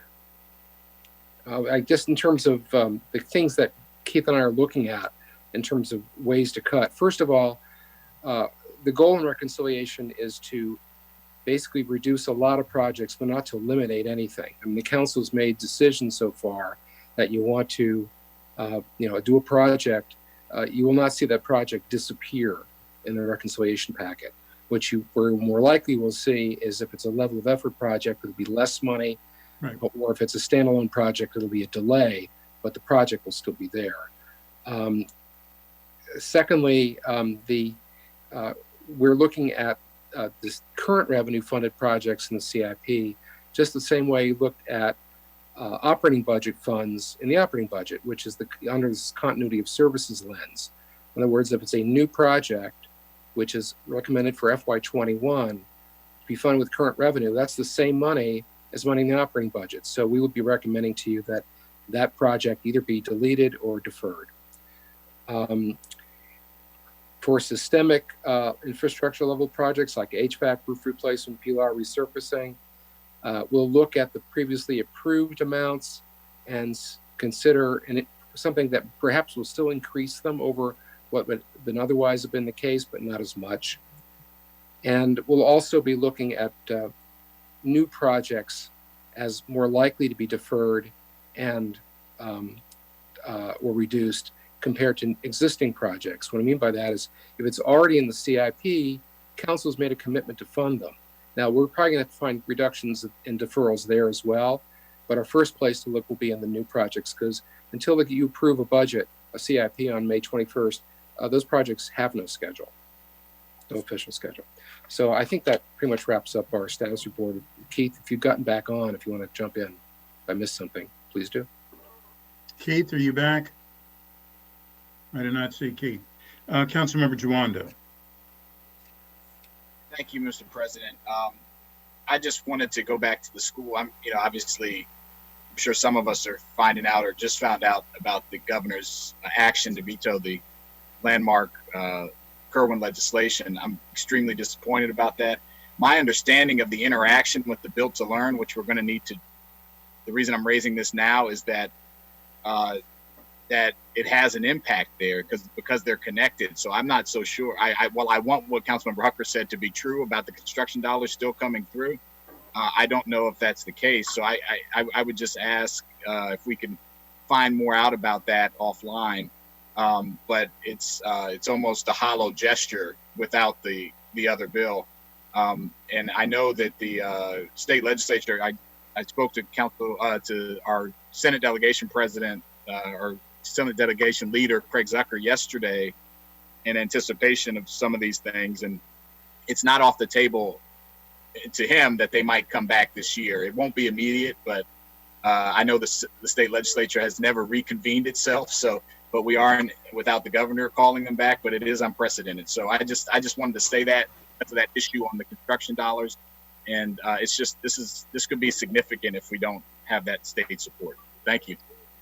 [SPEAKER 17] I guess in terms of the things that Keith and I are looking at in terms of ways to cut. First of all, the goal in reconciliation is to basically reduce a lot of projects, but not to eliminate anything. I mean, the council's made decisions so far that you want to, do a project. You will not see that project disappear in the reconciliation packet. What you more likely will see is if it's a level of effort project, it'll be less money,
[SPEAKER 1] right.
[SPEAKER 17] Or if it's a standalone project, it'll be a delay, but the project will still be there. Secondly, we're looking at this current revenue funded projects in the CIP, just the same way you looked at operating budget funds in the operating budget, which is under this continuity of services lens. In other words, if it's a new project, which is recommended for FY21 to be funded with current revenue, that's the same money as money in the operating budget. So we would be recommending to you that that project either be deleted or deferred. For systemic infrastructure level projects like HVAC, roof replacement, PLR resurfacing, we'll look at the previously approved amounts and consider something that perhaps will still increase them over what would been otherwise have been the case, but not as much. And we'll also be looking at new projects as more likely to be deferred and or reduced compared to existing projects. What I mean by that is if it's already in the CIP, council's made a commitment to fund them. Now, we're probably going to have to find reductions in deferrals there as well, but our first place to look will be in the new projects, because until you approve a budget, a CIP on May 21st, those projects have no schedule, no official schedule. So I think that pretty much wraps up our status report. Keith, if you've gotten back on, if you want to jump in, if I missed something, please do.
[SPEAKER 1] Keith, are you back? I did not see Keith. Councilmember Jawando.
[SPEAKER 12] Thank you, Mr. President. I just wanted to go back to the school. Obviously, I'm sure some of us are finding out or just found out about the governor's action to veto the landmark Kerwin legislation. I'm extremely disappointed about that. My understanding of the interaction with the Built to Learn, which we're going to need to, the reason I'm raising this now is that that it has an impact there because they're connected. So I'm not so sure. I want what Councilmember Hucker said to be true about the construction dollars still coming through. I don't know if that's the case. So I would just ask if we can find more out about that offline. But it's almost a hollow gesture without the other bill. And I know that the state legislature, I spoke to to our Senate delegation president, or Senate delegation leader, Craig Zucker, yesterday in anticipation of some of these things. And it's not off the table to him that they might come back this year. It won't be immediate, but I know the state legislature has never reconvened itself. But we aren't without the governor calling them back, but it is unprecedented. So I just wanted to say that to that issue on the construction dollars. And it's just, this could be significant if we don't have that state support. Thank you.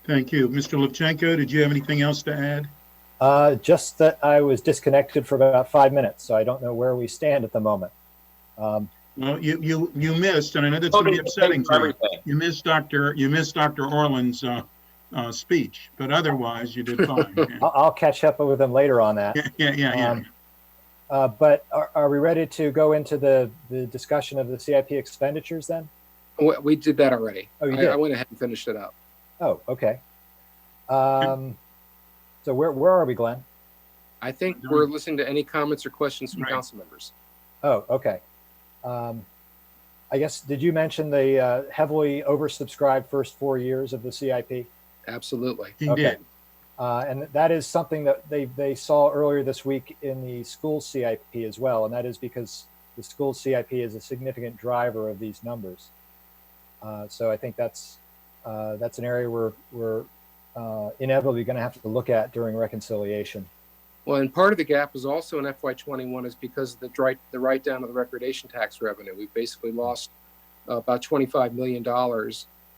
[SPEAKER 1] Thank you. Mr. Levchenko, did you have anything else to add?
[SPEAKER 7] Just that I was disconnected for about 5 minutes, so I don't know where we stand at the moment.
[SPEAKER 1] Well, you missed, and I know that's going to be upsetting for you. You missed Dr. Orland's speech, but otherwise you did fine. Yeah.
[SPEAKER 7] I'll catch up with them later on that.
[SPEAKER 1] Yeah.
[SPEAKER 7] But are we ready to go into the discussion of the CIP expenditures then?
[SPEAKER 17] We did that already.
[SPEAKER 7] Oh, you did?
[SPEAKER 17] I went ahead and finished it up.
[SPEAKER 7] Oh, okay. So where are we, Glenn?
[SPEAKER 17] I think we're listening to any comments or questions from council members.
[SPEAKER 7] Oh, okay. I guess, did you mention the heavily oversubscribed first 4 years of the CIP?
[SPEAKER 17] Absolutely.
[SPEAKER 1] He did.
[SPEAKER 7] And that is something that they saw earlier this week in the school CIP as well. And that is because the school CIP is a significant driver of these numbers. So I think that's an area we're inevitably going to have to look at during reconciliation.
[SPEAKER 17] Well, and part of the gap is also in FY21 is because of the write down of the recordation tax revenue. We've basically lost about $25 million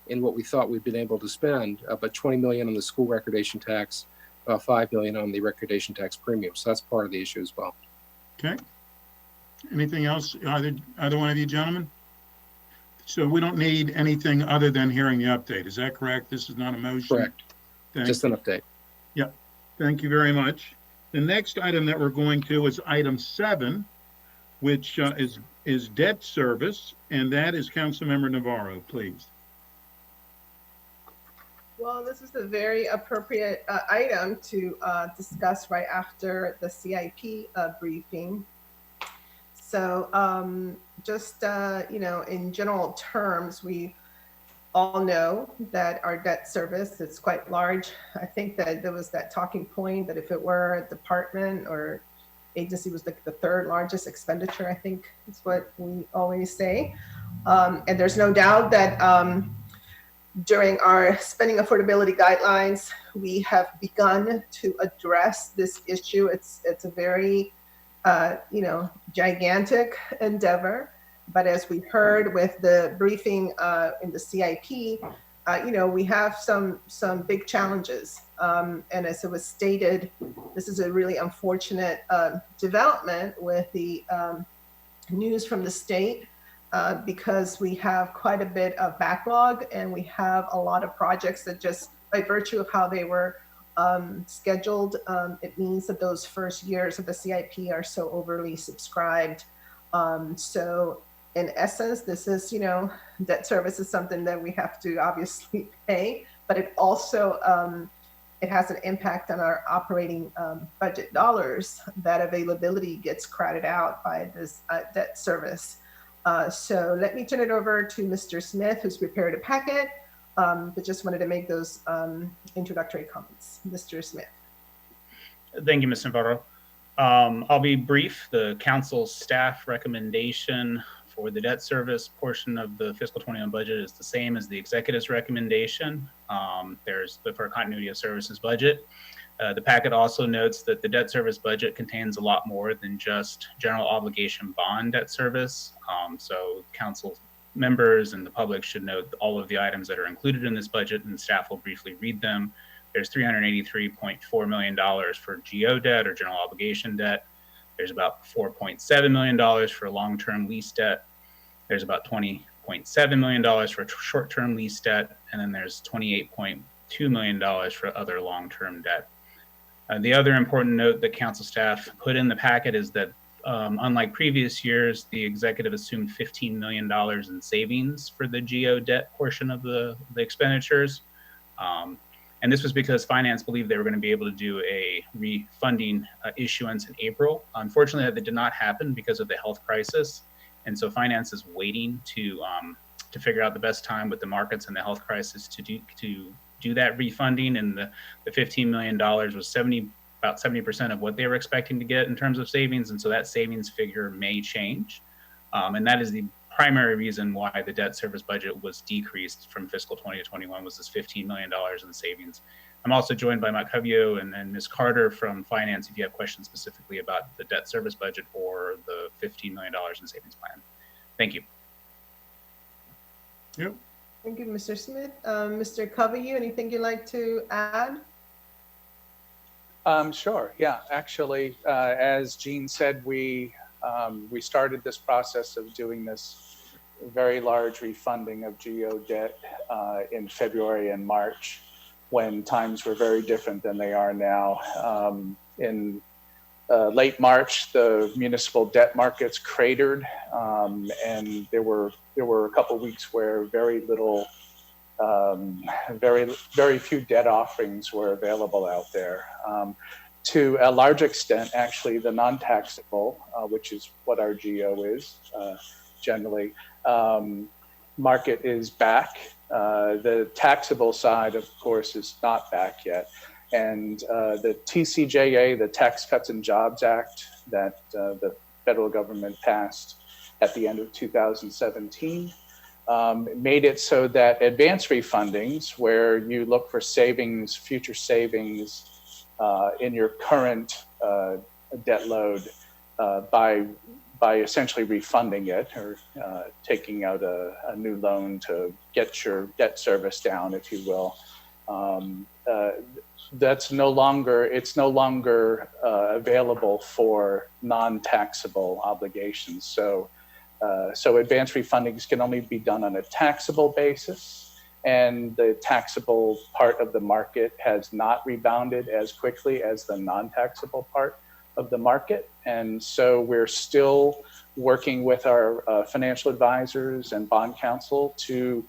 [SPEAKER 17] in what we thought we'd been able to spend, but $20 million on the school recordation tax, about $5 million on the recordation tax premium. So that's part of the issue as well.
[SPEAKER 1] Okay. Anything else, either one of you gentlemen? So we don't need anything other than hearing the update. Is that correct? This is not a motion?
[SPEAKER 17] Correct. Just an update.
[SPEAKER 1] Yeah. Thank you very much. The next item that we're going to is item 7, which is debt service, and that is Councilmember Navarro, please.
[SPEAKER 2] Well, this is a very appropriate item to discuss right after the CIP briefing. So just, in general terms, we all know that our debt service is quite large. I think that there was that talking point that if it were a department or agency was the third largest expenditure, I think is what we always say. And there's no doubt that during our spending affordability guidelines, we have begun to address this issue. It's a very, gigantic endeavor. But as we heard with the briefing in the CIP, we have some big challenges. And as it was stated, this is a really unfortunate development with the news from the state because we have quite a bit of backlog and we have a lot of projects that just by virtue of how they were scheduled, it means that those first years of the CIP are so overly subscribed. So in essence, this is, debt service is something that we have to obviously pay, but it also, it has an impact on our operating budget dollars. That availability gets crowded out by this debt service. So let me turn it over to Mr. Smith, who's prepared a packet, but just wanted to make those introductory comments. Mr. Smith.
[SPEAKER 18] Thank you, Ms. Navarro. I'll be brief. The council's staff recommendation for the debt service portion of the fiscal 21 budget is the same as the executive's recommendation. There's for continuity of services budget. The packet also notes that the debt service budget contains a lot more than just general obligation bond debt service. So council members and the public should note all of the items that are included in this budget, and staff will briefly read them. There's $383.4 million for GO debt or general obligation debt. There's about $4.7 million for long-term lease debt. There's about $20.7 million for short-term lease debt. And then there's $28.2 million for other long-term debt. The other important note that council staff put in the packet is that unlike previous years, the executive assumed $15 million in savings for the GO debt portion of the expenditures. And this was because finance believed they were going to be able to do a refunding issuance in April. Unfortunately, that did not happen because of the health crisis. And so finance is waiting to figure out the best time with the markets and the health crisis to do that refunding. And the $15 million was about 70% of what they were expecting to get in terms of savings. And so that savings figure may change. And that is the primary reason why the debt service budget was decreased from fiscal 20 to 21 was this $15 million in savings. I'm also joined by Mike Covio and Ms. Carter from Finance if you have questions specifically about the debt service budget or the $15 million in savings plan. Thank you.
[SPEAKER 1] Yep.
[SPEAKER 2] Thank you, Mr. Smith. Mr. Covio, anything you'd like to add?
[SPEAKER 13] Sure. Yeah. Actually, as Jean said, we started this process of doing this very large refunding of GO debt in February and March, when times were very different than they are now. In late March, the municipal debt markets cratered, and there were a couple of weeks where very few debt offerings were available out there. To a large extent, actually, the non-taxable, which is what our GO is generally, market is back. The taxable side, of course, is not back yet. And the TCJA, the Tax Cuts and Jobs Act that the federal government passed at the end of 2017, made it so that advance refundings, where you look for savings, future savings in your current debt load by essentially refunding it or taking out a new loan to get your debt service down, if you will. It's no longer available for non-taxable obligations. So advance refundings can only be done on a taxable basis, and the taxable part of the market has not rebounded as quickly as the non-taxable part of the market. And so we're still working with our financial advisors and bond counsel to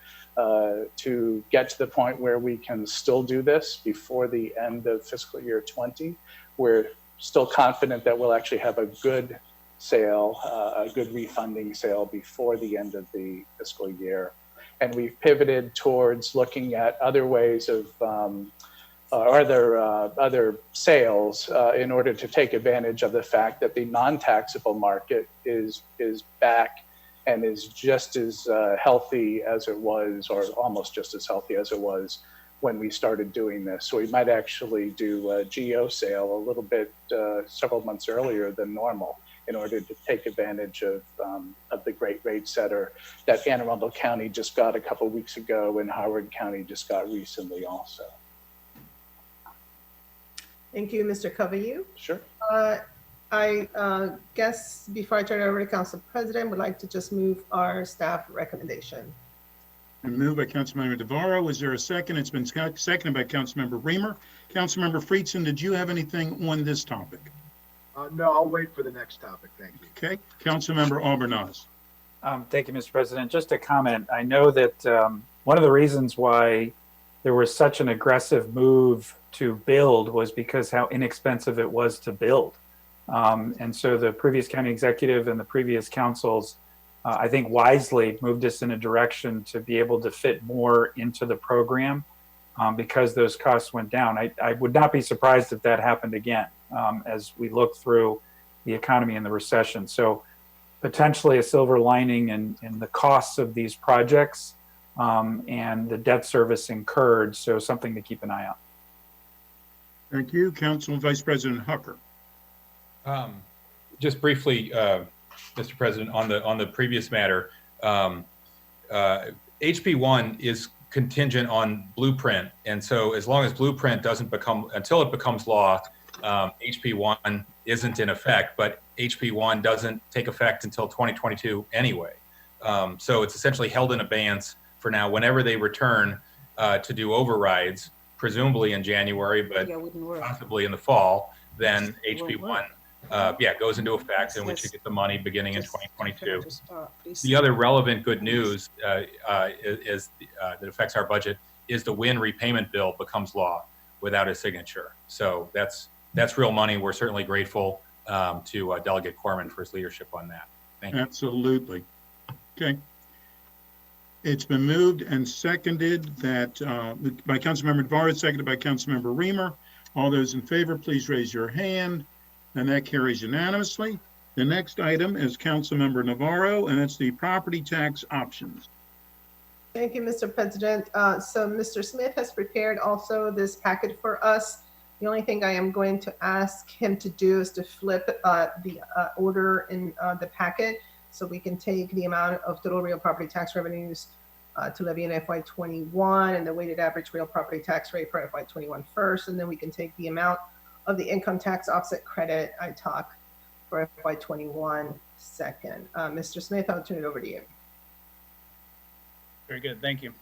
[SPEAKER 13] get to the point where we can still do this before the end of fiscal year 20. We're still confident that we'll actually have a good sale, a good refunding sale before the end of the fiscal year. And we've pivoted towards looking at other ways of other sales in order to take advantage of the fact that the non-taxable market is back and is just as healthy as it was, or almost just as healthy as it was when we started doing this. So we might actually do a GO sale a little bit several months earlier than normal in order to take advantage of the great rate setter that Anne Arundel County just got a couple weeks ago and Howard County just got recently also.
[SPEAKER 2] Thank you, Mr. Covio.
[SPEAKER 13] Sure.
[SPEAKER 2] I guess before I turn it over to Council President, would like to just move our staff recommendation.
[SPEAKER 1] And moved by Councilmember Navarro. Is there a second? It's been seconded by Councilmember Reamer. Councilmember Friedson, did you have anything on this topic?
[SPEAKER 4] No, I'll wait for the next topic. Thank you.
[SPEAKER 1] Okay. Councilmember Albernaz.
[SPEAKER 8] Thank you, Mr. President. Just a comment. I know that one of the reasons why there was such an aggressive move to build was because how inexpensive it was to build. And so the previous county executive and the previous councils, I think wisely moved us in a direction to be able to fit more into the program because those costs went down. I would not be surprised if that happened again as we look through the economy and the recession. So potentially a silver lining in the costs of these projects and the debt service incurred. So something to keep an eye on.
[SPEAKER 1] Thank you. Council Vice President Hucker.
[SPEAKER 24] Just briefly, Mr. President, on the previous matter, HB1 is contingent on Blueprint, and so as long as Blueprint until it becomes law, HB1 isn't in effect. But HB1 doesn't take effect until 2022 anyway, so it's essentially held in abeyance for now. Whenever they return to do overrides, presumably in January, but possibly in the fall, then HB1 goes into effect, and we should get the money beginning in 2022. The other relevant good news that affects our budget is the WIN repayment bill becomes law without a signature. So that's real money. We're certainly grateful to Delegate Corman for his leadership on that. Thank you.
[SPEAKER 1] Absolutely. Okay. It's been moved and seconded that by Councilmember Navarro, seconded by Councilmember Reamer. All those in favor, please raise your hand, and that carries unanimously. The next item is Councilmember Navarro, and it's the property tax options.
[SPEAKER 2] Thank you, Mr. President. So Mr. Smith has prepared also this packet for us. The only thing I am going to ask him to do is to flip the order in the packet so we can take the amount of total real property tax revenues to levy in FY21 and the weighted average real property tax rate for FY21 first, and then we can take the amount of the income tax offset credit ITOC for FY21 second. Mr. Smith, I'll turn it over to you.
[SPEAKER 18] Very good, thank you.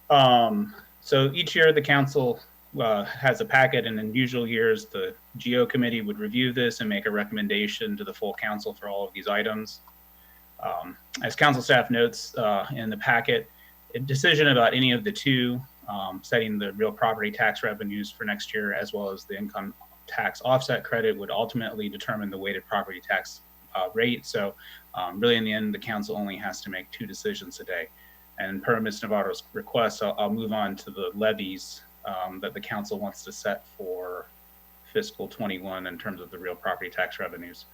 [SPEAKER 18] So each year the council has a packet, and in usual years the GO committee would review this and make a recommendation to the full council for all of these items. As council staff notes in the packet, a decision about any of the two, setting the real property tax revenues for next year as well as the income tax offset credit, would ultimately determine the weighted property tax rate. So really in the end the council only has to make two decisions today. And per Ms. Navarro's request, I'll move on to the levies that the council wants to set for fiscal 21 in terms of the real property tax revenues.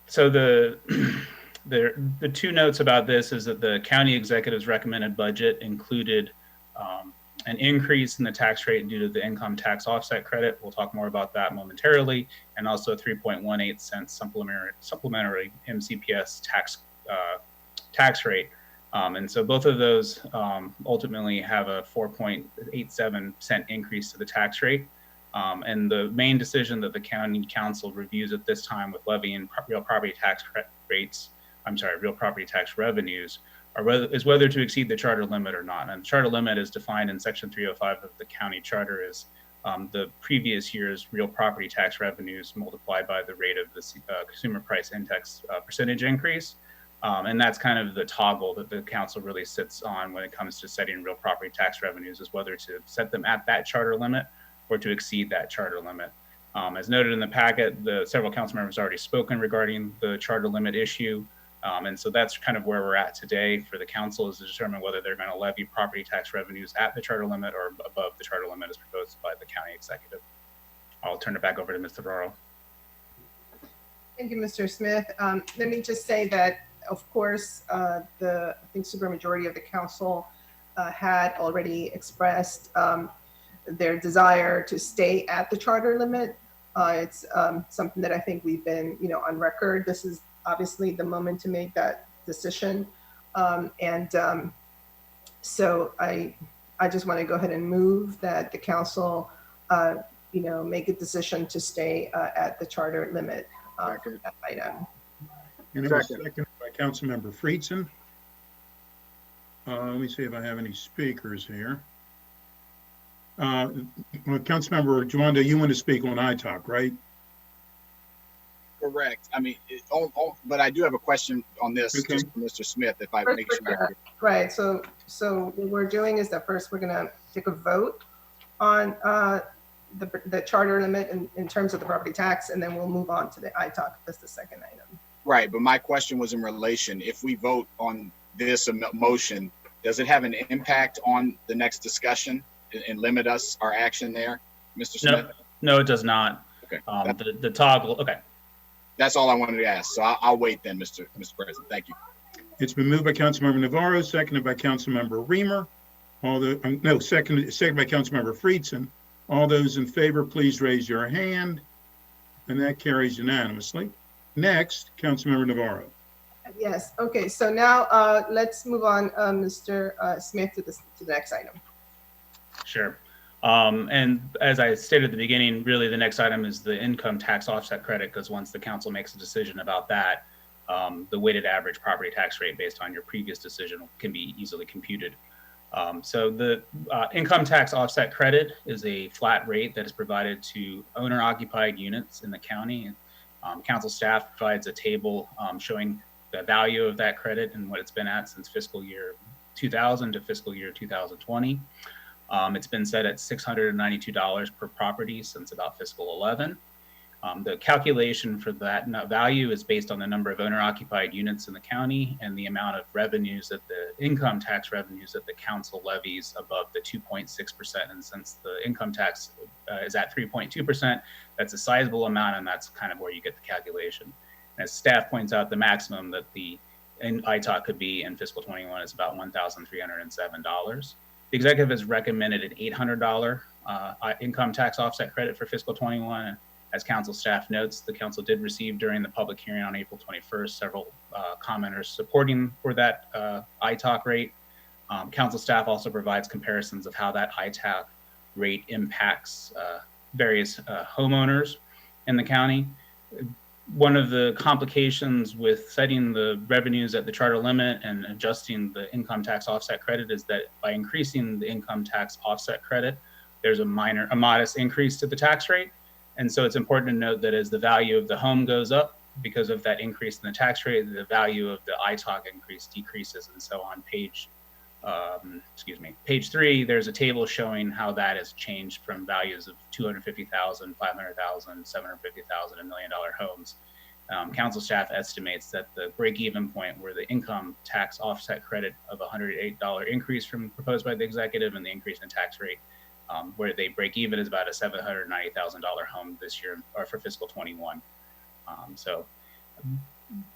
[SPEAKER 18] So the two notes about this is that the county executive's recommended budget included an increase in the tax rate due to the income tax offset credit. We'll talk more about that momentarily, and also a 3.18 cent supplementary MCPS tax rate. And so both of those ultimately have a 4.87 cent increase to the tax rate. And the main decision that the county council reviews at this time with levying real property tax real property tax revenues is whether to exceed the charter limit or not. And the charter limit is defined in section 305 of the county charter as the previous year's real property tax revenues multiplied by the rate of the consumer price index percentage increase. And that's kind of the toggle that the council really sits on when it comes to setting real property tax revenues, is whether to set them at that charter limit or to exceed that charter limit. As noted in the packet, several council members already spoken regarding the charter limit issue. And so that's kind of where we're at today for the council, is to determine whether they're going to levy property tax revenues at the charter limit or above the charter limit as proposed by the county executive. I'll turn it back over to Mr. Navarro.
[SPEAKER 2] Thank you, Mr. Smith. Let me just say that, of course, I think supermajority of the council had already expressed their desire to stay at the charter limit. It's something that I think we've been, on record. This is obviously the moment to make that decision. So I just want to go ahead and move that the council, make a decision to stay at the charter limit for that item.
[SPEAKER 1] And it was seconded by Councilmember Friedson. Let me see if I have any speakers here. Councilmember Juanda, you want to speak on ITOC, right?
[SPEAKER 12] Correct. I mean, but I do have a question on this,
[SPEAKER 2] Okay.
[SPEAKER 12] just for Mr. Smith, if I make sure.
[SPEAKER 2] Right. So what we're doing is that first we're going to take a vote on the charter limit in terms of the property tax, and then we'll move on to the ITOC. That's the second item.
[SPEAKER 12] Right, but my question was in relation, if we vote on this motion, does it have an impact on the next discussion and limit our action there, Mr. Smith?
[SPEAKER 18] No, it does not.
[SPEAKER 12] Okay.
[SPEAKER 18] The toggle, okay.
[SPEAKER 12] That's all I wanted to ask. So I'll wait then, Mr. President. Thank you.
[SPEAKER 1] It's been moved by Councilmember Navarro, seconded by Councilmember Reamer. Seconded by Councilmember Friedson. All those in favor, please raise your hand. And that carries unanimously. Next, Councilmember Navarro.
[SPEAKER 2] Yes. Okay. So now let's move on, Mr. Smith, to the next item.
[SPEAKER 18] Sure. And as I stated at the beginning, really the next item is the income tax offset credit, because once the council makes a decision about that, the weighted average property tax rate based on your previous decision can be easily computed. So the income tax offset credit is a flat rate that is provided to owner-occupied units in the county. Council staff provides a table showing the value of that credit and what it's been at since fiscal year 2000 to fiscal year 2020. It's been set at $692 per property since about fiscal 11. The calculation for that value is based on the number of owner-occupied units in the county and the amount of revenues that the income tax revenues that the council levies above the 2.6%. And since the income tax is at 3.2%, that's a sizable amount, and that's kind of where you get the calculation. And as staff points out, the maximum that the ITOC could be in fiscal 21 is about $1,307. The executive has recommended an $800 income tax offset credit for fiscal 21. As council staff notes, the council did receive during the public hearing on April 21st several commenters supporting for that ITOC rate. Council staff also provides comparisons of how that ITOC rate impacts various homeowners in the county. One of the complications with setting the revenues at the charter limit and adjusting the income tax offset credit is that by increasing the income tax offset credit, there's a modest increase to the tax rate. And so it's important to note that as the value of the home goes up because of that increase in the tax rate, the value of the ITOC increase decreases. And so on page 3, there's a table showing how that has changed from values of 250,000, 500,000, 750,000, $1 million homes. Council staff estimates that the break-even point where the income tax offset credit of $108 increase from proposed by the executive and the increase in tax rate where they break even is about a $790,000 home this year or for fiscal 21.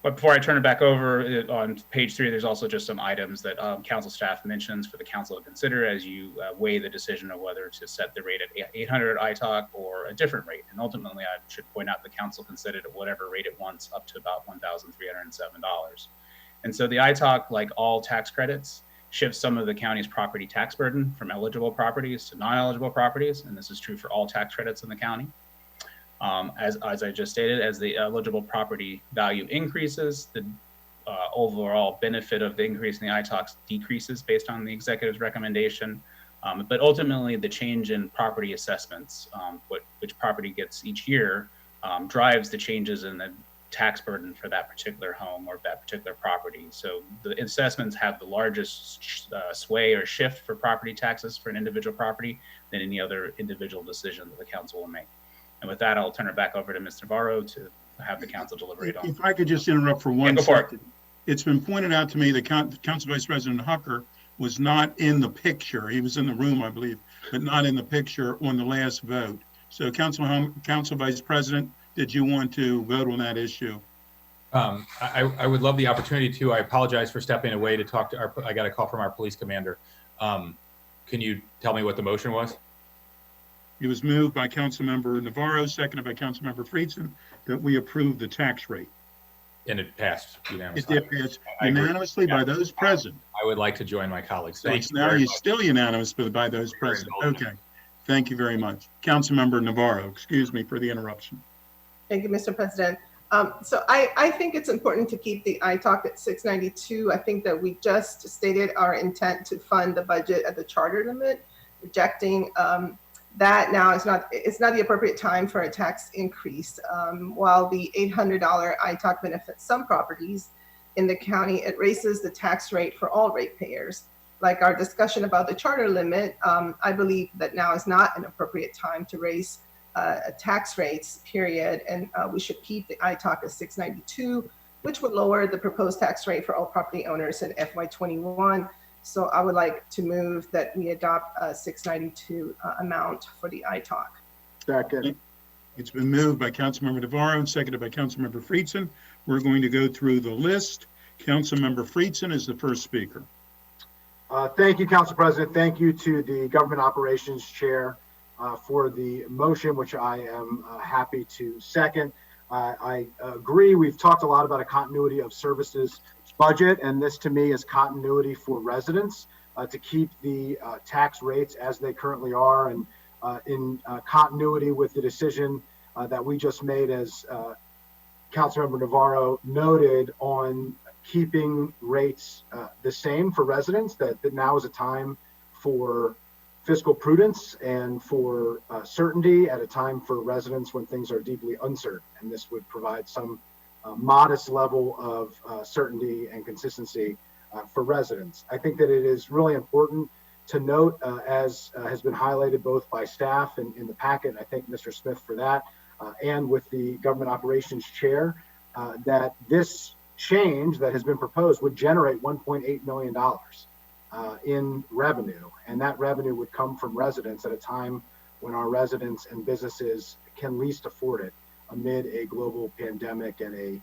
[SPEAKER 18] But before I turn it back over, on page 3, there's also just some items that council staff mentions for the council to consider as you weigh the decision of whether to set the rate at 800 ITOC or a different rate. And ultimately, I should point out the council considered at whatever rate it wants up to about $1,307. And so the ITOC, like all tax credits, shifts some of the county's property tax burden from eligible properties to non-eligible properties, and this is true for all tax credits in the county. As I just stated, as the eligible property value increases, the overall benefit of the increase in the ITOC decreases based on the executive's recommendation. But ultimately, the change in property assessments, which property gets each year, drives the changes in the tax burden for that particular home or that particular property. So the assessments have the largest sway or shift for property taxes for an individual property than any other individual decision that the council will make. And with that, I'll turn it back over to Mr. Navarro to have the council deliberate on.
[SPEAKER 1] If I could just interrupt for one second. It's been pointed out to me that Council Vice President Hucker was not in the picture. He was in the room, I believe, but not in the picture on the last vote. So Council Vice President, did you want to vote on that issue?
[SPEAKER 24] I would love the opportunity to. I apologize for stepping away to talk to I got a call from our police commander. Can you tell me what the motion was?
[SPEAKER 1] It was moved by Councilmember Navarro, seconded by Councilmember Friedson, that we approve the tax rate.
[SPEAKER 24] And it passed unanimously.
[SPEAKER 1] It did pass unanimously by those present.
[SPEAKER 24] I would like to join my colleagues.
[SPEAKER 1] So it's now still unanimous by those present. Okay. Thank you very much. Councilmember Navarro, excuse me for the interruption.
[SPEAKER 2] Thank you, Mr. President. So I think it's important to keep the ITOC at 692. I think that we just stated our intent to fund the budget at the charter limit. Rejecting that now it's not the appropriate time for a tax increase. While the $800 ITOC benefits some properties in the county, it raises the tax rate for all ratepayers. Like our discussion about the charter limit, I believe that now is not an appropriate time to raise tax rates, period. And we should keep the ITOC at 692, which would lower the proposed tax rate for all property owners in FY21. So I would like to move that we adopt a 692 amount for the ITOC.
[SPEAKER 4] Second.
[SPEAKER 1] It's been moved by Councilmember Navarro and seconded by Councilmember Friedson. We're going to go through the list. Councilmember Friedson is the first speaker.
[SPEAKER 4] Thank you, Council President. Thank you to the Government Operations Chair for the motion, which I am happy to second. I agree. We've talked a lot about a continuity of services budget, and this to me is continuity for residents to keep the tax rates as they currently are, and in continuity with the decision that we just made, as Councilmember Navarro noted, on keeping rates the same for residents, that now is a time for fiscal prudence and for certainty at a time for residents when things are deeply uncertain. And this would provide some modest level of certainty and consistency for residents. I think that it is really important to note, as has been highlighted both by staff and in the packet, I thank Mr. Smith for that, and with the government operations chair, that this change that has been proposed would generate $1.8 million in revenue. And that revenue would come from residents at a time when our residents and businesses can least afford it amid a global pandemic and a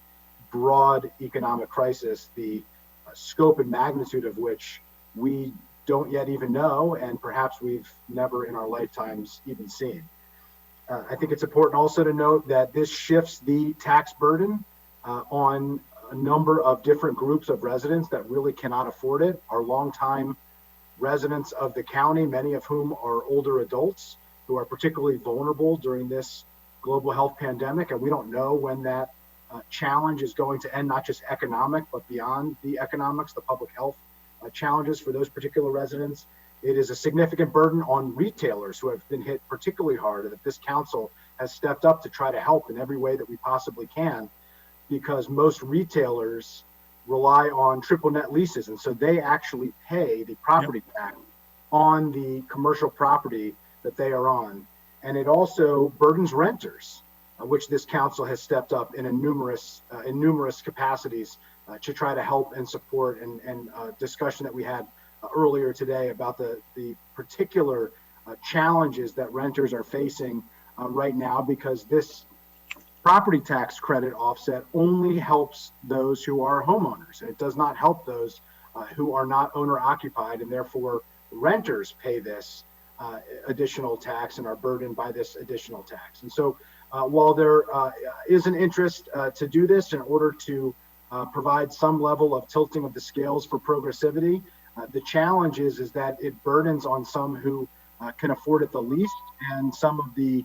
[SPEAKER 4] broad economic crisis, the scope and magnitude of which we don't yet even know, and perhaps we've never in our lifetimes even seen. I think it's important also to note that this shifts the tax burden on a number of different groups of residents that really cannot afford it. Our longtime residents of the county, many of whom are older adults who are particularly vulnerable during this global health pandemic, and we don't know when that challenge is going to end, not just economic, but beyond the economics, the public health challenges for those particular residents. It is a significant burden on retailers who have been hit particularly hard, and that this council has stepped up to try to help in every way that we possibly can, because most retailers rely on triple net leases, and so they actually pay the property tax on the commercial property that they are on. And it also burdens renters, which this council has stepped up in numerous capacities to try to help and support, and discussion that we had earlier today about the particular challenges that renters are facing right now, because this property tax credit offset only helps those who are homeowners. It does not help those who are not owner occupied, and therefore renters pay this additional tax and are burdened by this additional tax. And so while there is an interest to do this in order to provide some level of tilting of the scales for progressivity, the challenge is that it burdens on some who can afford it the least, and some of the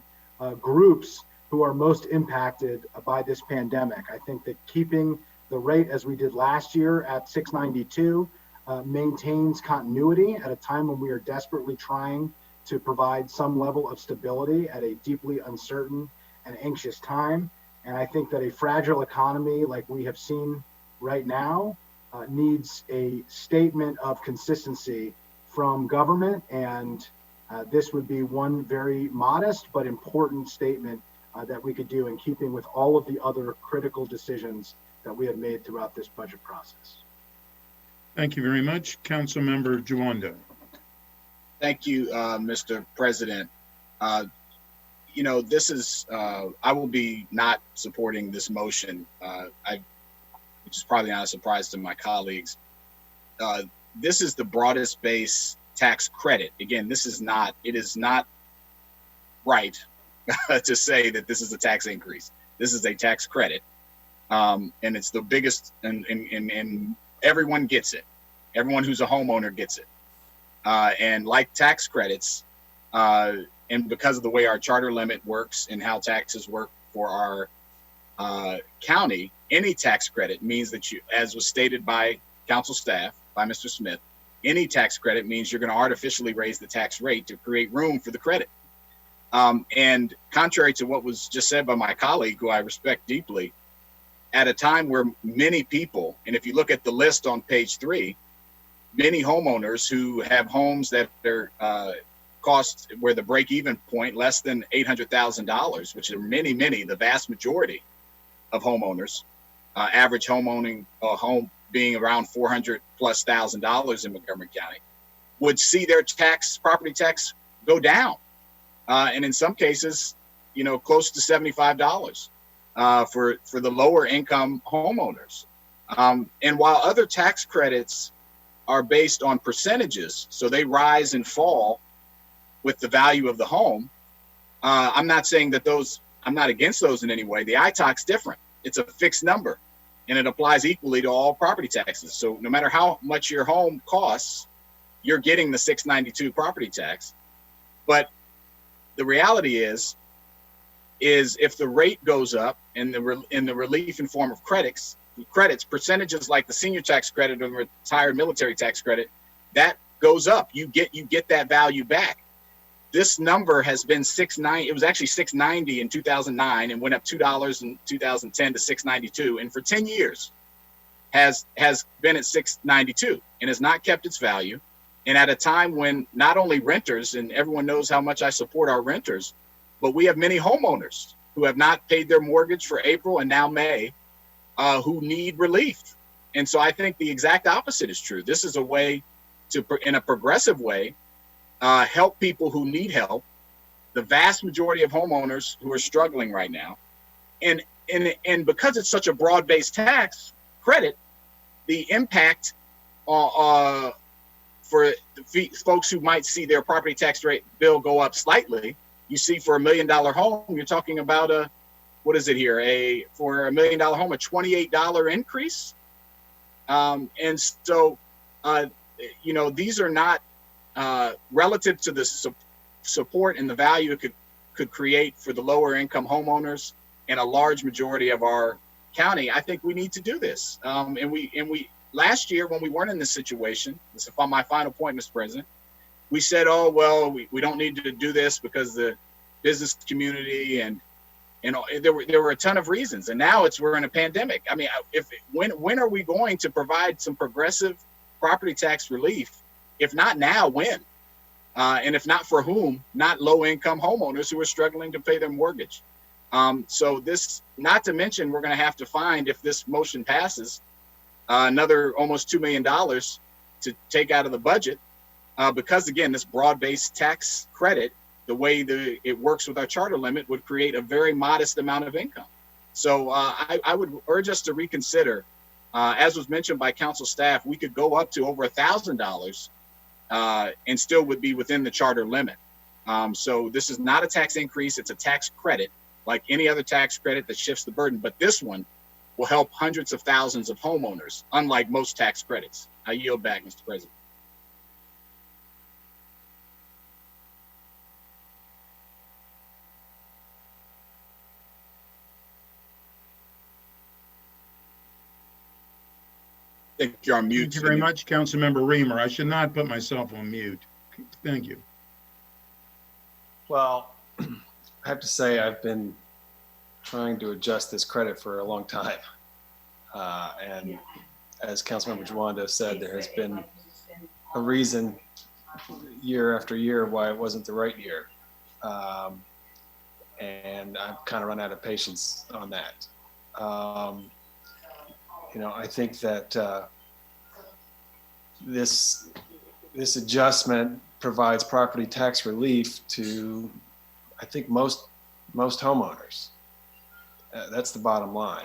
[SPEAKER 4] groups who are most impacted by this pandemic. I think that keeping the rate as we did last year at $692 maintains continuity at a time when we are desperately trying to provide some level of stability at a deeply uncertain and anxious time. And I think that a fragile economy like we have seen right now needs a statement of consistency from government, and this would be one very modest but important statement that we could do in keeping with all of the other critical decisions that we have made throughout this budget process.
[SPEAKER 1] Thank you very much. Councilmember Juanda.
[SPEAKER 12] Thank you, Mr. President. You know, this is, I will be not supporting this motion, which is probably not a surprise to my colleagues. This is the broadest base tax credit. Again, this is not, it is not right to say that this is a tax increase. This is a tax credit. And it's the biggest, and everyone gets it. Everyone who's a homeowner gets it. And like tax credits, and because of the way our charter limit works and how taxes work for our county, any tax credit means that you, as was stated by council staff, by Mr. Smith, any tax credit means you're going to artificially raise the tax rate to create room for the credit. And contrary to what was just said by my colleague, who I respect deeply, at a time where many people, and if you look at the list on page 3, many homeowners who have homes that are cost where the break-even point less than $800,000, which are many, the vast majority of homeowners, average home being around $400,000+ in Montgomery County, would see their property tax go down, and in some cases, you know, close to $75 for the lower income homeowners. And while other tax credits are based on percentages, so they rise and fall with the value of the home, I'm not saying that I'm not against those in any way. The ITOC's different. It's a fixed number, and it applies equally to all property taxes. So no matter how much your home costs, you're getting the $692 property tax. But the reality is if the rate goes up and the relief in form of credits credits, percentages like the senior tax credit or retired military tax credit, that goes up. You get that value back. This number has been $6.90. It was actually $6.90 in 2009 and went up $2 in 2010 to $6.92. And for 10 years has been at $6.92 and has not kept its value. And at a time when not only renters, and everyone knows how much I support our renters, but we have many homeowners who have not paid their mortgage for April and now May, who need relief. And so I think the exact opposite is true. This is a way to, in a progressive way, help people who need help, the vast majority of homeowners who are struggling right now. And because it's such a broad-based tax credit, the impact for the folks who might see their property tax rate bill go up slightly, you see for $1 million home, you're talking about what is it here? For $1 million home, a $28 increase. And so, you know, these are not relative to the support and the value it could create for the lower income homeowners and a large majority of our county. I think we need to do this. And we last year when we weren't in this situation, this is my final point, Mr. President, we said, oh, well, we don't need to do this because the business community and there were a ton of reasons. And now we're in a pandemic. I mean, when are we going to provide some progressive property tax relief? If not now, when? And if not for whom? Not low-income homeowners who are struggling to pay their mortgage. So this, not to mention, we're going to have to find, if this motion passes, another almost $2 million to take out of the budget, because again, this broad-based tax credit, the way it works with our charter limit, would create a very modest amount of income. So I would urge us to reconsider. As was mentioned by council staff, we could go up to over $1,000 and still would be within the charter limit. So this is not a tax increase, it's a tax credit, like any other tax credit that shifts the burden, but this one will help hundreds of thousands of homeowners, unlike most tax credits. I yield back, Mr. President. I think you're on mute.
[SPEAKER 1] Thank you very much, Councilmember Reamer. I should not put myself on mute. Thank you.
[SPEAKER 9] Well, I have to say I've been trying to adjust this credit for a long time. And as Councilmember Jawanda said, there has been a reason year after year why it wasn't the right year. And I've kind of run out of patience on that. You know, I think that this adjustment provides property tax relief to, I think, most homeowners. That's the bottom line.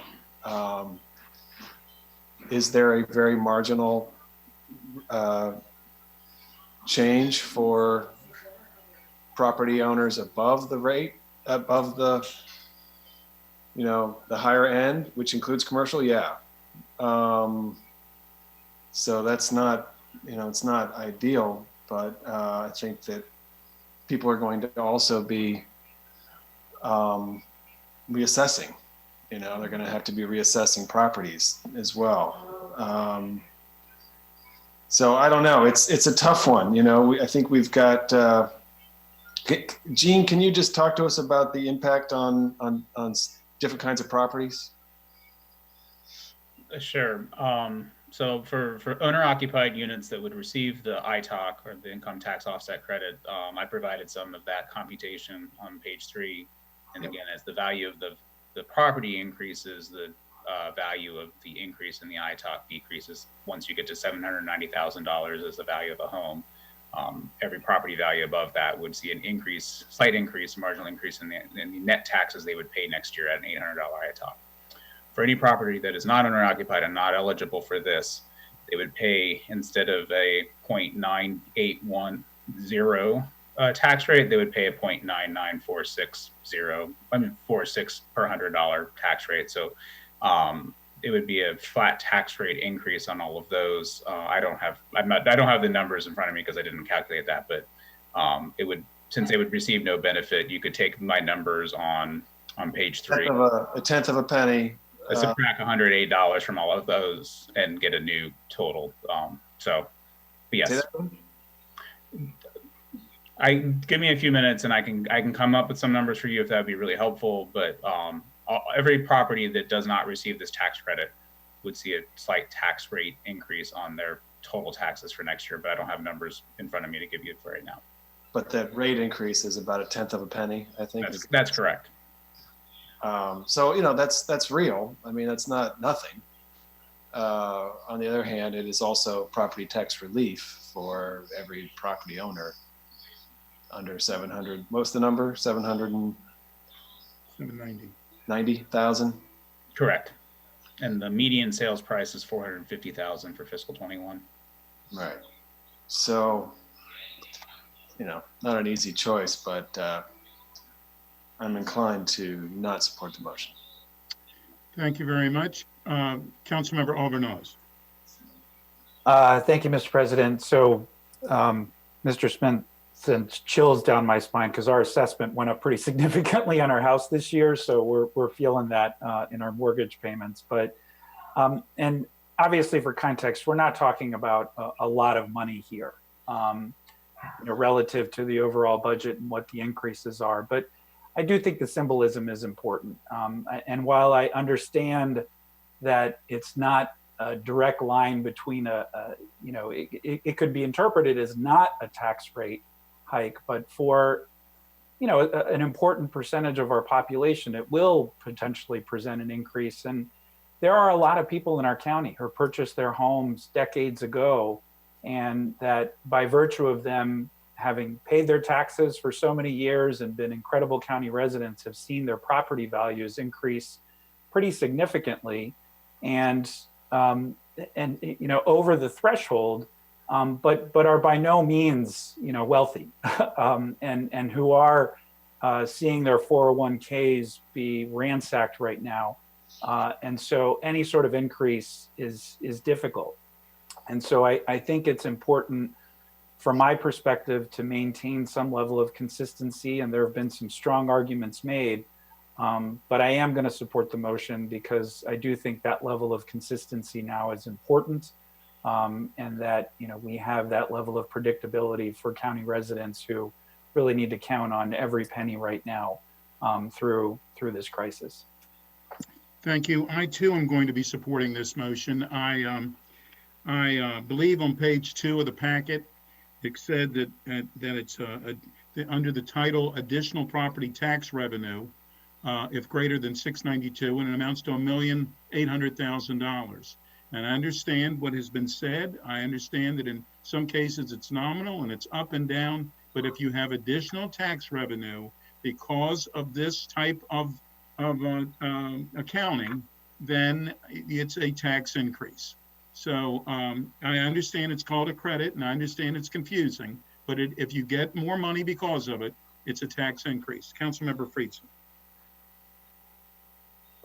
[SPEAKER 9] Is there a very marginal change for property owners above the rate, above the, you know, the higher end, which includes commercial? Yeah. So that's not, you know, it's not ideal, but I think that people are going to also be reassessing. You know, they're going to have to be reassessing properties as well. So I don't know. It's a tough one. You know, I think we've got. Gene, can you just talk to us about the impact on different kinds of properties?
[SPEAKER 18] Sure. So for owner-occupied units that would receive the ITOC, or the income tax offset credit, I provided some of that computation on page 3. And again, as the value of the property increases, the value of the increase in the ITOC decreases. Once you get to $790,000 as the value of a home, every property value above that would see an increase, slight increase, marginal increase in the net taxes they would pay next year at an $800 ITOC. For any property that is not owner-occupied and not eligible for this, they would pay, instead of a 0.9810 tax rate, they would pay a 0.99460, 46 per $100 tax rate. So it would be a flat tax rate increase on all of those. I don't have the numbers in front of me because I didn't calculate that, but it would, since they would receive no benefit, you could take my numbers on page 3.
[SPEAKER 9] A tenth of a penny
[SPEAKER 18] I subtract $108 from all of those and get a new total. So, yes. Give me a few minutes and I can come up with some numbers for you if that would be really helpful. But every property that does not receive this tax credit would see a slight tax rate increase on their total taxes for next year. But I don't have numbers in front of me to give you for right now.
[SPEAKER 9] But that rate increase is about 1/10 of a penny, I think.
[SPEAKER 18] That's correct.
[SPEAKER 9] So, you know, that's real. I mean, that's not nothing. On the other hand, it is also property tax relief for every property owner under 700. What's the number? 790,000.
[SPEAKER 18] Correct. And the median sales price is $450,000 for fiscal 21.
[SPEAKER 9] Right. So, you know, not an easy choice, but I'm inclined to not support the motion.
[SPEAKER 1] Thank you very much. Councilmember Albornoz.
[SPEAKER 8] Thank you, Mr. President. So, Mr. Smith sent chills down my spine because our assessment went up pretty significantly on our house this year. So we're feeling that in our mortgage payments. But and obviously, for context, we're not talking about a lot of money here, you know, relative to the overall budget and what the increases are. But I do think the symbolism is important. And while I understand that it's not a direct line between you know, it could be interpreted as not a tax rate hike, but for, you know, an important percentage of our population, it will potentially present an increase. And there are a lot of people in our county who purchased their homes decades ago, and that by virtue of them having paid their taxes for so many years and been incredible county residents, have seen their property values increase pretty significantly, and you know, over the threshold, but are by no means, you know, wealthy, and who are seeing their 401ks be ransacked right now, and so any sort of increase is difficult. And so I think it's important, from my perspective, to maintain some level of consistency, and there have been some strong arguments made. But I am going to support the motion because I do think that level of consistency now is important, and that, you know, we have that level of predictability for county residents who really need to count on every penny right now through this crisis.
[SPEAKER 1] Thank you. I too am going to be supporting this motion. I believe on page 2 of the packet, it said that it's under the title "Additional Property Tax Revenue." If greater than 692, and it amounts to $1,800,000. And I understand what has been said. I understand that in some cases it's nominal and it's up and down, but if you have additional tax revenue because of this type of accounting, then it's a tax increase. So I understand it's called a credit, and I understand it's confusing, but if you get more money because of it, it's a tax increase. Councilmember Friedson.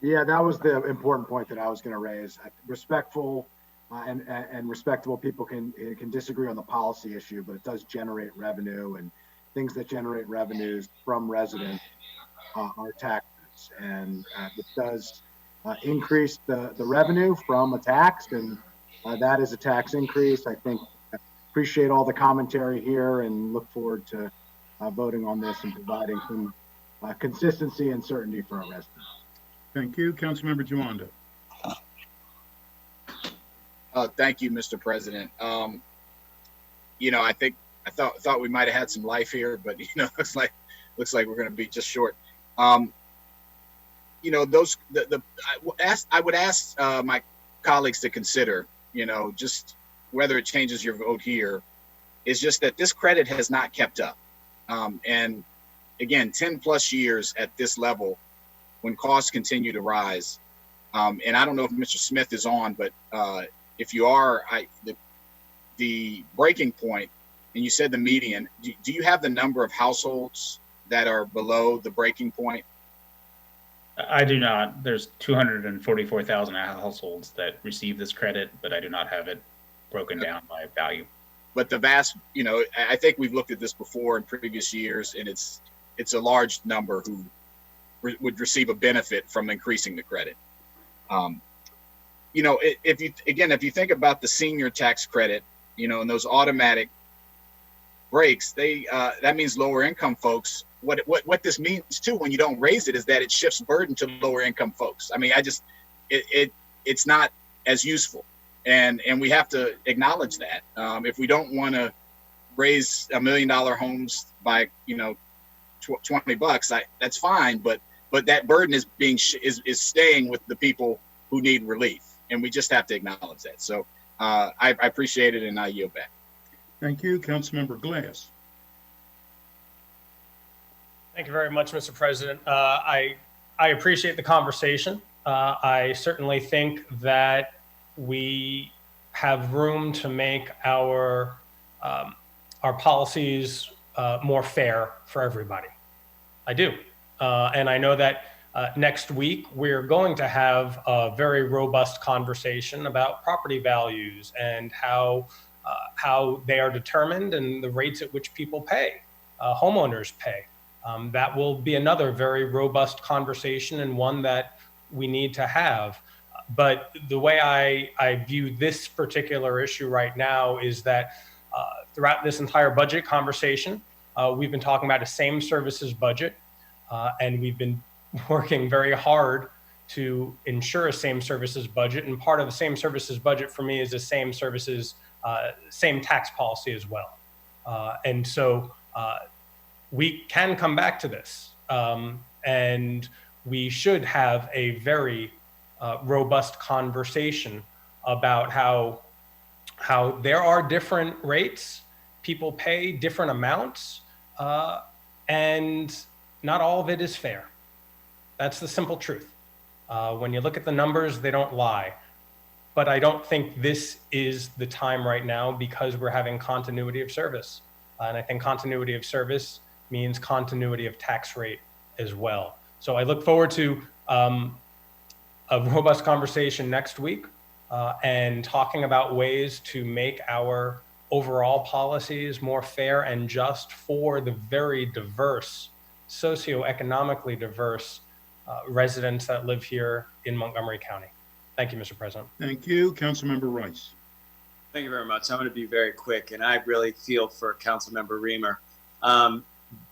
[SPEAKER 4] Yeah, that was the important point that I was going to raise. Respectful and respectable people can disagree on the policy issue, but it does generate revenue, and things that generate revenues from residents are taxes, and it does increase the revenue from a tax, and that is a tax increase. I appreciate all the commentary here and look forward to voting on this and providing some consistency and certainty for our residents.
[SPEAKER 1] Thank you. Councilmember Tawanda.
[SPEAKER 12] Thank you, Mr. President. You know, I thought we might have had some life here, but, you know, looks like we're going to be just short. You know, I would ask my colleagues to consider, you know, just whether it changes your vote here, is just that this credit has not kept up. And again, 10 plus years at this level, when costs continue to rise. And I don't know if Mr. Smith is on, but if you are, the breaking point, and you said the median, do you have the number of households that are below the breaking point?
[SPEAKER 18] I do not. There's 244,000 households that receive this credit, but I do not have it broken down by value.
[SPEAKER 12] But the vast, you know, I think we've looked at this before in previous years, and it's a large number who would receive a benefit from increasing the credit. You know, if you think about the senior tax credit, you know, and those automatic breaks, that means lower income folks. What this means too, when you don't raise it, is that it shifts burden to lower income folks. I mean, it's not as useful, and we have to acknowledge that. If we don't want to raise $1 million homes by, you know, $20, that's fine, but that burden is staying with the people who need relief, and we just have to acknowledge that. So I appreciate it, and I yield back.
[SPEAKER 1] Thank you. Councilmember Glass.
[SPEAKER 25] Thank you very much, Mr. President. I appreciate the conversation. I certainly think that we have room to make our policies more fair for everybody. I do. And I know that next week we're going to have a very robust conversation about property values and how they are determined and the rates at which people pay, homeowners pay. That will be another very robust conversation, and one that we need to have. But the way I view this particular issue right now is that throughout this entire budget conversation, we've been talking about a same services budget, and we've been working very hard to ensure a same services budget. And part of the same services budget for me is the same services, same tax policy as well. And so we can come back to this, and we should have a very robust conversation about how there are different rates, people pay different amounts, and not all of it is fair. That's the simple truth. When you look at the numbers, they don't lie. But I don't think this is the time right now, because we're having continuity of service. And I think continuity of service means continuity of tax rate as well. So I look forward to a robust conversation next week and talking about ways to make our overall policies more fair and just for the very diverse, socioeconomically diverse residents that live here in Montgomery County. Thank you, Mr. President.
[SPEAKER 1] Thank you. Councilmember Rice.
[SPEAKER 5] Thank you very much. I'm going to be very quick, and I really feel for Councilmember Reamer.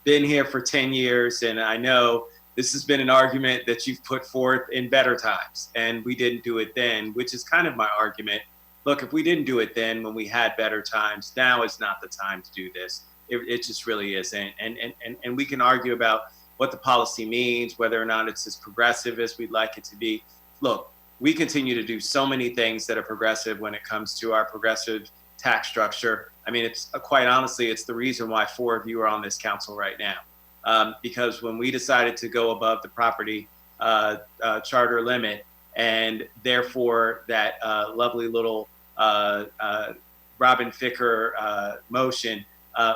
[SPEAKER 5] Been here for 10 years, and I know this has been an argument that you've put forth in better times, and we didn't do it then, which is kind of my argument. Look, if we didn't do it then when we had better times, now is not the time to do this. It just really isn't. And we can argue about what the policy means, whether or not it's as progressive as we'd like it to be. Look, we continue to do so many things that are progressive when it comes to our progressive tax structure. I mean, it's quite honestly, it's the reason why 4 of you are on this council right now. Because when we decided to go above the property charter limit, and therefore that lovely little Robin Ficker motion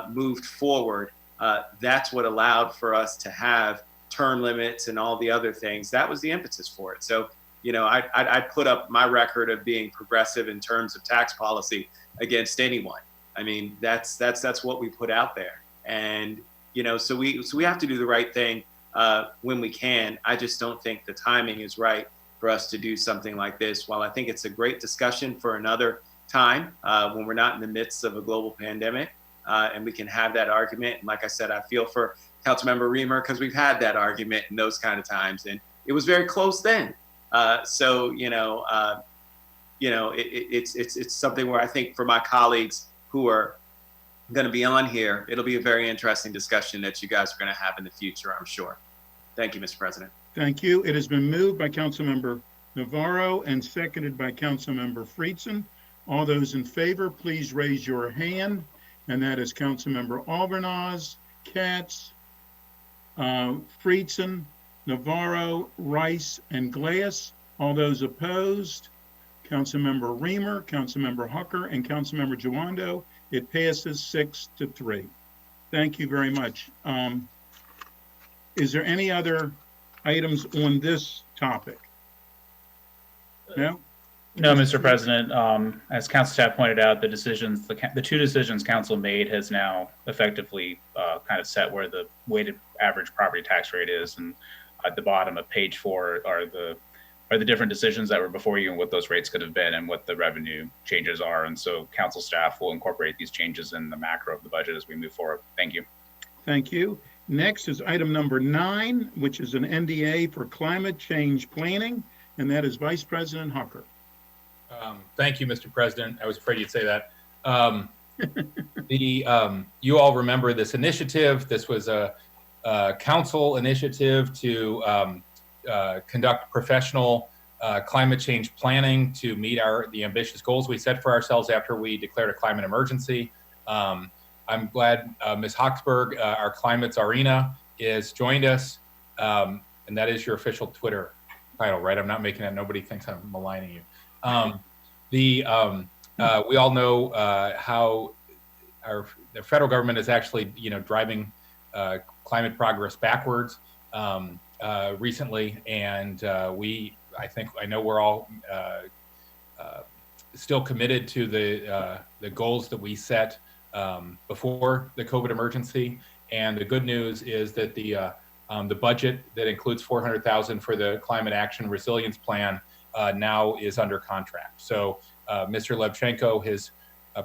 [SPEAKER 5] moved forward, that's what allowed for us to have term limits and all the other things. That was the impetus for it. So, you know, I'd put up my record of being progressive in terms of tax policy against anyone. I mean, that's what we put out there. And, you know, so we have to do the right thing when we can. I just don't think the timing is right for us to do something like this. While I think it's a great discussion for another time when we're not in the midst of a global pandemic, and we can have that argument. And like I said, I feel for Councilmember Reamer, because we've had that argument in those kind of times, and it was very close then. So it's something where I think for my colleagues who are going to be on here, it'll be a very interesting discussion that you guys are going to have in the future, I'm sure. Thank you, Mr. President.
[SPEAKER 1] Thank you. It has been moved by Councilmember Navarro and seconded by Councilmember Friedson. All those in favor, please raise your hand. And that is Councilmember Albornoz, Katz, Friedson, Navarro, Rice, and Glass. All those opposed, Councilmember Reamer, Councilmember Hucker, and Councilmember Jawando. It passes 6-3. Thank you very much. Is there any other items on this topic? No?
[SPEAKER 18] No, Mr. President. As Council staff pointed out, the decisions, the 2 decisions Council made has now effectively kind of set where the weighted average property tax rate is. And at the bottom of page 4 are the are the different decisions that were before you and what those rates could have been and what the revenue changes are. And so council staff will incorporate these changes in the macro of the budget as we move forward. Thank you.
[SPEAKER 1] Thank you. Next is item number 9, which is an NDA for climate change planning, and that is Vice President Hucker.
[SPEAKER 24] Thank you, Mr. President. I was afraid you'd say that. You all remember this initiative. This was a council initiative to conduct professional climate change planning to meet the ambitious goals we set for ourselves after we declared a climate emergency. I'm glad Ms. Hochberg, our climate czarina, has joined us, and that is your official Twitter title, right? I'm not making that. Nobody thinks I'm maligning you. We all know how the federal government is actually, driving climate progress backwards recently, and I know we're all still committed to the goals that we set before the COVID emergency. And the good news is that the budget that includes $400,000 for the Climate Action Resilience Plan now is under contract. So Mr. Levchenko has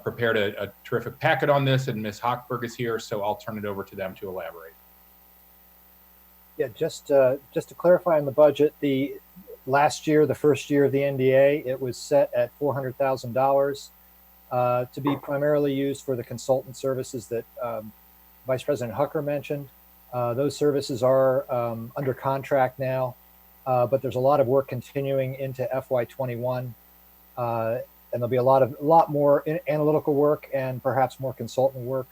[SPEAKER 24] prepared a terrific packet on this, and Ms. Hochberg is here, so I'll turn it over to them to elaborate.
[SPEAKER 7] Yeah, just to clarify on the budget, last year, the first year of the NDA, it was set at $400,000 to be primarily used for the consultant services that Vice President Hucker mentioned. Those services are under contract now, but there's a lot of work continuing into FY21, and there'll be a lot more analytical work and perhaps more consultant work.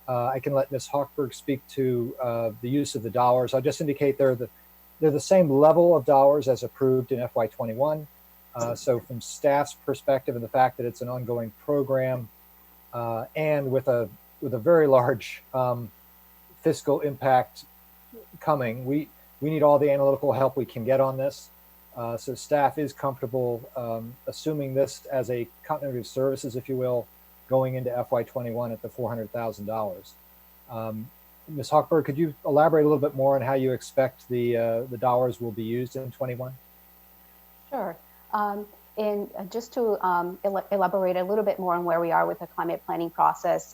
[SPEAKER 7] I can let Ms. Hochberg speak to the use of the dollars. I'll just indicate they're the same level of dollars as approved in FY21. So from staff's perspective and the fact that it's an ongoing program and with a very large fiscal impact coming, we need all the analytical help we can get on this. So staff is comfortable assuming this as a continuity of services, if you will, going into FY21 at the $400,000. Ms. Hochberg, could you elaborate a little bit more on how you expect the dollars will be used in 21?
[SPEAKER 3] Sure. And just to elaborate a little bit more on where we are with the climate planning process,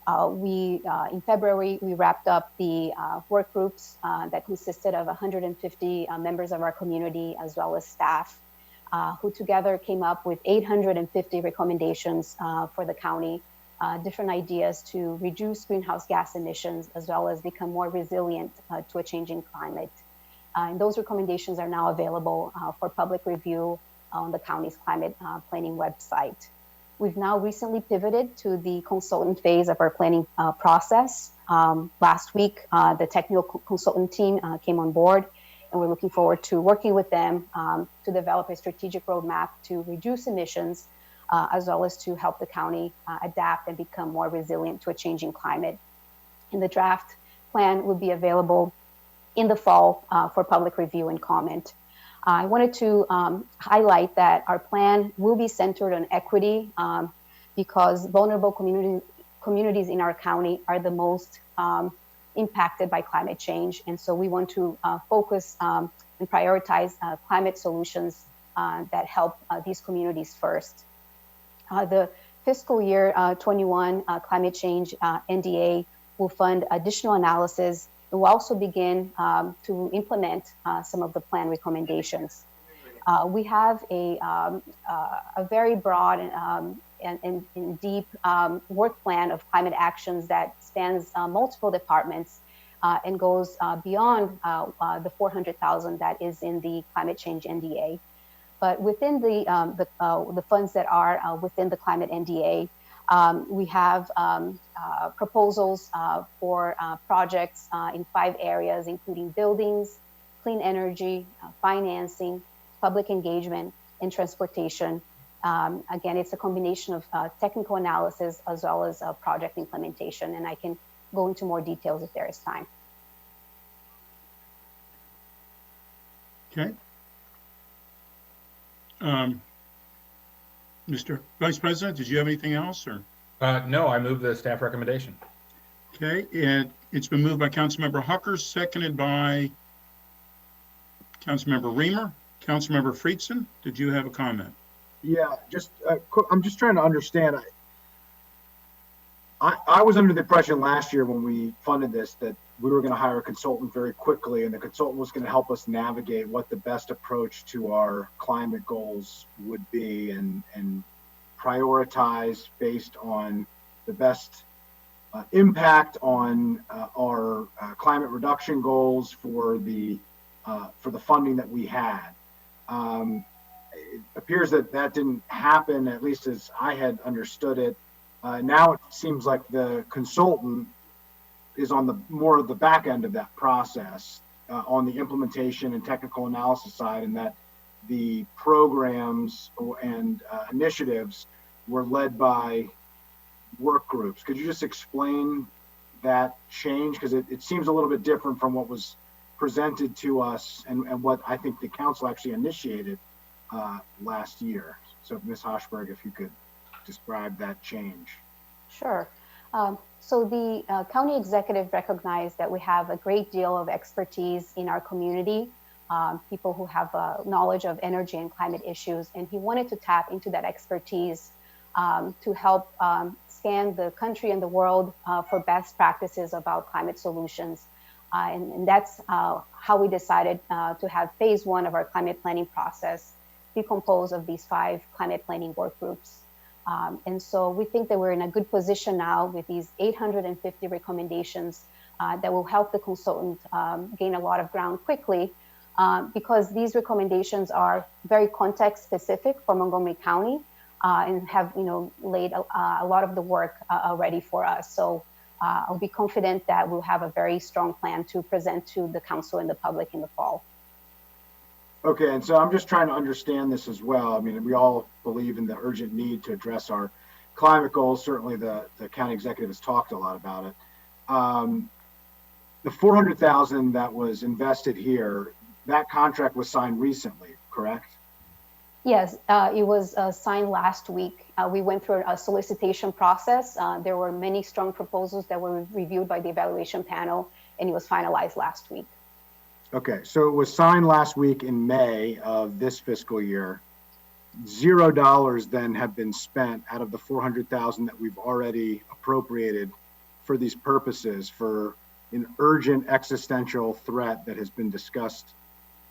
[SPEAKER 3] in February, we wrapped up the work groups that consisted of 150 members of our community as well as staff, who together came up with 850 recommendations for the county, different ideas to reduce greenhouse gas emissions as well as become more resilient to a changing climate. And those recommendations are now available for public review on the county's climate planning website. We've now recently pivoted to the consultant phase of our planning process. Last week, the technical consultant team came on board, and we're looking forward to working with them to develop a strategic roadmap to reduce emissions, as well as to help the county adapt and become more resilient to a changing climate. And the draft plan will be available in the fall for public review and comment. I wanted to highlight that our plan will be centered on equity because vulnerable communities in our county are the most impacted by climate change. And so we want to focus and prioritize climate solutions that help these communities first. The fiscal year 21 climate change NDA will fund additional analysis. It will also begin to implement some of the plan recommendations. We have a very broad and deep work plan of climate actions that spans multiple departments and goes beyond the $400,000 that is in the climate change NDA. But within the funds that are within the climate NDA, we have proposals for projects in 5 areas, including buildings, clean energy, financing, public engagement, and transportation. Again, it's a combination of technical analysis as well as project implementation, and I can go into more details if there is time.
[SPEAKER 1] Okay. Mr. Vice President, did you have anything else? Or?
[SPEAKER 24] No, I move the staff recommendation.
[SPEAKER 1] Okay, and it's been moved by Councilmember Hucker, seconded by Councilmember Reamer. Councilmember Friedson, did you have a comment?
[SPEAKER 4] Yeah, just I'm just trying to understand. I was under the impression last year when we funded this that we were going to hire a consultant very quickly, and the consultant was going to help us navigate what the best approach to our climate goals would be and prioritize based on the best impact on our climate reduction goals for the funding that we had. It appears that that didn't happen, at least as I had understood it. Now it seems like the consultant is on the more of the back end of that process on the implementation and technical analysis side, and that the programs and initiatives were led by work groups. Could you just explain that change? Because it seems a little bit different from what was presented to us and what I think the council actually initiated last year. So Ms. Hochberg, if you could describe that change. Sure.
[SPEAKER 3] So the county executive recognized that we have a great deal of expertise in our community, people who have knowledge of energy and climate issues, and he wanted to tap into that expertise to help scan the country and the world for best practices about climate solutions. And that's how we decided to have phase one of our climate planning process be composed of these 5 climate planning work groups. And so we think that we're in a good position now with these 850 recommendations that will help the consultant gain a lot of ground quickly because these recommendations are very context specific for Montgomery County and have laid a lot of the work already for us. So I'll be confident that we'll have a very strong plan to present to the council and the public in the fall.
[SPEAKER 4] Okay, and so I'm just trying to understand this as well. I mean, we all believe in the urgent need to address our climate goals. Certainly the county executive has talked a lot about it. The $400,000 that was invested here, that contract was signed recently, correct?
[SPEAKER 3] Yes, it was signed last week. We went through a solicitation process. There were many strong proposals that were reviewed by the evaluation panel, and it was finalized last week.
[SPEAKER 4] Okay, so it was signed last week in May of this fiscal year. $0 then have been spent out of the $400,000 that we've already appropriated for these purposes for an urgent existential threat that has been discussed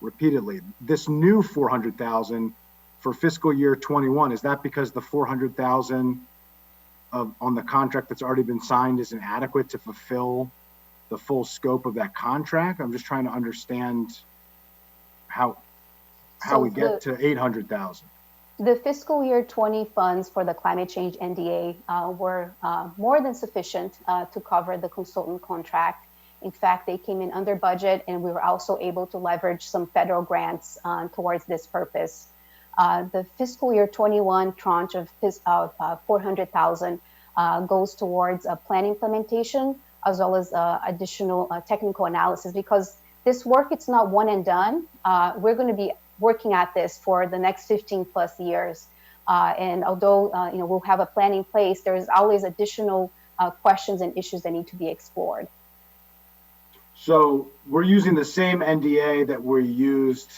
[SPEAKER 4] repeatedly. This new $400,000 for fiscal year 21, is that because the $400,000 on the contract that's already been signed isn't adequate to fulfill the full scope of that contract? I'm just trying to understand how we get to 800,000.
[SPEAKER 3] The fiscal year 20 funds for the climate change NDA were more than sufficient to cover the consultant contract. In fact, they came in under budget, and we were also able to leverage some federal grants towards this purpose. The fiscal year 21 tranche of $400,000 goes towards a plan implementation as well as additional technical analysis, because this work, it's not one and done. We're going to be working at this for the next 15 plus years. And although we'll have a plan in place, there's always additional questions and issues that need to be explored.
[SPEAKER 4] So we're using the same NDA that we used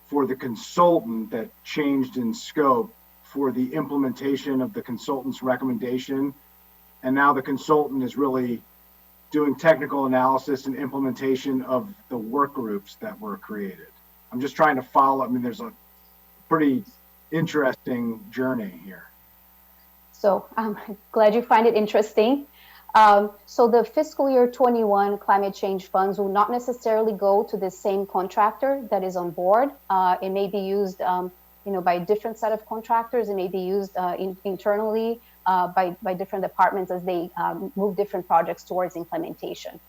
[SPEAKER 4] for the consultant that changed in scope for the implementation of the consultant's recommendation. And now the consultant is really doing technical analysis and implementation of the work groups that were created. I'm just trying to follow. I mean, there's a pretty interesting journey here.
[SPEAKER 3] So I'm glad you find it interesting. So the fiscal year 21 climate change funds will not necessarily go to the same contractor that is on board. It may be used by a different set of contractors. It may be used internally by different departments as they move different projects towards implementation.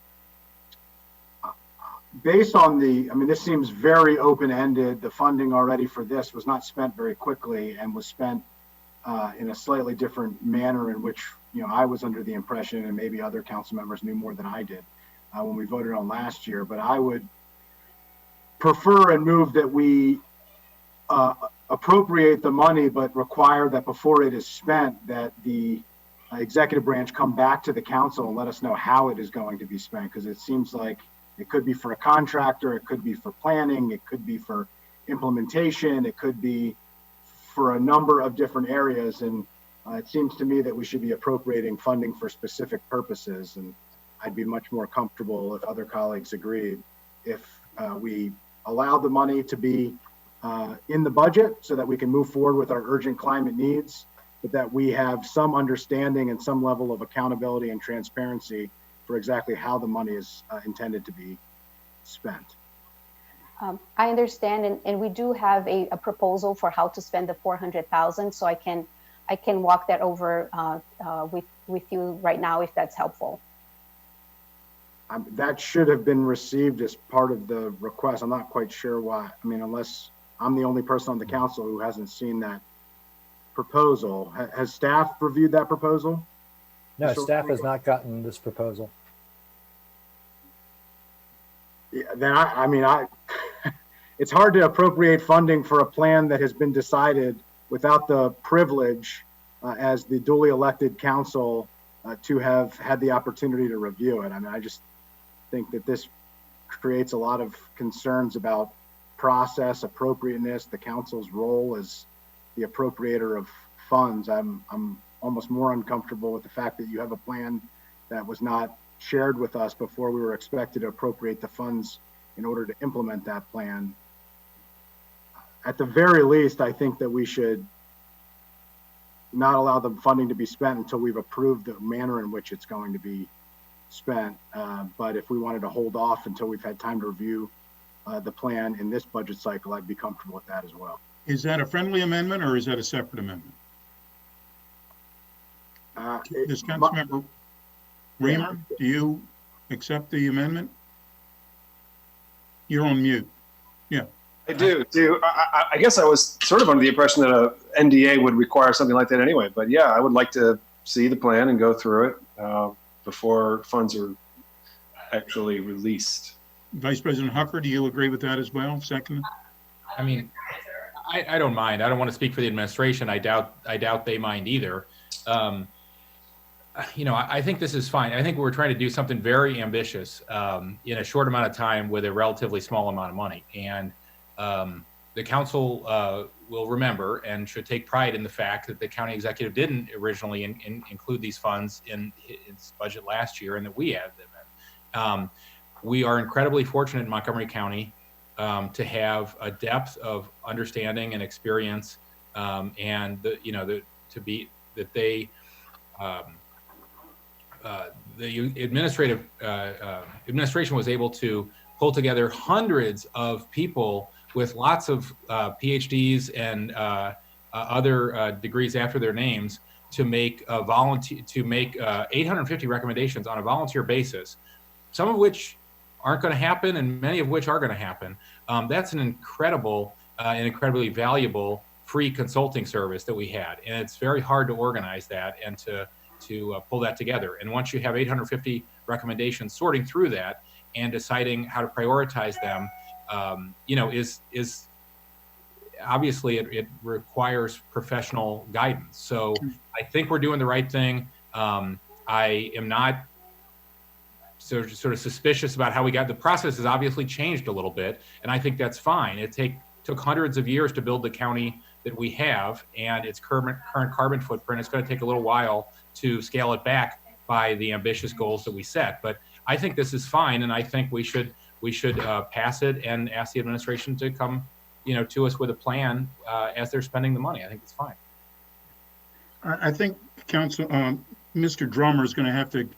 [SPEAKER 4] Based on this seems very open-ended. The funding already for this was not spent very quickly and was spent in a slightly different manner in which I was under the impression, and maybe other council members knew more than I did when we voted on last year. But I would prefer and move that we appropriate the money, but require that before it is spent, that the executive branch come back to the council and let us know how it is going to be spent, because it seems like it could be for a contractor, it could be for planning, it could be for implementation. It could be for a number of different areas. And it seems to me that we should be appropriating funding for specific purposes. And I'd be much more comfortable if other colleagues agreed if we allow the money to be in the budget so that we can move forward with our urgent climate needs, but that we have some understanding and some level of accountability and transparency for exactly how the money is intended to be spent.
[SPEAKER 3] I understand, and we do have a proposal for how to spend the 400,000. So I can walk that over with you right now if that's helpful.
[SPEAKER 4] That should have been received as part of the request. I'm not quite sure why. I mean, unless I'm the only person on the council who hasn't seen that proposal. Has staff reviewed that proposal?
[SPEAKER 10] No, staff has not gotten this proposal.
[SPEAKER 4] Yeah, then I mean, it's hard to appropriate funding for a plan that has been decided without the privilege as the duly elected council to have had the opportunity to review it. I mean, I just think that this creates a lot of concerns about process, appropriateness, the council's role as the appropriator of funds. I'm almost more uncomfortable with the fact that you have a plan that was not shared with us before we were expected to appropriate the funds in order to implement that plan. At the very least, I think that we should not allow the funding to be spent until we've approved the manner in which it's going to be spent. But if we wanted to hold off until we've had time to review the plan in this budget cycle, I'd be comfortable with that as well.
[SPEAKER 1] Is that a friendly amendment or is that a separate amendment? Does Councilmember Reamer, do you accept the amendment? You're on mute. Yeah.
[SPEAKER 9] I do. I guess I was sort of under the impression that a NDA would require something like that anyway. But yeah, I would like to see the plan and go through it before funds are actually released.
[SPEAKER 1] Vice President Hucker, do you agree with that as well? Second?
[SPEAKER 24] I mean, I don't mind. I don't want to speak for the administration. I doubt they mind either. You know, I think this is fine. I think we're trying to do something very ambitious in a short amount of time with a relatively small amount of money. And the council will remember and should take pride in the fact that the county executive didn't originally include these funds in its budget last year and that we added them in. We are incredibly fortunate in Montgomery County to have a depth of understanding and experience and the administration was able to pull together hundreds of people with lots of PhDs and other degrees after their names to make 850 recommendations on a volunteer basis, some of which aren't going to happen and many of which are going to happen. That's an incredible and incredibly valuable free consulting service that we had, and it's very hard to organize that and to pull that together. And once you have 850 recommendations, sorting through that and deciding how to prioritize them, you know, is obviously it requires professional guidance. So I think we're doing the right thing. I am not sort of suspicious about how we got the process has obviously changed a little bit, and I think that's fine. It took hundreds of years to build the county that we have, and its current carbon footprint. It's going to take a little while to scale it back by the ambitious goals that we set. But I think this is fine, and I think we should pass it and ask the administration to come, you know, to us with a plan as they're spending the money. I think it's fine.
[SPEAKER 1] I think Mr. Drummer is going to have to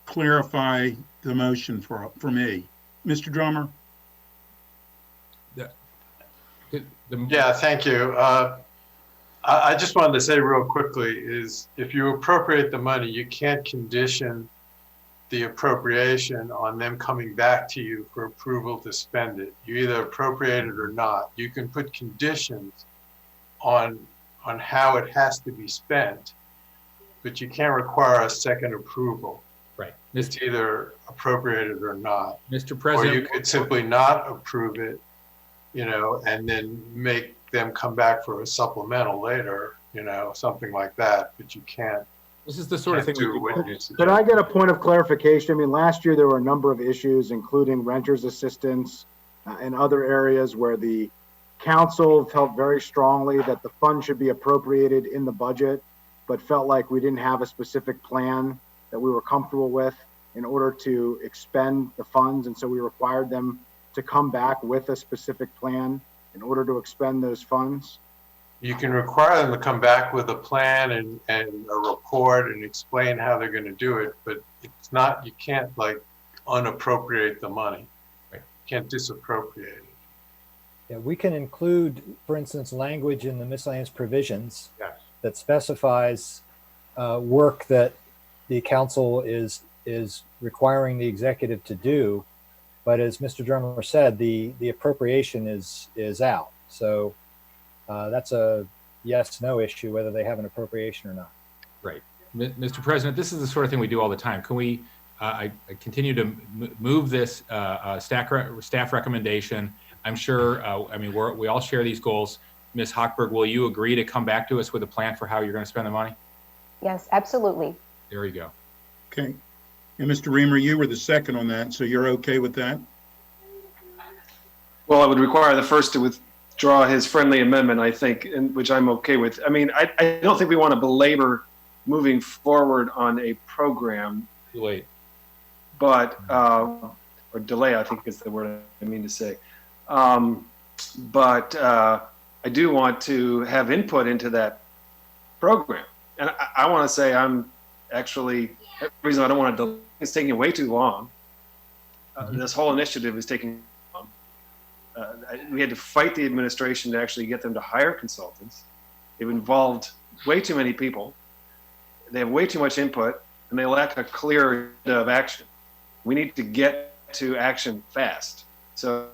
[SPEAKER 1] clarify the motion for me. Mr. Drummer?
[SPEAKER 20] Yeah, thank you. I just wanted to say real quickly is if you appropriate the money, you can't condition the appropriation on them coming back to you for approval to spend it. You either appropriate it or not. You can put conditions on how it has to be spent, but you can't require a second approval.
[SPEAKER 24] Right.
[SPEAKER 20] It's either appropriated or not.
[SPEAKER 24] Mr. President.
[SPEAKER 20] Or you could simply not approve it, you know, and then make them come back for a supplemental later, you know, something like that. But you can't.
[SPEAKER 24] This is the sort of thing.
[SPEAKER 4] Could I get a point of clarification? I mean, last year there were a number of issues, including renters assistance and other areas where the council felt very strongly that the fund should be appropriated in the budget, but felt like we didn't have a specific plan that we were comfortable with in order to expend the funds. And so we required them to come back with a specific plan in order to expend those funds.
[SPEAKER 20] You can require them to come back with a plan and a report and explain how they're going to do it, but it's not, you can't like unappropriate the money. Right. You can't disappropriate it.
[SPEAKER 10] Yeah, we can include, for instance, language in the miscellaneous provisions that specifies work that the council is requiring the executive to do. But as Mr. Drummer said, the appropriation is out. So that's a yes/no issue, whether they have an appropriation or not.
[SPEAKER 24] Right. Mr. President, this is the sort of thing we do all the time. Can we, I continue to move this staff recommendation. I'm sure, I mean, we all share these goals. Ms. Hochberg, will you agree to come back to us with a plan for how you're going to spend the money?
[SPEAKER 3] Yes, absolutely.
[SPEAKER 24] There you go.
[SPEAKER 1] Okay. And Mr. Reamer, you were the second on that, so you're okay with that?
[SPEAKER 9] Well, I would require the first to withdraw his friendly amendment, I think, which I'm okay with. I mean, I don't think we want to belabor moving forward on a program.
[SPEAKER 24] Too late.
[SPEAKER 9] But, or delay, I think is the word I mean to say. But I do want to have input into that program. And I want to say I'm actually, the reason I don't want to delay, it's taking way too long. This whole initiative is taking too long. We had to fight the administration to actually get them to hire consultants. They've involved way too many people. They have way too much input, and they lack a clear agenda of action. We need to get to action fast. So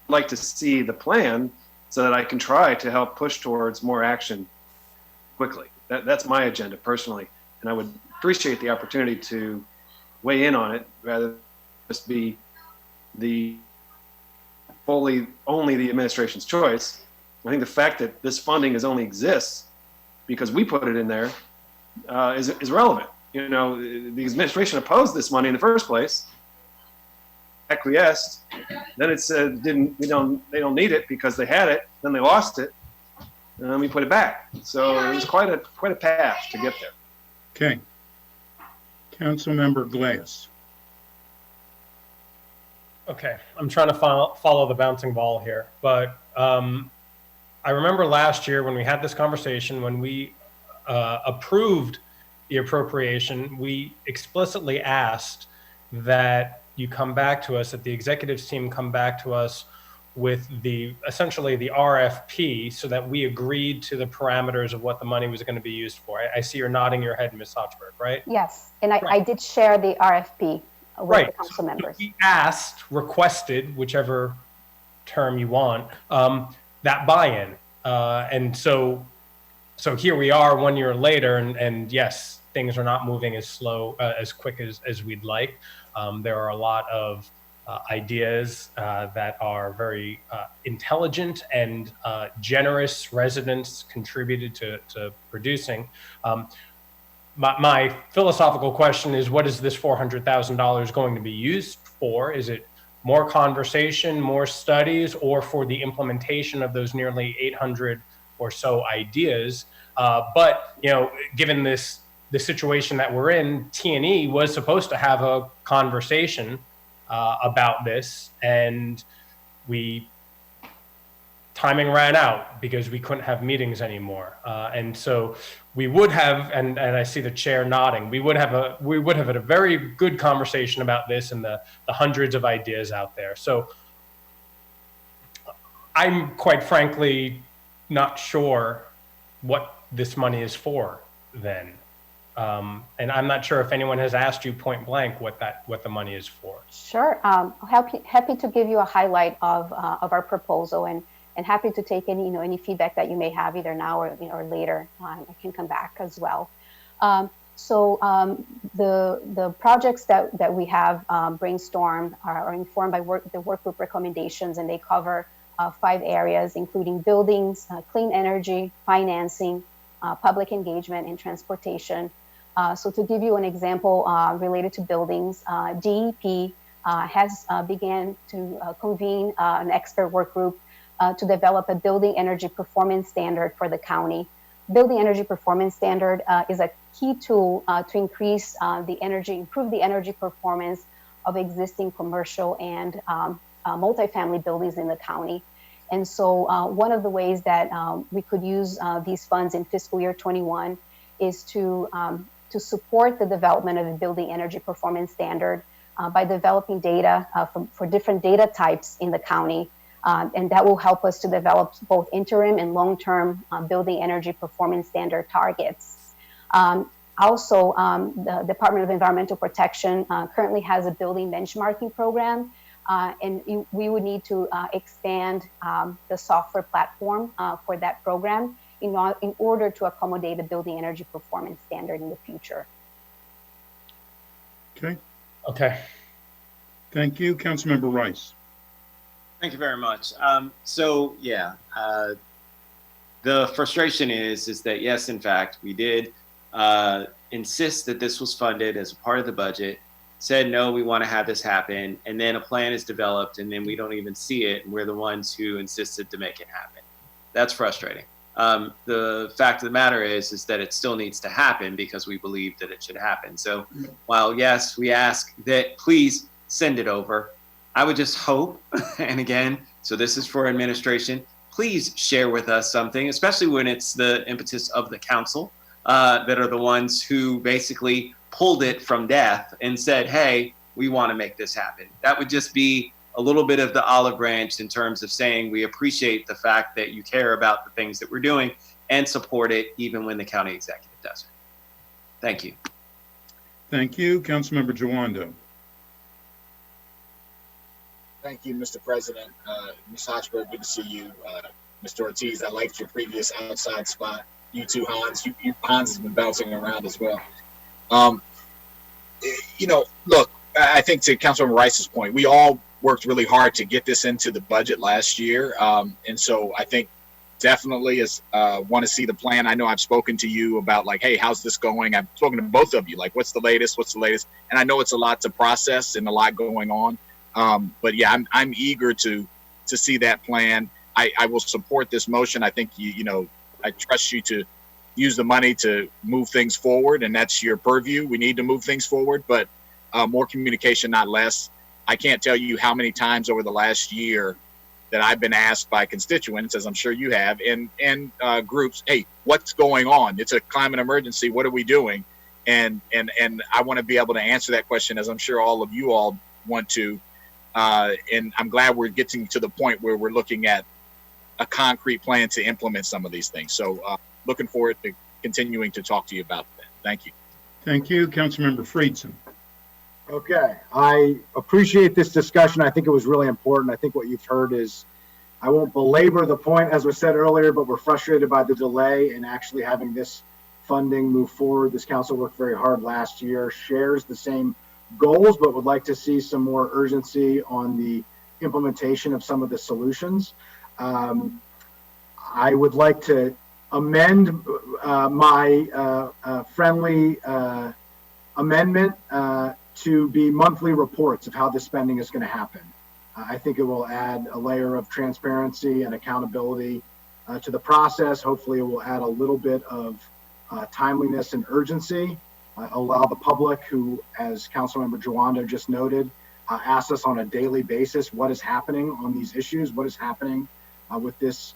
[SPEAKER 9] I'd like to see the plan so that I can try to help push towards more action quickly. That's my agenda personally, and I would appreciate the opportunity to weigh in on it rather than just be the only the administration's choice. I think the fact that this funding only exists because we put it in there is relevant. You know, the administration opposed this money in the first place, acquiesced, then it said they don't need it because they had it, then they lost it, and then we put it back. So it was quite a path to get there.
[SPEAKER 1] Okay. Councilmember Glass.
[SPEAKER 25] Okay, I'm trying to follow the bouncing ball here, but I remember last year when we had this conversation, when we approved the appropriation, we explicitly asked that you come back to us, that the executives team come back to us with essentially the RFP so that we agreed to the parameters of what the money was going to be used for. I see you're nodding your head, Ms. Hochberg, right?
[SPEAKER 3] Yes, and I did share the RFP with the council members.
[SPEAKER 25] We requested, whichever term you want, that buy-in. And so here we are 1 year later, and yes, things are not moving as quick as we'd like. There are a lot of ideas that are very intelligent and generous residents contributed to producing. My philosophical question is, what is this $400,000 going to be used for? Is it more conversation, more studies, or for the implementation of those nearly 800 or so ideas? But, you know, given the situation that we're in, T&E was supposed to have a conversation about this, and timing ran out because we couldn't have meetings anymore. And so we would have, and I see the chair nodding, we would have had a very good conversation about this and the hundreds of ideas out there. So I'm quite frankly not sure what this money is for then. And I'm not sure if anyone has asked you point blank what the money is for.
[SPEAKER 3] Sure, happy to give you a highlight of our proposal, and happy to take any feedback that you may have either now or later. I can come back as well. So the projects that we have brainstormed are informed by the work group recommendations, and they cover 5 areas, including buildings, clean energy, financing, public engagement, and transportation. So to give you an example related to buildings, DEP has began to convene an expert work group to develop a building energy performance standard for the county. Building energy performance standard is a key tool to improve the energy performance of existing commercial and multifamily buildings in the county. And so one of the ways that we could use these funds in fiscal year 21 is to support the development of a building energy performance standard by developing data for different data types in the county. And that will help us to develop both interim and long-term building energy performance standard targets. Also, the Department of Environmental Protection currently has a building benchmarking program, and we would need to expand the software platform for that program in order to accommodate a building energy performance standard in the future.
[SPEAKER 1] Okay.
[SPEAKER 25] Okay.
[SPEAKER 1] Thank you. Councilmember Rice.
[SPEAKER 5] Thank you very much. So yeah, the frustration is that yes, in fact, we did insist that this was funded as a part of the budget, said, no, we want to have this happen. And then a plan is developed and then we don't even see it. And we're the ones who insisted to make it happen. That's frustrating. The fact of the matter is that it still needs to happen because we believe that it should happen. So while yes, we ask that please send it over, I would just hope, and again, so this is for administration, please share with us something, especially when it's the impetus of the council that are the ones who basically pulled it from death and said, hey, we want to make this happen. That would just be a little bit of the olive branch in terms of saying we appreciate the fact that you care about the things that we're doing and support it even when the county executive doesn't. Thank you.
[SPEAKER 1] Thank you. Councilmember Jawando.
[SPEAKER 12] Thank you, Mr. President. Ms. Hochberg, good to see you. Mr. Ortiz, I liked your previous outside spot. You too, Hans. Hans has been bouncing around as well. You know, look, I think to Councilmember Rice's point, we all worked really hard to get this into the budget last year. And so I think definitely want to see the plan. I know I've spoken to you about like, hey, how's this going? I've spoken to both of you, like, what's the latest? What's the latest? And I know it's a lot to process and a lot going on. But yeah, I'm eager to see that plan. I will support this motion. I think you know, I trust you to use the money to move things forward, and that's your purview. We need to move things forward, but more communication, not less. I can't tell you how many times over the last year that I've been asked by constituents, as I'm sure you have, and groups, hey, what's going on? It's a climate emergency. What are we doing? And I want to be able to answer that question, as I'm sure all of you all want to. And I'm glad we're getting to the point where we're looking at a concrete plan to implement some of these things. So looking forward to continuing to talk to you about that. Thank you.
[SPEAKER 1] Thank you. Councilmember Friedson.
[SPEAKER 4] Okay, I appreciate this discussion. I think it was really important. I think what you've heard is, I won't belabor the point as was said earlier, but we're frustrated by the delay in actually having this funding move forward. This council worked very hard last year, shares the same goals, but would like to see some more urgency on the implementation of some of the solutions. I would like to amend my friendly amendment to be monthly reports of how the spending is going to happen. I think it will add a layer of transparency and accountability to the process. Hopefully it will add a little bit of timeliness and urgency, allow the public who, as Councilmember Jawando just noted, asks us on a daily basis what is happening on these issues, what is happening with this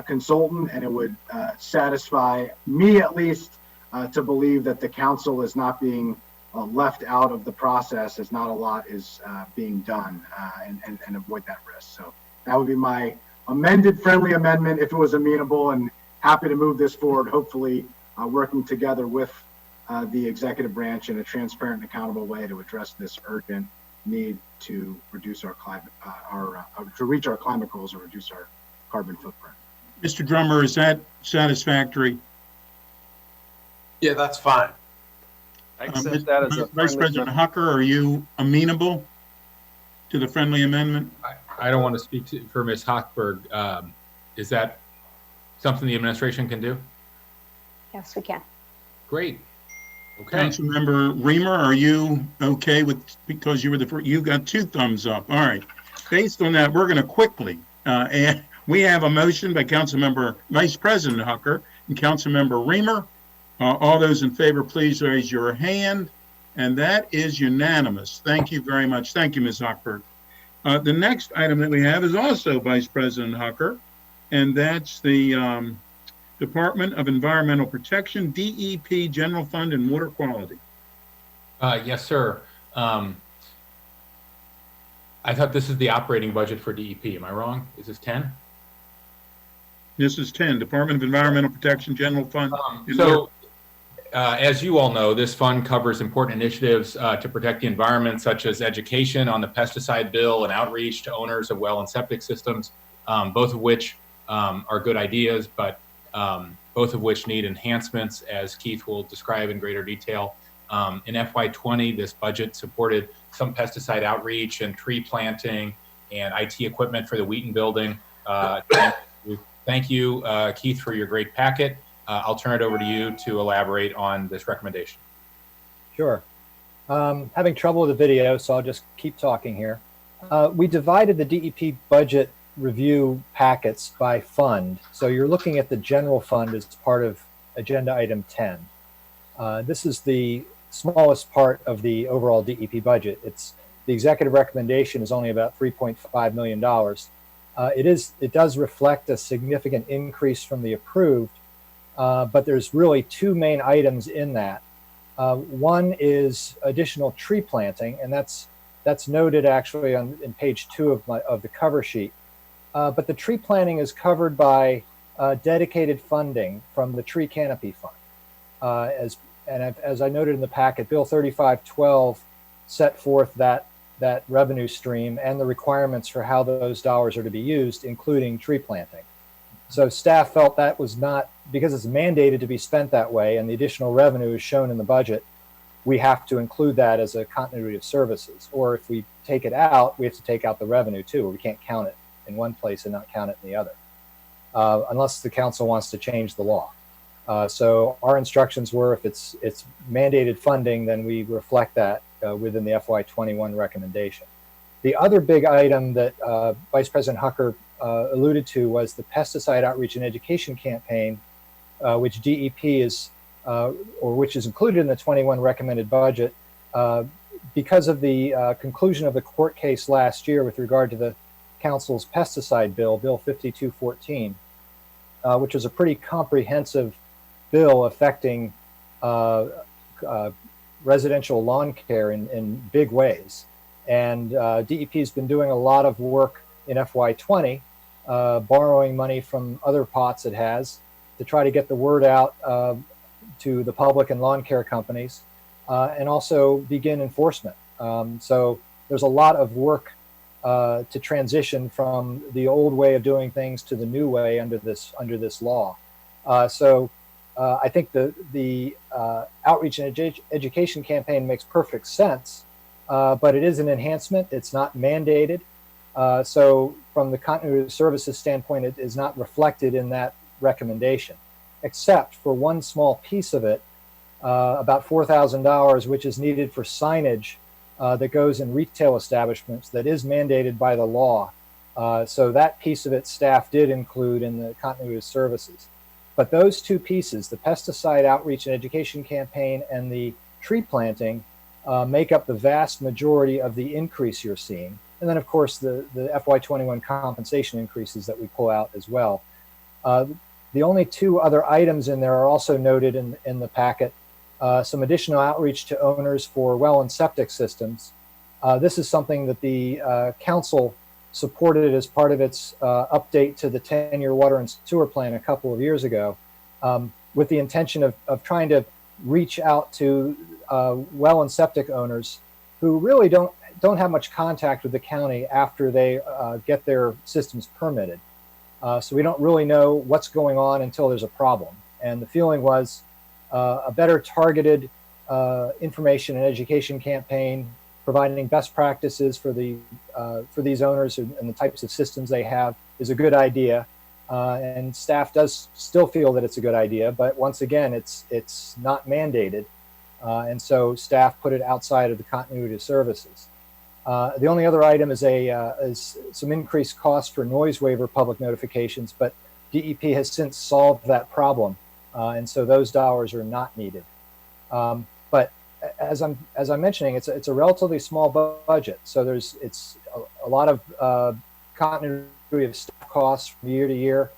[SPEAKER 4] consultant, and it would satisfy me at least to believe that the council is not being left out of the process, as not a lot is being done, and avoid that risk. So that would be my amended friendly amendment if it was amenable, and happy to move this forward, hopefully working together with the executive branch in a transparent and accountable way to address this urgent need to reduce our climate, to reach our climate goals and reduce our carbon footprint.
[SPEAKER 1] Mr. Drummer, is that satisfactory?
[SPEAKER 20] Yeah, that's fine.
[SPEAKER 7] I accept that as a
[SPEAKER 1] Vice President Hucker, are you amenable to the friendly amendment?
[SPEAKER 24] I don't want to speak for Ms. Hochberg. Is that something the administration can do?
[SPEAKER 3] Yes, we can.
[SPEAKER 24] Great. Okay.
[SPEAKER 1] Councilmember Reamer, are you okay with, because you were the first, you got 2 thumbs up. All right. Based on that, we're going to quickly We have a motion by Councilmember Vice President Hucker and Councilmember Reamer. All those in favor, please raise your hand. And that is unanimous. Thank you very much. Thank you, Ms. Hochberg. The next item that we have is also Vice President Hucker, and that's the Department of Environmental Protection, DEP General Fund and Water Quality.
[SPEAKER 24] Yes, sir. I thought this is the operating budget for DEP. Am I wrong? Is this 10?
[SPEAKER 1] This is 10, Department of Environmental Protection, General Fund.
[SPEAKER 24] As you all know, this fund covers important initiatives to protect the environment, such as education on the pesticide bill and outreach to owners of well and septic systems, both of which are good ideas, but both of which need enhancements, as Keith will describe in greater detail. In FY20, this budget supported some pesticide outreach and tree planting and IT equipment for the Wheaton building. Thank you, Keith, for your great packet. I'll turn it over to you to elaborate on this recommendation.
[SPEAKER 10] Sure. Having trouble with the video, so I'll just keep talking here. We divided the DEP budget review packets by fund. So you're looking at the general fund as part of agenda item 10. This is the smallest part of the overall DEP budget. The executive recommendation is only about $3.5 million. It does reflect a significant increase from the approved, but there's really two main items in that. One is additional tree planting, and that's noted actually in page 2 of the cover sheet. But the tree planting is covered by dedicated funding from the Tree Canopy Fund. As I noted in the packet, Bill 3512 set forth that revenue stream and the requirements for how those dollars are to be used, including tree planting. So staff felt that was not, because it's mandated to be spent that way and the additional revenue is shown in the budget, we have to include that as a continuity of services. Or if we take it out, we have to take out the revenue too. We can't count it in one place and not count it in the other, unless the council wants to change the law. So our instructions were, if it's mandated funding, then we reflect that within the FY21 recommendation. The other big item that Vice President Hucker alluded to was the pesticide outreach and education campaign, which DEP is, or which is included in the 21 recommended budget. Because of the conclusion of the court case last year with regard to the council's pesticide bill, Bill 5214, which was a pretty comprehensive bill affecting residential lawn care in big ways. And DEP has been doing a lot of work in FY20, borrowing money from other pots it has to try to get the word out to the public and lawn care companies, and also begin enforcement. So there's a lot of work to transition from the old way of doing things to the new way under this law. So I think the outreach and education campaign makes perfect sense, but it is an enhancement. It's not mandated. So from the continuity of services standpoint, it is not reflected in that recommendation, except for one small piece of it, about $4,000, which is needed for signage that goes in retail establishments that is mandated by the law. So that piece of it, staff did include in the continuity of services. But those two pieces, the pesticide outreach and education campaign and the tree planting, make up the vast majority of the increase you're seeing. And then, of course, the FY21 compensation increases that we pull out as well. The only two other items in there are also noted in the packet. Some additional outreach to owners for well and septic systems. This is something that the council supported as part of its update to the 10-year water and sewer plan a couple of years ago, with the intention of trying to reach out to well and septic owners who really don't have much contact with the county after they get their systems permitted. So we don't really know what's going on until there's a problem. And the feeling was a better targeted information and education campaign, providing best practices for these owners and the types of systems they have, is a good idea. And staff does still feel that it's a good idea, but once again, it's not mandated. And so staff put it outside of the continuity of services. The only other item is some increased cost for noise waiver public notifications, but DEP has since solved that problem, and so those dollars are not needed. But as I'm mentioning, it's a relatively small budget, so it's a lot of continuity of staff costs from year to year,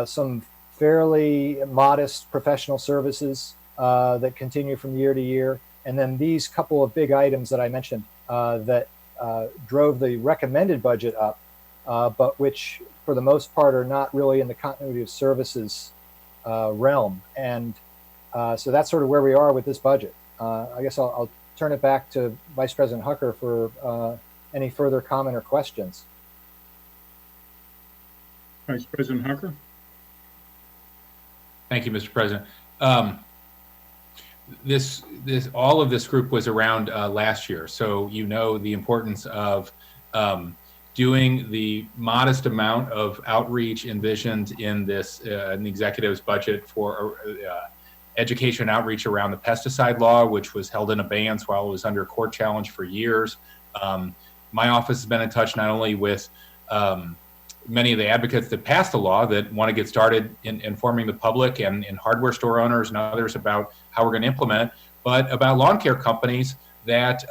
[SPEAKER 10] some fairly modest professional services that continue from year to year, and then these couple of big items that I mentioned that drove the recommended budget up, but which for the most part are not really in the continuity of services realm. And so that's sort of where we are with this budget. I guess I'll turn it back to Vice President Hucker for any further comment or questions.
[SPEAKER 1] Vice President Hucker.
[SPEAKER 24] Thank you, Mr. President. All of this group was around last year, so you know the importance of doing the modest amount of outreach envisioned in this in the executive's budget for education outreach around the pesticide law, which was held in abeyance while it was under court challenge for years. My office has been in touch not only with many of the advocates that passed the law that want to get started in informing the public and hardware store owners and others about how we're going to implement it, but about lawn care companies that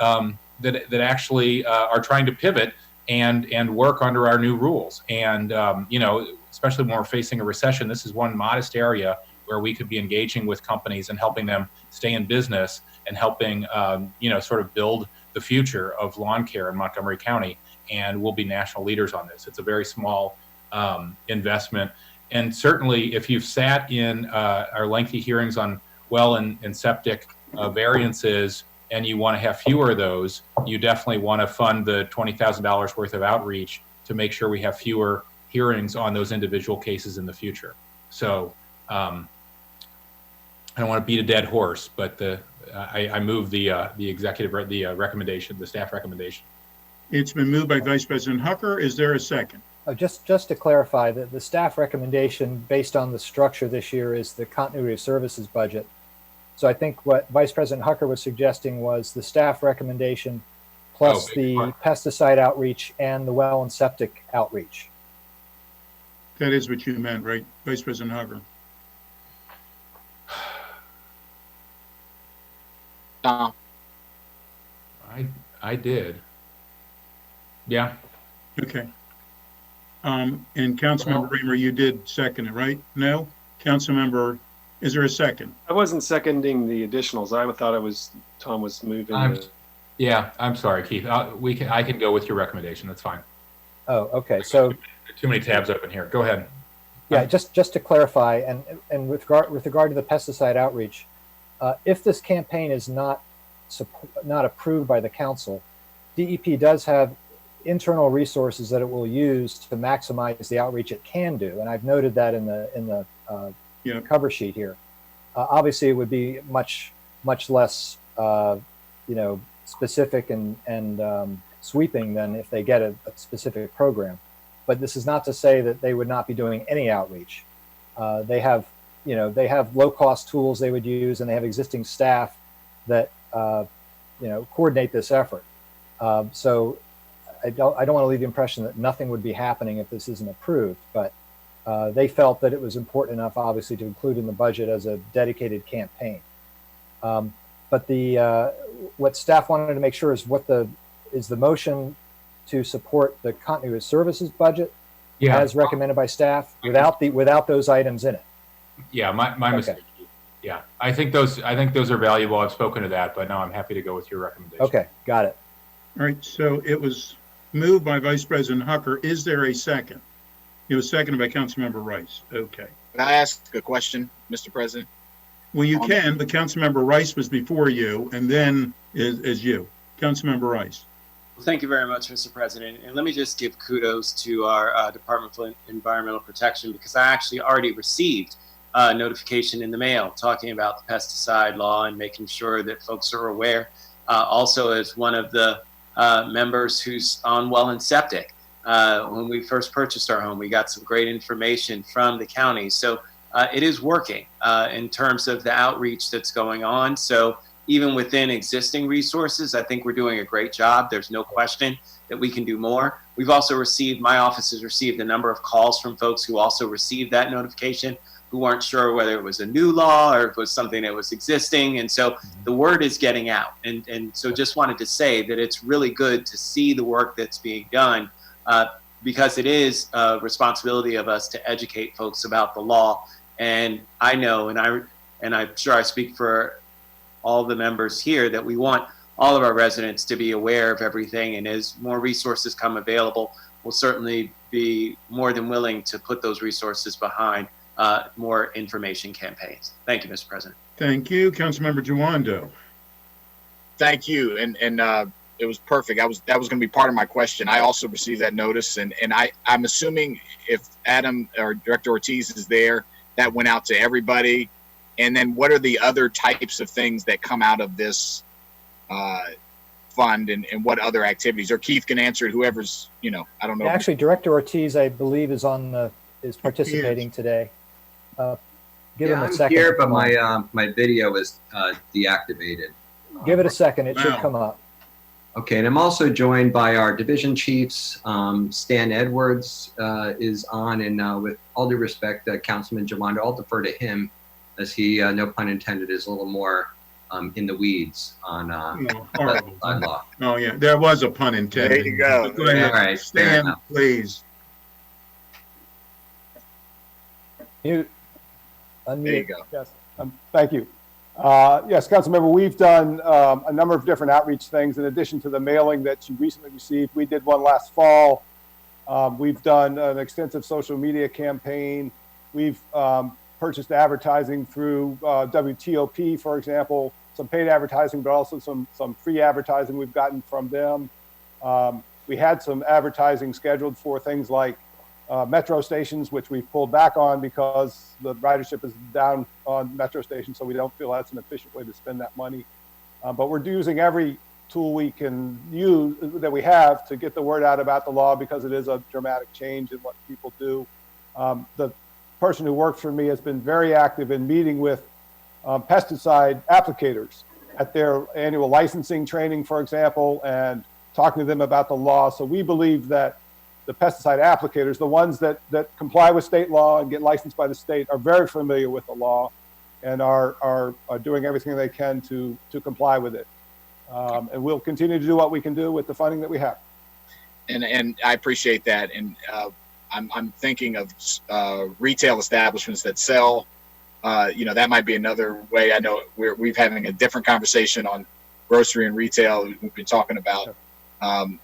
[SPEAKER 24] that actually are trying to pivot and work under our new rules. And you know, especially when we're facing a recession, this is one modest area where we could be engaging with companies and helping them stay in business and helping you know, sort of build the future of lawn care in Montgomery County. And we'll be national leaders on this. It's a very small investment. And certainly if you've sat in our lengthy hearings on well and septic variances and you want to have fewer of those, you definitely want to fund the $20,000 worth of outreach to make sure we have fewer hearings on those individual cases in the future. So I don't want to beat a dead horse, but I move the recommendation, the staff recommendation.
[SPEAKER 1] It's been moved by Vice President Hucker. Is there a second?
[SPEAKER 10] Just to clarify, that the staff recommendation based on the structure this year is the continuity of services budget. So I think what Vice President Hucker was suggesting was the staff recommendation plus the pesticide outreach and the well and septic outreach.
[SPEAKER 1] That is what you meant, right, Vice President Hucker?
[SPEAKER 24] I did. Yeah.
[SPEAKER 1] Okay. And Councilmember Reamer, you did second it, right? No? Councilmember, is there a second?
[SPEAKER 9] I wasn't seconding the additionals. I thought Tom was moving.
[SPEAKER 24] Yeah, I'm sorry, Keith. I can go with your recommendation. That's fine.
[SPEAKER 10] Oh, okay. So
[SPEAKER 24] too many tabs open here. Go ahead.
[SPEAKER 10] Yeah, just to clarify, and with regard to the pesticide outreach, if this campaign is not approved by the council, DEP does have internal resources that it will use to maximize the outreach it can do, and I've noted that in the cover sheet here. Obviously, it would be much less specific and sweeping than if they get a specific program. But this is not to say that they would not be doing any outreach. They have low-cost tools they would use, and they have existing staff that coordinate this effort. So I don't want to leave the impression that nothing would be happening if this isn't approved, but they felt that it was important enough, obviously, to include in the budget as a dedicated campaign. But what staff wanted to make sure is is the motion to support the continuity of services budget as recommended by staff without those items in it.
[SPEAKER 24] Yeah, my mistake. Yeah, I think those are valuable. I've spoken to that, but no, I'm happy to go with your recommendation.
[SPEAKER 10] Okay, got it.
[SPEAKER 1] All right, so it was moved by Vice President Hucker. Is there a second? It was seconded by Councilmember Rice. Okay.
[SPEAKER 12] Can I ask a question, Mr. President?
[SPEAKER 1] Well, you can, but Councilmember Rice was before you, and then is you. Councilmember Rice.
[SPEAKER 5] Well, thank you very much, Mr. President. And let me just give kudos to our Department of Environmental Protection, because I actually already received notification in the mail talking about the pesticide law and making sure that folks are aware. Also, as one of the members who's on well and septic, when we first purchased our home, we got some great information from the county. So it is working in terms of the outreach that's going on. So even within existing resources, I think we're doing a great job. There's no question that we can do more. We've also received, my office has received a number of calls from folks who also received that notification, who weren't sure whether it was a new law or if it was something that was existing. And so the word is getting out. And so just wanted to say that it's really good to see the work that's being done, because it is a responsibility of us to educate folks about the law. And I know, and I'm sure I speak for all the members here, that we want all of our residents to be aware of everything. And as more resources come available, we'll certainly be more than willing to put those resources behind more information campaigns. Thank you, Mr. President.
[SPEAKER 1] Thank you. Councilmember Jawando.
[SPEAKER 12] Thank you. And it was perfect. That was going to be part of my question. I also received that notice, and I'm assuming if Adam or Director Ortiz is there, that went out to everybody. And then what are the other types of things that come out of this fund, and what other activities? Or Keith can answer it, whoever's, I don't know.
[SPEAKER 10] Actually, Director Ortiz, I believe, is participating today. Give him a second.
[SPEAKER 14] I'm here, but my video is deactivated.
[SPEAKER 10] Give it a second. It should come up.
[SPEAKER 14] Okay, and I'm also joined by our division chiefs. Stan Edwards is on, and with all due respect, Councilman Jawando, I'll defer to him, as he, no pun intended, is a little more in the weeds on law.
[SPEAKER 1] Oh yeah, there was a pun intended.
[SPEAKER 12] There you go.
[SPEAKER 1] Go ahead,
[SPEAKER 14] all right,
[SPEAKER 1] Stan, please.
[SPEAKER 10] Mute. Unmute.
[SPEAKER 12] There you go.
[SPEAKER 15] Yes, thank you. Yes, Councilmember, we've done a number of different outreach things in addition to the mailing that you recently received. We did one last fall. We've done an extensive social media campaign. We've purchased advertising through WTOP, for example, some paid advertising, but also some free advertising we've gotten from them. We had some advertising scheduled for things like metro stations, which we've pulled back on because the ridership is down on metro stations, so we don't feel that's an efficient way to spend that money. But we're using every tool we can use that we have to get the word out about the law, because it is a dramatic change in what people do. The person who works for me has been very active in meeting with pesticide applicators at their annual licensing training, for example, and talking to them about the law. So we believe that the pesticide applicators, the ones that comply with state law and get licensed by the state, are very familiar with the law and are doing everything they can to comply with it. And we'll continue to do what we can do with the funding that we have.
[SPEAKER 12] And I appreciate that. And I'm thinking of retail establishments that sell. That might be another way. I know we've having a different conversation on grocery and retail we've been talking about.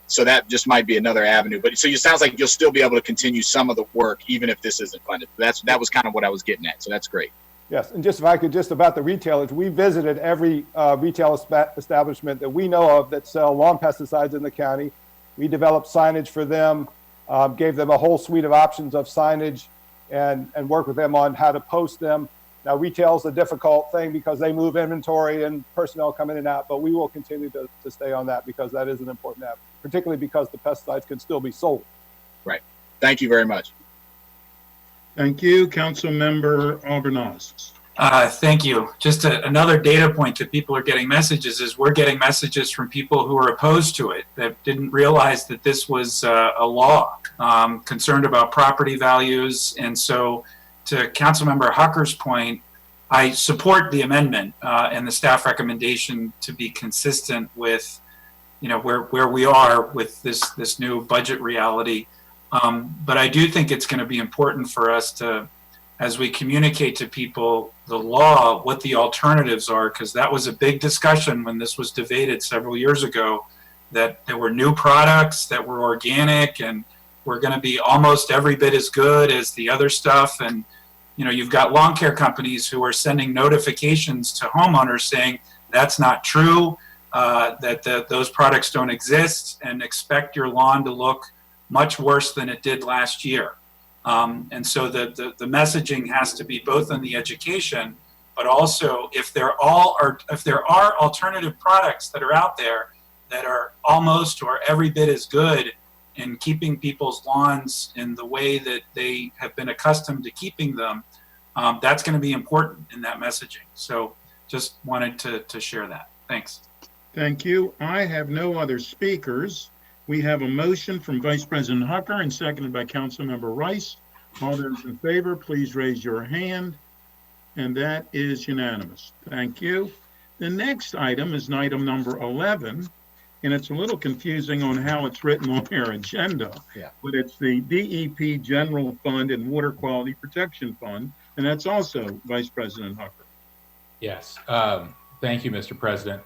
[SPEAKER 12] So that just might be another avenue. But so it sounds like you'll still be able to continue some of the work even if this isn't funded. That was kind of what I was getting at. So that's great.
[SPEAKER 15] Yes, and just if I could, just about the retailers, we visited every retail establishment that we know of that sell lawn pesticides in the county. We developed signage for them, gave them a whole suite of options of signage, and worked with them on how to post them. Now, retail is a difficult thing because they move inventory and personnel come in and out, but we will continue to stay on that because that is an important avenue, particularly because the pesticides can still be sold.
[SPEAKER 12] Right. Thank you very much.
[SPEAKER 1] Thank you. Councilmember Albornoz.
[SPEAKER 8] Thank you. Just another data point that people are getting messages is we're getting messages from people who are opposed to it, that didn't realize that this was a law, concerned about property values. And so to Councilmember Hucker's point, I support the amendment and the staff recommendation to be consistent with, where we are with this new budget reality. But I do think it's going to be important for us to, as we communicate to people the law, what the alternatives are, because that was a big discussion when this was debated several years ago, that there were new products that were organic and were going to be almost every bit as good as the other stuff. And, you've got lawn care companies who are sending notifications to homeowners saying that's not true, that those products don't exist, and expect your lawn to look much worse than it did last year. And so the messaging has to be both on the education, but also if there are alternative products that are out there that are almost or every bit as good in keeping people's lawns in the way that they have been accustomed to keeping them, that's going to be important in that messaging. So just wanted to share that.
[SPEAKER 24] Thanks.
[SPEAKER 1] Thank you. I have no other speakers. We have a motion from Vice President Hucker and seconded by Councilmember Rice. All those in favor, please raise your hand. And that is unanimous. Thank you. The next item is item number 11, and it's a little confusing on how it's written on our agenda.
[SPEAKER 10] Yeah.
[SPEAKER 1] But it's the DEP General Fund and Water Quality Protection Fund, and that's also Vice President Hucker.
[SPEAKER 24] Yes. Thank you, Mr. President.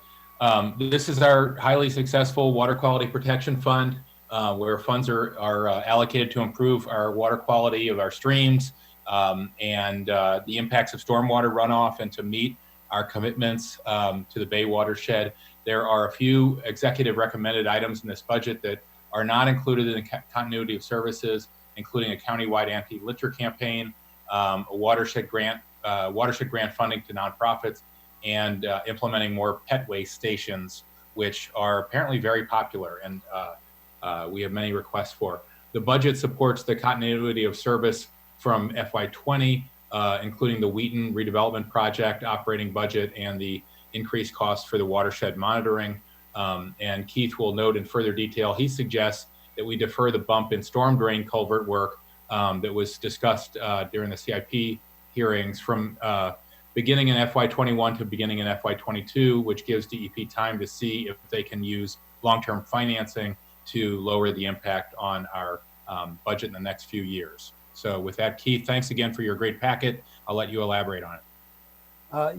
[SPEAKER 24] This is our highly successful Water Quality Protection Fund, where funds are allocated to improve our water quality of our streams and the impacts of stormwater runoff, and to meet our commitments to the Bay watershed. There are a few executive recommended items in this budget that are not included in the continuity of services, including a countywide anti-litter campaign, a watershed grant funding to nonprofits, and implementing more pet waste stations, which are apparently very popular, and we have many requests for. The budget supports the continuity of service from FY20, including the Wheaton redevelopment project operating budget and the increased costs for the watershed monitoring. And Keith will note in further detail, he suggests that we defer the bump in storm drain culvert work that was discussed during the CIP hearings from beginning in FY21 to beginning in FY22, which gives DEP time to see if they can use long-term financing to lower the impact on our budget in the next few years. So with that, Keith, thanks again for your great packet. I'll let you elaborate on it.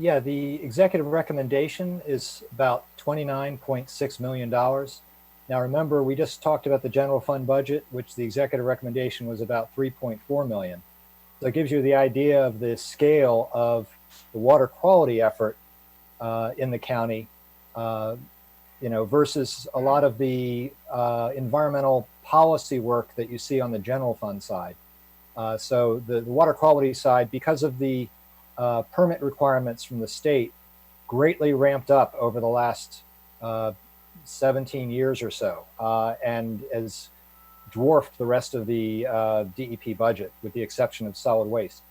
[SPEAKER 10] Yeah, the executive recommendation is about $29.6 million. Now remember, we just talked about the general fund budget, which the executive recommendation was about $3.4 million. So it gives you the idea of the scale of the water quality effort in the county, versus a lot of the environmental policy work that you see on the general fund side. So the water quality side, because of the permit requirements from the state, greatly ramped up over the last 17 years or so, and has dwarfed the rest of the DEP budget, with the exception of solid waste.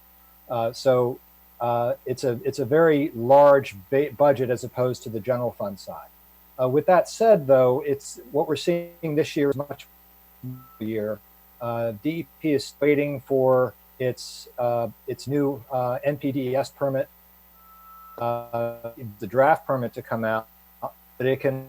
[SPEAKER 10] So it's a very large budget as opposed to the general fund side. With that said, though, it's what we're seeing this year is much year. DEP is waiting for its new NPDES permit, the draft permit to come out, that it can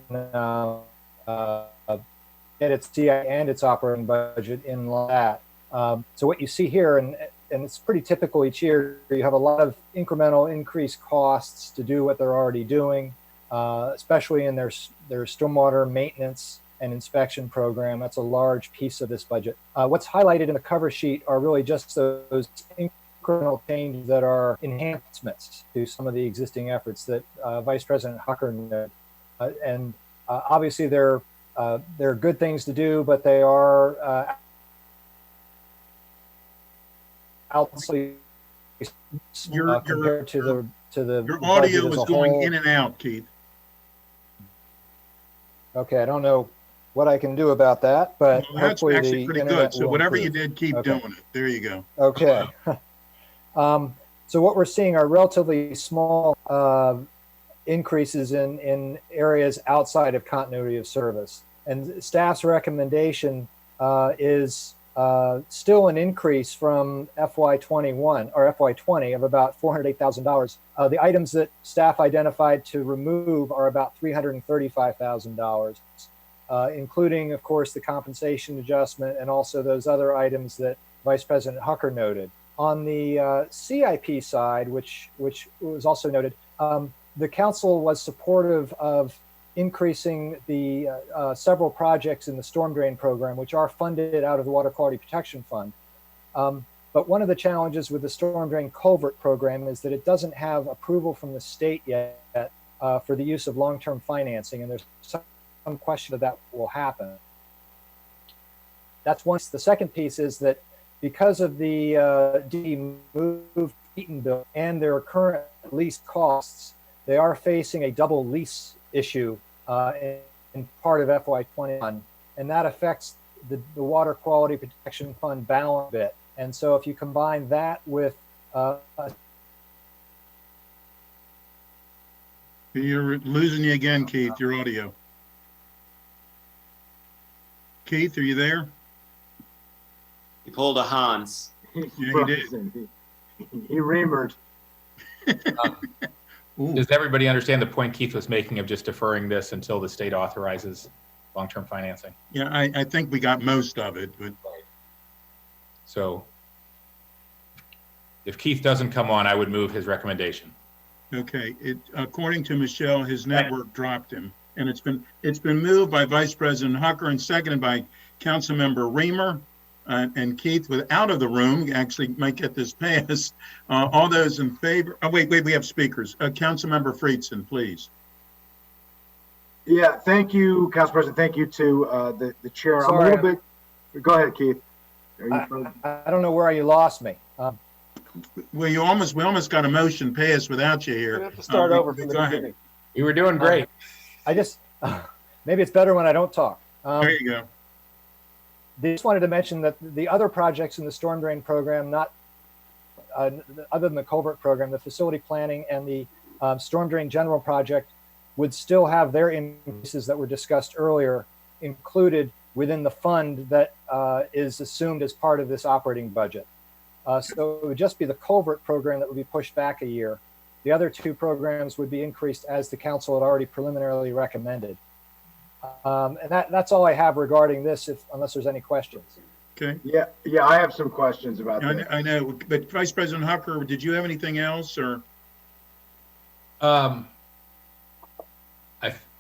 [SPEAKER 10] get its CI and its operating budget in that. So what you see here, and it's pretty typical each year, you have a lot of incremental increased costs to do what they're already doing, especially in their stormwater maintenance and inspection program. That's a large piece of this budget. What's highlighted in the cover sheet are really just those incremental changes that are enhancements to some of the existing efforts that Vice President Hucker noted. And obviously they're good things to do, but they are outside compared to the
[SPEAKER 1] your audio
[SPEAKER 10] budget as
[SPEAKER 1] is
[SPEAKER 10] a
[SPEAKER 1] going
[SPEAKER 10] whole.
[SPEAKER 1] in and out, Keith.
[SPEAKER 10] Okay, I don't know what I can do about that, but
[SPEAKER 1] Well, that's
[SPEAKER 10] hopefully
[SPEAKER 1] actually
[SPEAKER 10] the
[SPEAKER 1] pretty
[SPEAKER 10] internet
[SPEAKER 1] good. So
[SPEAKER 10] will
[SPEAKER 1] whatever
[SPEAKER 10] improve.
[SPEAKER 1] you did, keep
[SPEAKER 10] Okay.
[SPEAKER 1] doing it. There you go.
[SPEAKER 10] Okay. So what we're seeing are relatively small increases in areas outside of continuity of service. And staff's recommendation is still an increase from FY21 or FY20 of about $408,000. The items that staff identified to remove are about $335,000, including, of course, the compensation adjustment and also those other items that Vice President Hucker noted. On the CIP side, which was also noted, the council was supportive of increasing the several projects in the storm drain program, which are funded out of the Water Quality Protection Fund. But one of the challenges with the storm drain culvert program is that it doesn't have approval from the state yet for the use of long-term financing, and there's some question of that will happen. That's one. The second piece is that because of the moved Wheaton bill and their current lease costs, they are facing a double lease issue in part of FY21, and that affects the Water Quality Protection Fund balance a bit. And so if you combine that with
[SPEAKER 1] You're losing you again, Keith, your audio. Keith, are you there?
[SPEAKER 5] He pulled a Hans.
[SPEAKER 1] Yeah, he did.
[SPEAKER 4] He reamered.
[SPEAKER 24] Does everybody understand the point Keith was making of just deferring this until the state authorizes long-term financing?
[SPEAKER 1] Yeah, I think we got most of it, but.
[SPEAKER 24] So if Keith doesn't come on, I would move his recommendation.
[SPEAKER 1] Okay, according to Michelle, his network dropped him, and it's been moved by Vice President Hucker and seconded by Councilmember Reamer. And Keith, out of the room, actually might get this passed. All those in favor? Oh, wait, we have speakers. Councilmember Friedson, please.
[SPEAKER 4] Yeah, thank you, Council President. Thank you to the chair.
[SPEAKER 10] Sorry.
[SPEAKER 4] I'm a little bit. Go ahead, Keith.
[SPEAKER 10] I don't know where you lost me.
[SPEAKER 1] Well, we almost got a motion passed without you here.
[SPEAKER 17] We have to start over from the beginning.
[SPEAKER 24] You were doing great.
[SPEAKER 10] I just maybe it's better when I don't talk.
[SPEAKER 1] There you go.
[SPEAKER 10] Just wanted to mention that the other projects in the storm drain program, not other than the culvert program, the facility planning and the storm drain general project would still have their increases that were discussed earlier included within the fund that is assumed as part of this operating budget. So it would just be the culvert program that would be pushed back a year. The other two programs would be increased as the council had already preliminarily recommended. And that's all I have regarding this, unless there's any questions.
[SPEAKER 1] Okay.
[SPEAKER 4] Yeah, I have some questions about that.
[SPEAKER 1] I know, but Vice President Hucker, did you have anything else, or?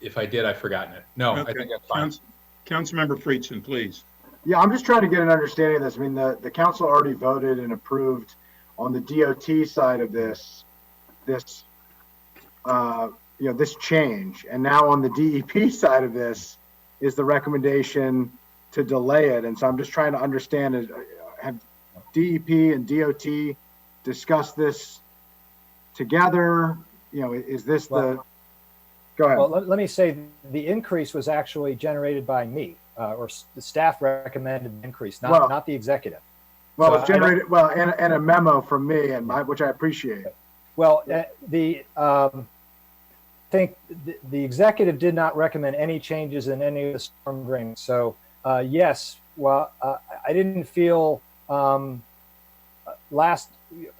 [SPEAKER 24] If I did, I've forgotten it. No, okay. I think that's fine.
[SPEAKER 1] Councilmember Friedson, please.
[SPEAKER 4] Yeah, I'm just trying to get an understanding of this. I mean, the council already voted and approved on the DOT side of this change, and now on the DEP side of this is the recommendation to delay it. And so I'm just trying to understand: have DEP and DOT discussed this together? Is this the? Go ahead.
[SPEAKER 10] Well, let me say the increase was actually generated by me, or the staff recommended the increase, not the executive.
[SPEAKER 4] Well, so it's generated and a memo from me, and which I appreciate.
[SPEAKER 10] Well, think the executive did not recommend any changes in any of the storm drains. So yes, well, I didn't feel a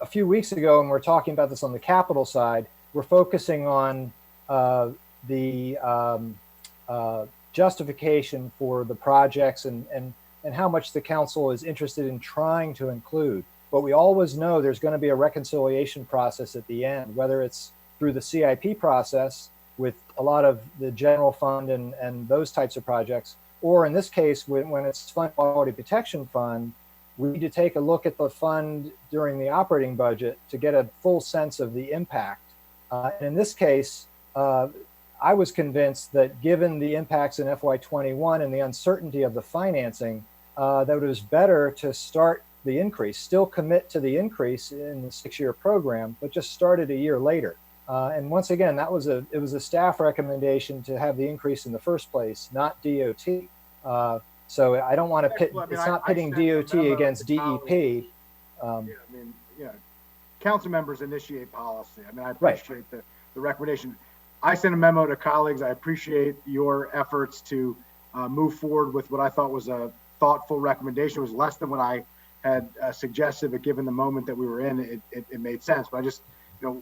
[SPEAKER 10] few weeks ago, and we're talking about this on the capital side, we're focusing on the justification for the projects and how much the council is interested in trying to include. But we always know there's going to be a reconciliation process at the end, whether it's through the CIP process with a lot of the general fund and those types of projects, or in this case, when it's Fund Quality Protection Fund, we need to take a look at the fund during the operating budget to get a full sense of the impact. And in this case, I was convinced that given the impacts in FY21 and the uncertainty of the financing, that it was better to start the increase, still commit to the increase in the 6-year program, but just start it a year later. And once again, it was a staff recommendation to have the increase in the first place, not DOT. So I don't want to pit. It's not pitting DOT against DEP.
[SPEAKER 4] Council members initiate policy. I mean, I appreciate the recommendation. I sent a memo to colleagues. I appreciate your efforts to move forward with what I thought was a thoughtful recommendation. It was less than what I had suggested, but given the moment that we were in, it made sense. But I just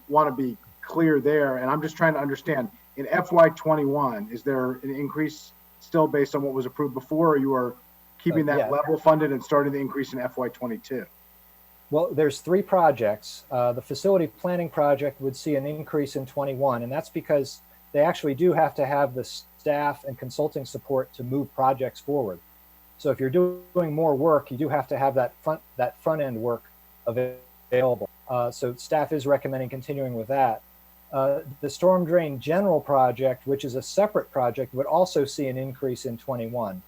[SPEAKER 4] want to be clear there. And I'm just trying to understand, in FY21, is there an increase still based on what was approved before, or you are keeping that level funded and starting the increase in FY22?
[SPEAKER 10] Well, there's 3 projects. The facility planning project would see an increase in 21, and that's because they actually do have to have the staff and consulting support to move projects forward. So if you're doing more work, you do have to have that front end work available. So staff is recommending continuing with that. The storm drain general project, which is a separate project, would also see an increase in 21.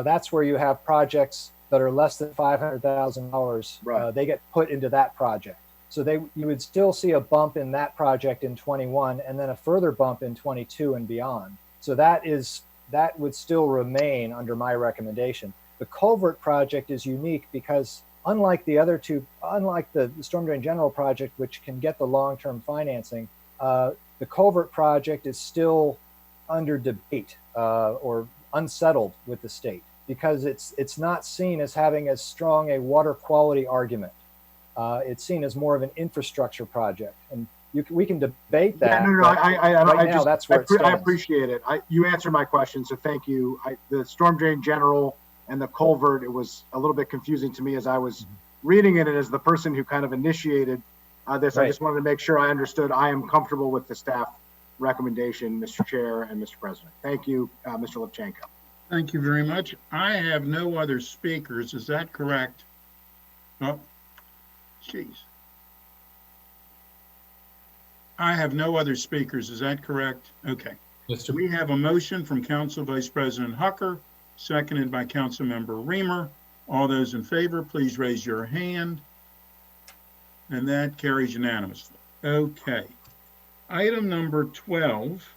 [SPEAKER 10] That's where you have projects that are less than $500,000.
[SPEAKER 4] Right.
[SPEAKER 10] They get put into that project. So you would still see a bump in that project in 21, and then a further bump in 22 and beyond. So that would still remain under my recommendation. The culvert project is unique because unlike the other two, unlike the storm drain general project, which can get the long-term financing, The culvert project is still under debate or unsettled with the state because it's not seen as having as strong a water quality argument. It's seen as more of an infrastructure project, and we can debate that.
[SPEAKER 4] Yeah, no,
[SPEAKER 10] right now, that's where it stands.
[SPEAKER 4] I appreciate it. You answered my question, so thank you. The storm drain general and the culvert, it was a little bit confusing to me as I was reading it, and as the person who kind of initiated this, I just wanted to make sure I understood. I am comfortable with the staff recommendation, Mr. Chair and Mr. President. Thank you, Mr. Levchenko.
[SPEAKER 1] Thank you very much. I have no other speakers. Is that correct? Oh, jeez. I have no other speakers. Is that correct? Okay. We have a motion from Council Vice President Hucker, seconded by Council Member Reamer. All those in favor, please raise your hand. And that carries unanimously. Okay. Item number 12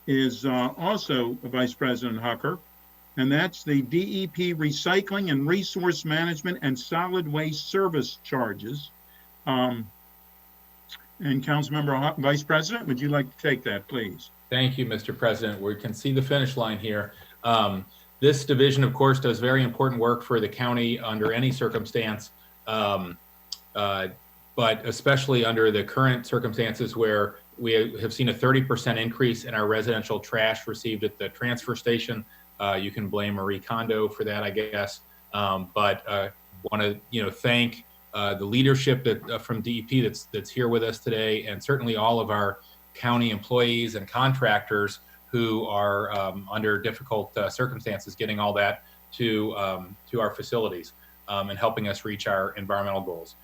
[SPEAKER 1] is also Vice President Hucker, and that's the DEP Recycling and Resource Management and Solid Waste Service Charges. And Councilmember Vice President, would you like to take that, please?
[SPEAKER 24] Thank you, Mr. President. We can see the finish line here. This division, of course, does very important work for the county under any circumstance, but especially under the current circumstances where we have seen a 30% increase in our residential trash received at the transfer station. You can blame Marie Kondo for that, I guess. But want to thank the leadership from DEP that's here with us today, and certainly all of our county employees and contractors who are under difficult circumstances getting all that to our facilities and helping us reach our environmental goals.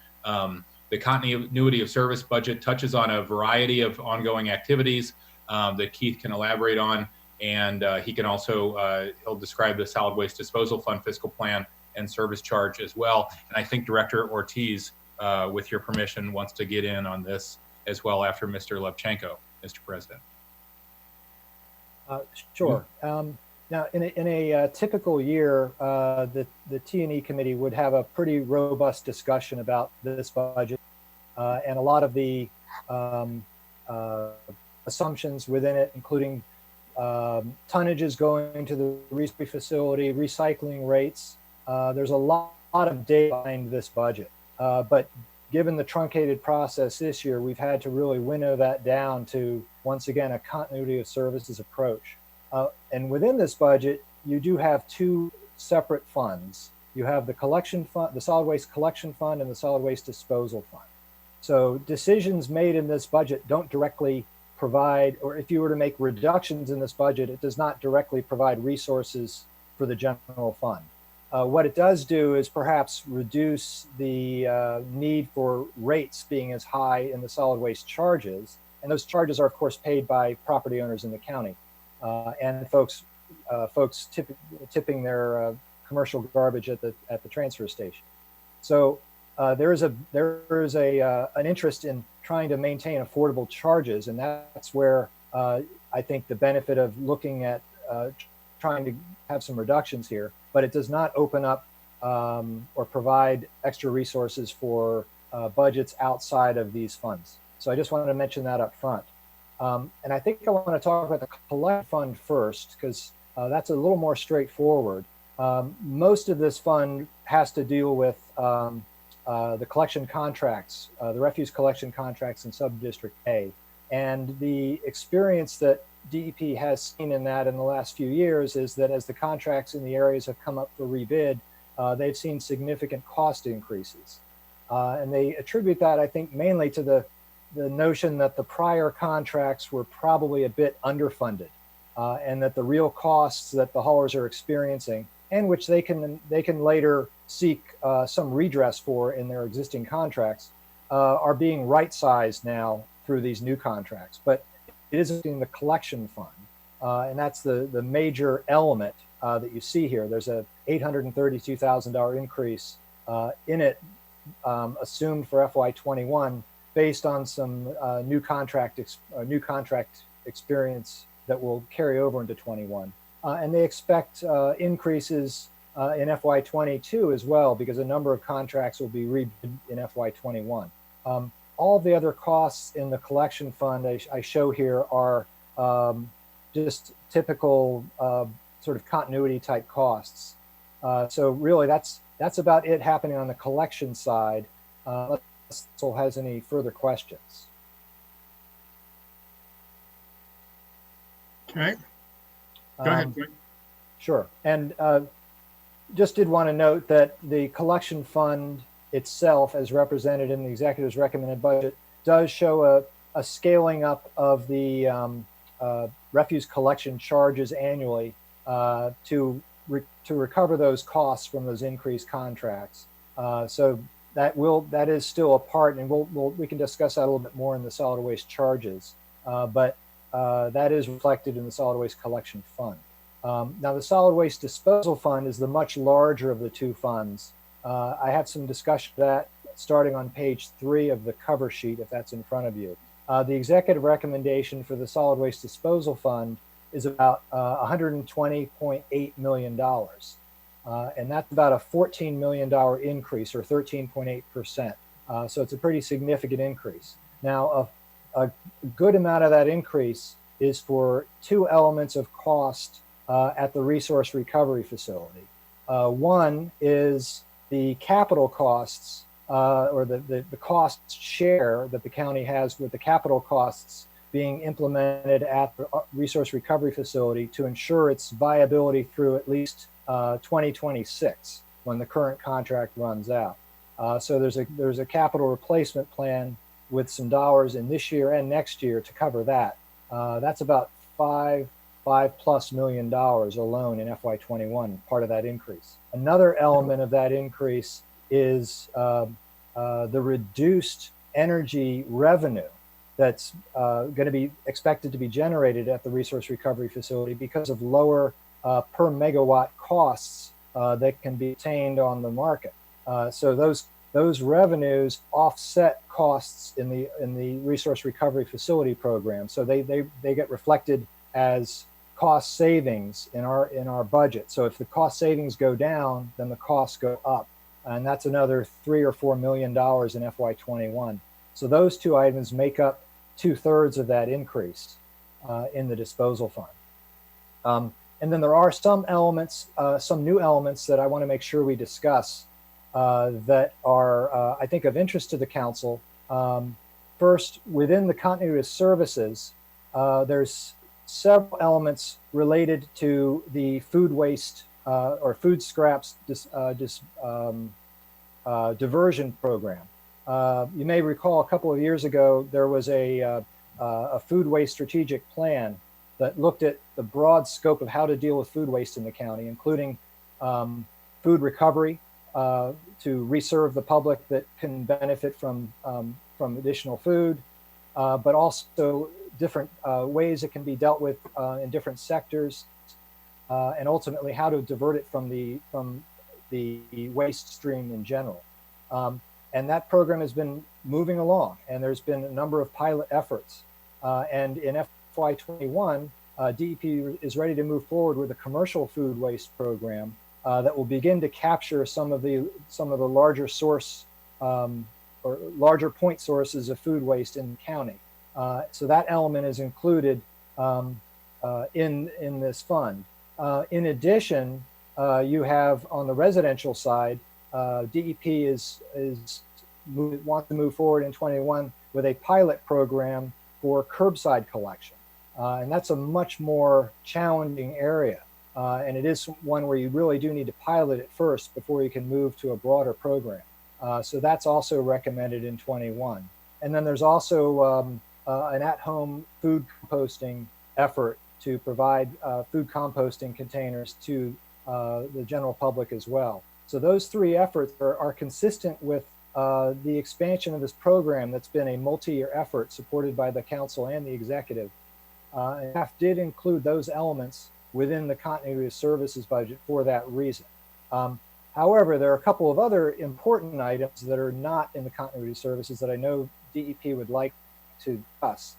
[SPEAKER 24] The continuity of service budget touches on a variety of ongoing activities that Keith can elaborate on, and he can also he'll describe the solid waste disposal fund fiscal plan and service charge as well. And I think Director Ortiz, with your permission, wants to get in on this as well after Mr. Levchenko, Mr. President.
[SPEAKER 10] Sure. Now, in a typical year, the T&E committee would have a pretty robust discussion about this budget and a lot of the assumptions within it, including tonnages going to the recycling facility, recycling rates. There's a lot of data behind this budget, but given the truncated process this year, we've had to really winnow that down to, once again, a continuity of services approach. And within this budget, you do have two separate funds. You have the collection fund, the solid waste collection fund, and the solid waste disposal fund. So decisions made in this budget don't directly provide, or if you were to make reductions in this budget, it does not directly provide resources for the general fund. What it does do is perhaps reduce the need for rates being as high in the solid waste charges. And those charges are, of course, paid by property owners in the county and folks tipping their commercial garbage at the transfer station. So there is an interest in trying to maintain affordable charges, and that's where I think the benefit of looking at trying to have some reductions here, but it does not open up or provide extra resources for budgets outside of these funds. So I just wanted to mention that up front. And I think I want to talk about the collect fund first, because that's a little more straightforward. Most of this fund has to deal with the collection contracts, the refuse collection contracts in Subdistrict A. And the experience that DEP has seen in that in the last few years is that as the contracts in the areas have come up for rebid, they've seen significant cost increases. And they attribute that, I think, mainly to the notion that the prior contracts were probably a bit underfunded and that the real costs that the haulers are experiencing, and which they can later seek some redress for in their existing contracts, are being right-sized now through these new contracts. But it is in the collection fund, and that's the major element that you see here. There's a $832,000 increase in it assumed for FY21 based on some new contract experience that will carry over into 21. And they expect increases in FY22 as well, because a number of contracts will be rebid in FY21. all the other costs in the collection fund I show here are just typical sort of continuity type costs. So really that's about it happening on the collection side. Unless Council has any further questions.
[SPEAKER 1] Okay. Go ahead.
[SPEAKER 10] Sure. And just did want to note that the collection fund itself, as represented in the executive's recommended budget, does show a scaling up of the refuse collection charges annually to recover those costs from those increased contracts. So that is still a part, and we can discuss that a little bit more in the solid waste charges. But that is reflected in the solid waste collection fund. Now, the solid waste disposal fund is the much larger of the two funds. I have some discussion of that starting on page 3 of the cover sheet, if that's in front of you. The executive recommendation for the solid waste disposal fund is about $120.8 million. And that's about a $14 million increase, or 13.8%. So it's a pretty significant increase. Now, a good amount of that increase is for two elements of cost at the resource recovery facility. One is the capital costs, or the cost share that the county has with the capital costs being implemented at the resource recovery facility to ensure its viability through at least 2026, when the current contract runs out. So there's a capital replacement plan with some dollars in this year and next year to cover that. That's about $5+ million alone in FY21, part of that increase. Another element of that increase is the reduced energy revenue that's going to be expected to be generated at the resource recovery facility because of lower per megawatt costs that can be obtained on the market. So those revenues offset costs in the resource recovery facility program. So they get reflected as cost savings in our budget. So if the cost savings go down, then the costs go up, and that's another $3 or $4 million in FY21. So those two items make up 2/3 of that increase in the disposal fund. And then there are some elements, some new elements that I want to make sure we discuss that are, I think, of interest to the council. First, within the continuity of services, there's several elements related to the food waste or food scraps diversion program. You may recall a couple of years ago, there was a food waste strategic plan that looked at the broad scope of how to deal with food waste in the county, including food recovery to reserve the public that can benefit from additional food, but also different ways it can be dealt with in different sectors, and ultimately how to divert it from the waste stream in general. And that program has been moving along, and there's been a number of pilot efforts. And in FY21, DEP is ready to move forward with a commercial food waste program that will begin to capture some of the larger source or larger point sources of food waste in the county. So that element is included in this fund. In addition, you have on the residential side, DEP wants to move forward in 21 with a pilot program for curbside collection. And that's a much more challenging area. And it is one where you really do need to pilot it first before you can move to a broader program. So that's also recommended in 21. And then there's also an at-home food composting effort to provide food composting containers to the general public as well. So those three efforts are consistent with the expansion of this program that's been a multi-year effort supported by the council and the executive. And staff did include those elements within the continuity of services budget for that reason. However, there are a couple of other important items that are not in the continuity of services that I know DEP would like to discuss.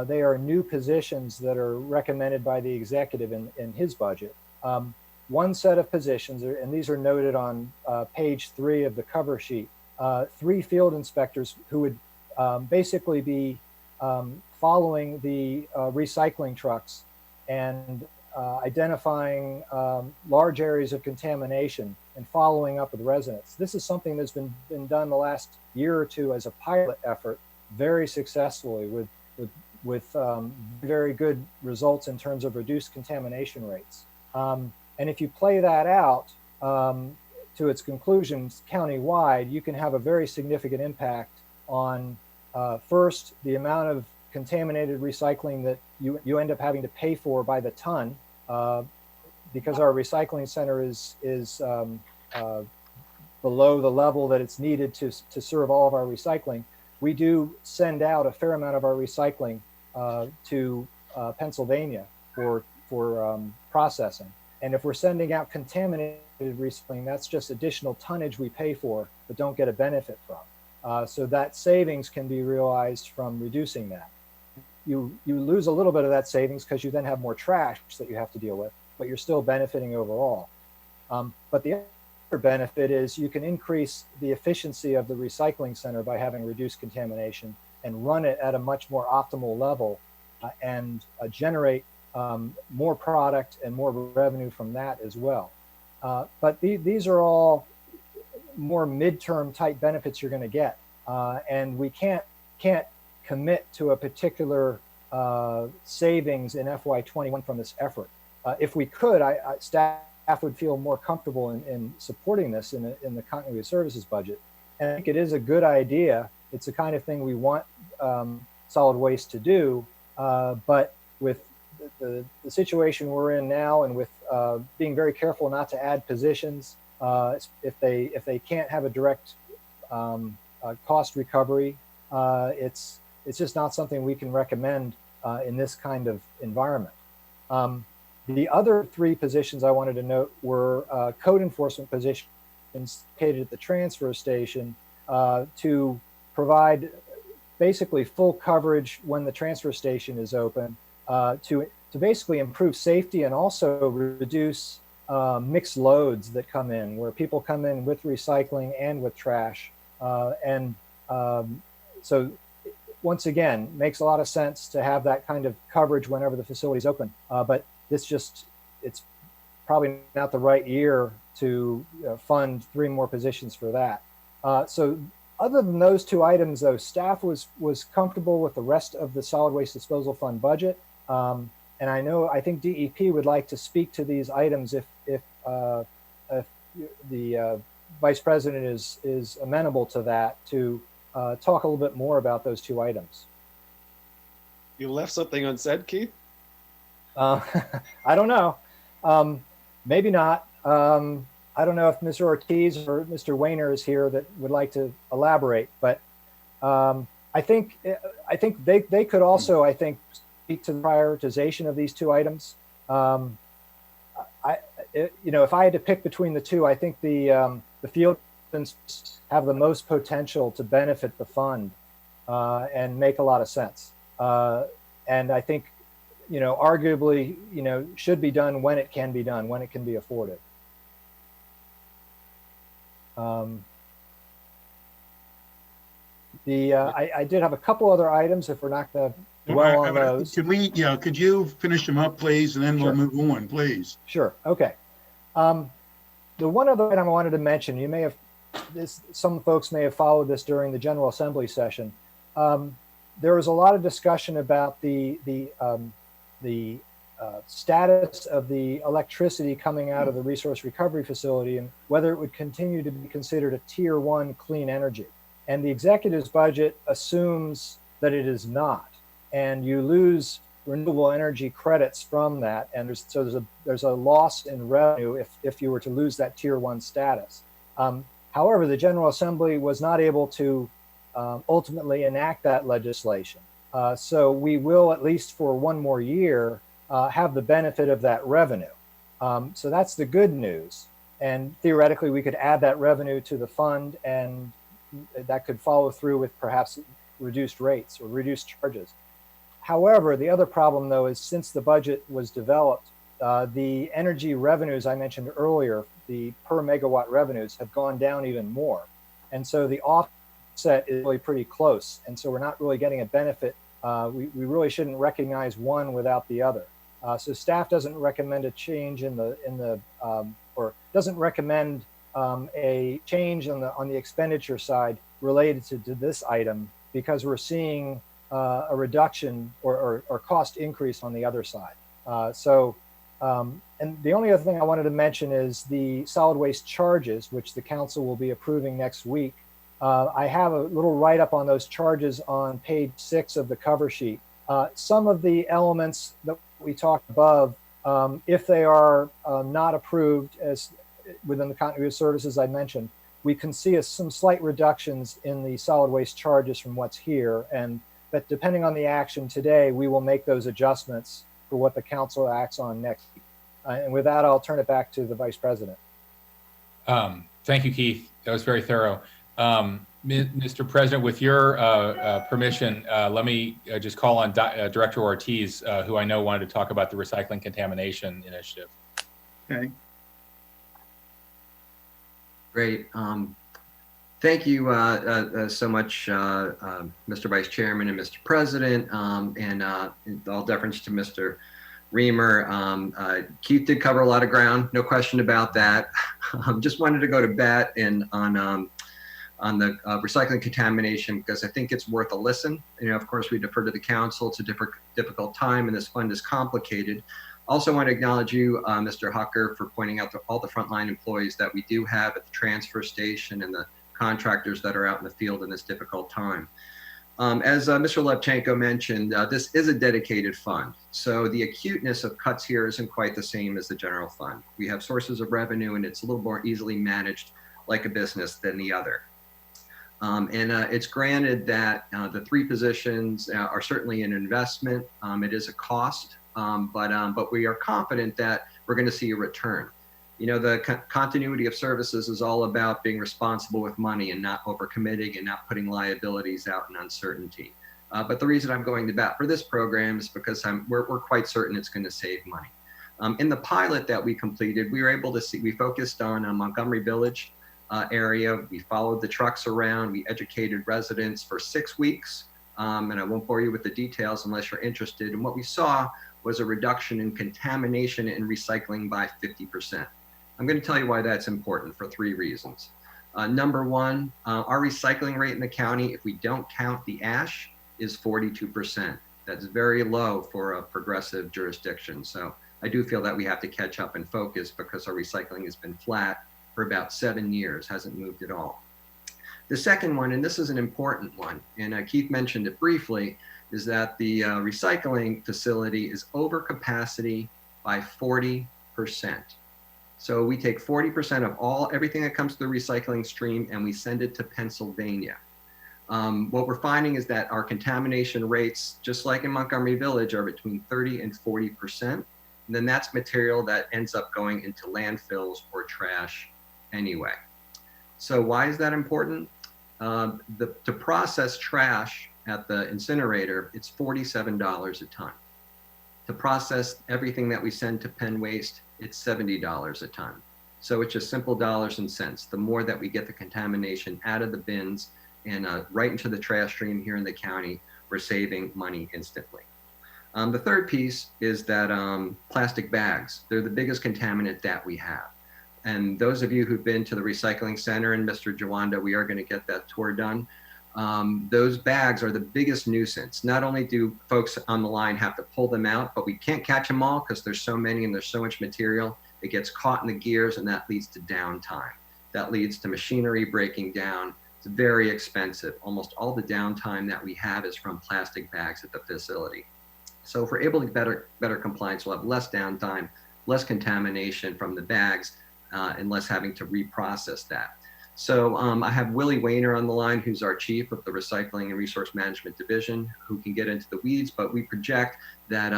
[SPEAKER 10] They are new positions that are recommended by the executive in his budget. One set of positions, and these are noted on page 3 of the cover sheet, 3 field inspectors who would basically be following the recycling trucks and identifying large areas of contamination and following up with residents. This is something that's been done the last year or two as a pilot effort, very successfully with very good results in terms of reduced contamination rates. And if you play that out to its conclusions countywide, you can have a very significant impact on first, the amount of contaminated recycling that you end up having to pay for by the ton, because our recycling center is below the level that it's needed to serve all of our recycling. We do send out a fair amount of our recycling to Pennsylvania for processing. And if we're sending out contaminated recycling, that's just additional tonnage we pay for, but don't get a benefit from. So that savings can be realized from reducing that. You lose a little bit of that savings because you then have more trash that you have to deal with, but you're still benefiting overall. But the other benefit is you can increase the efficiency of the recycling center by having reduced contamination and run it at a much more optimal level and generate more product and more revenue from that as well. But these are all more midterm type benefits you're going to get. And we can't commit to a particular savings in FY21 from this effort. If we could, staff would feel more comfortable in supporting this in the continuity of services budget. And I think it is a good idea. It's the kind of thing we want solid waste to do. But with the situation we're in now, and with being very careful not to add positions, if they can't have a direct cost recovery, it's just not something we can recommend in this kind of environment. The other three positions I wanted to note were code enforcement positions located at the transfer station to provide basically full coverage when the transfer station is open, to basically improve safety and also reduce mixed loads that come in, where people come in with recycling and with trash. So once again, makes a lot of sense to have that kind of coverage whenever the facility is open. But it's probably not the right year to fund 3 more positions for that. So other than those 2 items, though, staff was comfortable with the rest of the solid waste disposal fund budget. And I think DEP would like to speak to these items if the vice president is amenable to that, to talk a little bit more about those 2 items.
[SPEAKER 9] You left something unsaid, Keith?
[SPEAKER 10] I don't know. Maybe not. I don't know if Mr. Ortiz or Mr. Weiner is here that would like to elaborate, but I think they could also, speak to the prioritization of these 2 items. If I had to pick between the 2, I think the field have the most potential to benefit the fund and make a lot of sense. And I think, arguably, should be done when it can be done, when it can be afforded. I did have a couple other items, if we're not going to dwell on those.
[SPEAKER 1] Could you finish them up, please, and then we'll move on, please.
[SPEAKER 10] Sure. Okay. The one other item I wanted to mention, some folks may have followed this during the General Assembly session. There was a lot of discussion about the status of the electricity coming out of the resource recovery facility and whether it would continue to be considered a tier 1 clean energy. And the executive's budget assumes that it is not. And you lose renewable energy credits from that. And there's a loss in revenue if you were to lose that tier 1 status. However, the General Assembly was not able to ultimately enact that legislation. So we will, at least for 1 more year, have the benefit of that revenue. So that's the good news. And theoretically, we could add that revenue to the fund, and that could follow through with perhaps reduced rates or reduced charges. However, the other problem, though, is since the budget was developed, the energy revenues I mentioned earlier, the per megawatt revenues, have gone down even more. And so the offset is really pretty close. And so we're not really getting a benefit. We really shouldn't recognize one without the other. So staff doesn't recommend a change or doesn't recommend a change on the expenditure side related to this item, because we're seeing a reduction or cost increase on the other side. And the only other thing I wanted to mention is the solid waste charges, which the council will be approving next week. I have a little write-up on those charges on page 6 of the cover sheet. Some of the elements that we talked above, if they are not approved as within the continuity of services I mentioned, we can see some slight reductions in the solid waste charges from what's here. But depending on the action today, we will make those adjustments for what the council acts on next week. And with that, I'll turn it back to the Vice President.
[SPEAKER 24] Thank you, Keith. That was very thorough. Mr. President, with your permission, let me just call on Director Ortiz, who I know wanted to talk about the recycling contamination initiative.
[SPEAKER 1] Okay.
[SPEAKER 14] Great. Thank you so much, Mr. Vice Chairman and Mr. President, and all deference to Mr. Reamer. Keith did cover a lot of ground, no question about that. Just wanted to go to bat and on the recycling contamination, because I think it's worth a listen. You know, of course, we defer to the council. It's a difficult time, and this fund is complicated. Also want to acknowledge you, Mr. Hucker, for pointing out all the frontline employees that we do have at the transfer station and the contractors that are out in the field in this difficult time. As Mr. Levchenko mentioned, this is a dedicated fund. So the acuteness of cuts here isn't quite the same as the general fund. We have sources of revenue, and it's a little more easily managed like a business than the other. It's granted that the 3 positions are certainly an investment. It is a cost, but we are confident that we're going to see a return. You know, the continuity of services is all about being responsible with money and not overcommitting and not putting liabilities out in uncertainty. But the reason I'm going to bat for this program is because we're quite certain it's going to save money. In the pilot that we completed, we were able to see, we focused on Montgomery Village area. We followed the trucks around. We educated residents for 6 weeks. And I won't bore you with the details unless you're interested. And what we saw was a reduction in contamination and recycling by 50%. I'm going to tell you why that's important for 3 reasons. Number one, our recycling rate in the county, if we don't count the ash, is 42%. That's very low for a progressive jurisdiction. So I do feel that we have to catch up and focus, because our recycling has been flat for about 7 years, hasn't moved at all. The second one, and this is an important one, and Keith mentioned it briefly, is that the recycling facility is over capacity by 40%. So we take 40% of everything that comes to the recycling stream and we send it to Pennsylvania. What we're finding is that our contamination rates, just like in Montgomery Village, are between 30 and 40%. And then that's material that ends up going into landfills or trash anyway. So why is that important? To process trash at the incinerator, it's $47 a ton. To process everything that we send to Penn Waste, it's $70 a ton. So it's just simple dollars and cents. The more that we get the contamination out of the bins and right into the trash stream here in the county, we're saving money instantly. The third piece is that plastic bags, they're the biggest contaminant that we have. And those of you who've been to the recycling center, and Mr. Jawanda, we are going to get that tour done. Those bags are the biggest nuisance. Not only do folks on the line have to pull them out, but we can't catch them all because there's so many and there's so much material. It gets caught in the gears, and that leads to downtime. That leads to machinery breaking down. It's very expensive. Almost all the downtime that we have is from plastic bags at the facility. So if we're able to get better compliance, we'll have less downtime, less contamination from the bags, and less having to reprocess that. So I have Willie Wayner on the line, who's our chief of the Recycling and Resource Management Division, who can get into the weeds, but we project that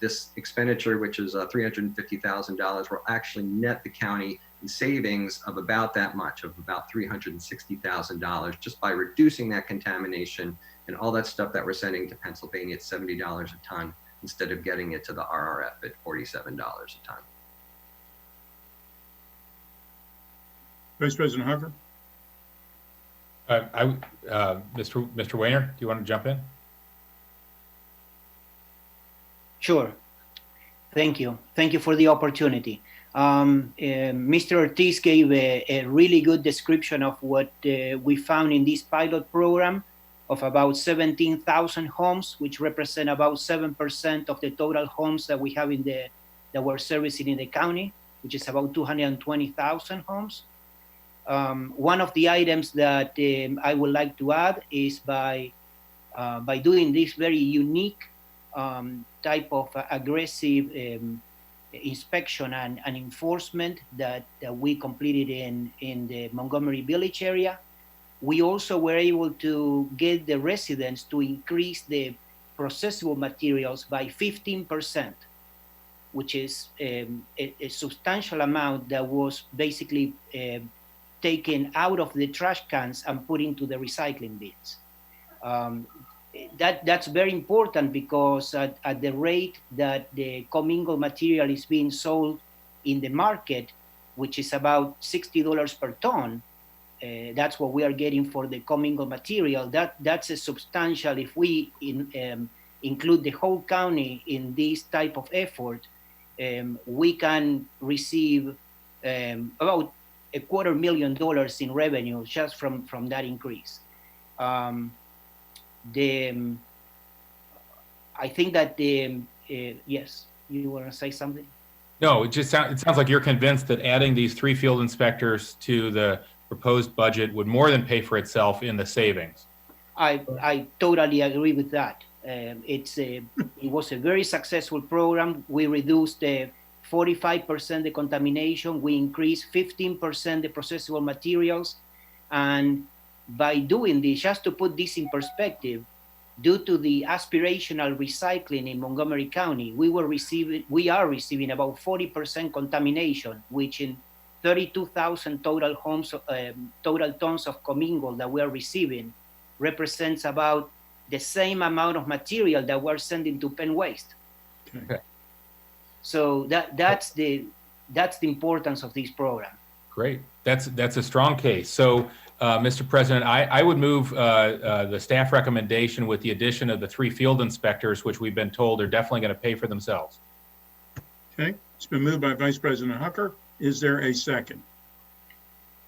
[SPEAKER 14] this expenditure, which is $350,000, will actually net the county in savings of about that much, of about $360,000, just by reducing that contamination and all that stuff that we're sending to Pennsylvania at $70 a ton, instead of getting it to the RRF at $47 a ton.
[SPEAKER 1] Vice President Hucker.
[SPEAKER 24] Mr. Wayner, do you want to jump in?
[SPEAKER 11] Sure. Thank you. Thank you for the opportunity. Mr. Ortiz gave a really good description of what we found in this pilot program of about 17,000 homes, which represent about 7% of the total homes that we have that we're servicing in the county, which is about 220,000 homes. One of the items that I would like to add is by doing this very unique type of aggressive inspection and enforcement that we completed in the Montgomery Village area, we also were able to get the residents to increase the processable materials by 15%, which is a substantial amount that was basically taken out of the trash cans and put into the recycling bins. That's very important because at the rate that the commingled material is being sold in the market, which is about $60 per ton, that's what we are getting for the commingled material. That's a substantial, if we include the whole county in this type of effort, we can receive about $250,000 in revenue just from that increase. I think that yes, you want to say something?
[SPEAKER 24] No, it sounds like you're convinced that adding these 3 field inspectors to the proposed budget would more than pay for itself in the savings.
[SPEAKER 11] I totally agree with that. It was a very successful program. We reduced 45% the contamination. We increased 15% the processable materials. And by doing this, just to put this in perspective, due to the aspirational recycling in Montgomery County, we are receiving about 40% contamination, which in 32,000 total homes, total tons of commingled that we are receiving, represents about the same amount of material that we're sending to Penn Waste.
[SPEAKER 24] Okay.
[SPEAKER 11] So that's the importance of this program.
[SPEAKER 24] Great. That's a strong case. So, Mr. President, I would move the staff recommendation with the addition of the 3 field inspectors, which we've been told are definitely going to pay for themselves.
[SPEAKER 1] Okay, it's been moved by Vice President Hucker. Is there a second?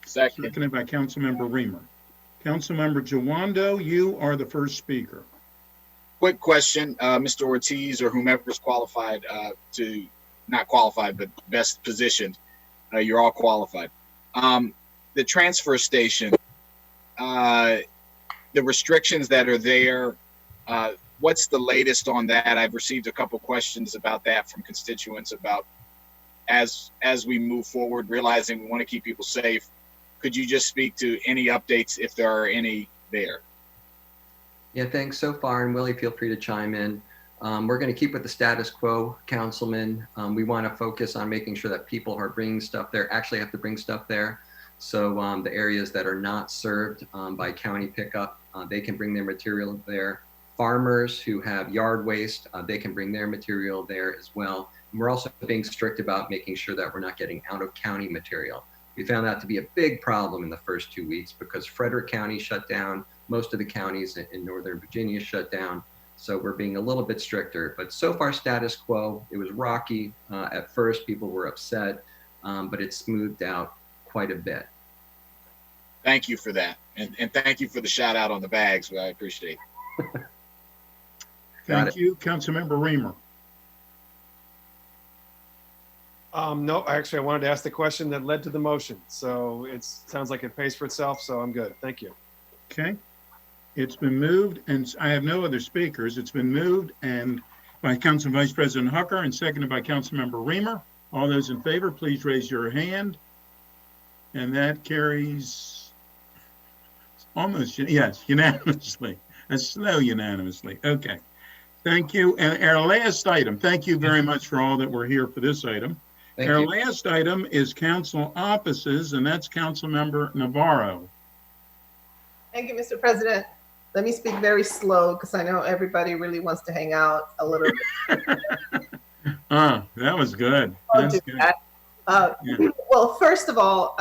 [SPEAKER 12] Second.
[SPEAKER 1] Seconded by Councilmember Reamer. Councilmember Jawando, you are the first speaker.
[SPEAKER 12] Quick question, Mr. Ortiz or whomever is qualified not qualified, but best positioned. You're all qualified. The transfer station, the restrictions that are there, what's the latest on that? I've received a couple questions about that from constituents about as we move forward, realizing we want to keep people safe. Could you just speak to any updates if there are any there?
[SPEAKER 14] Yeah, thanks so far. And Willie, feel free to chime in. We're going to keep with the status quo, Councilman. We want to focus on making sure that people who are bringing stuff there actually have to bring stuff there. So the areas that are not served by county pickup, they can bring their material there. Farmers who have yard waste, they can bring their material there as well. And we're also being strict about making sure that we're not getting out of county material. We found that to be a big problem in the first 2 weeks because Frederick County shut down, most of the counties in Northern Virginia shut down. So we're being a little bit stricter, but so far status quo. It was rocky. At first people were upset, but it's smoothed out quite a bit.
[SPEAKER 12] Thank you for that. And thank you for the shout out on the bags. I appreciate it.
[SPEAKER 1] Thank you. Councilmember Reamer.
[SPEAKER 9] No, actually, I wanted to ask the question that led to the motion. So it sounds like it pays for itself. So I'm good. Thank you.
[SPEAKER 1] Okay. It's been moved, and I have no other speakers. It's been moved and by Council Vice President Hucker and seconded by Councilmember Reamer. All those in favor, please raise your hand. And that carries almost, yes, unanimously. That's slow unanimously. Okay. Thank you. And our last item, thank you very much for all that were here for this item. Our last item is council offices, and that's Councilmember Navarro.
[SPEAKER 2] Thank you, Mr. President. Let me speak very slow because I know everybody really wants to hang out a little bit.
[SPEAKER 1] That was good. That's good.
[SPEAKER 2] Well, first of all,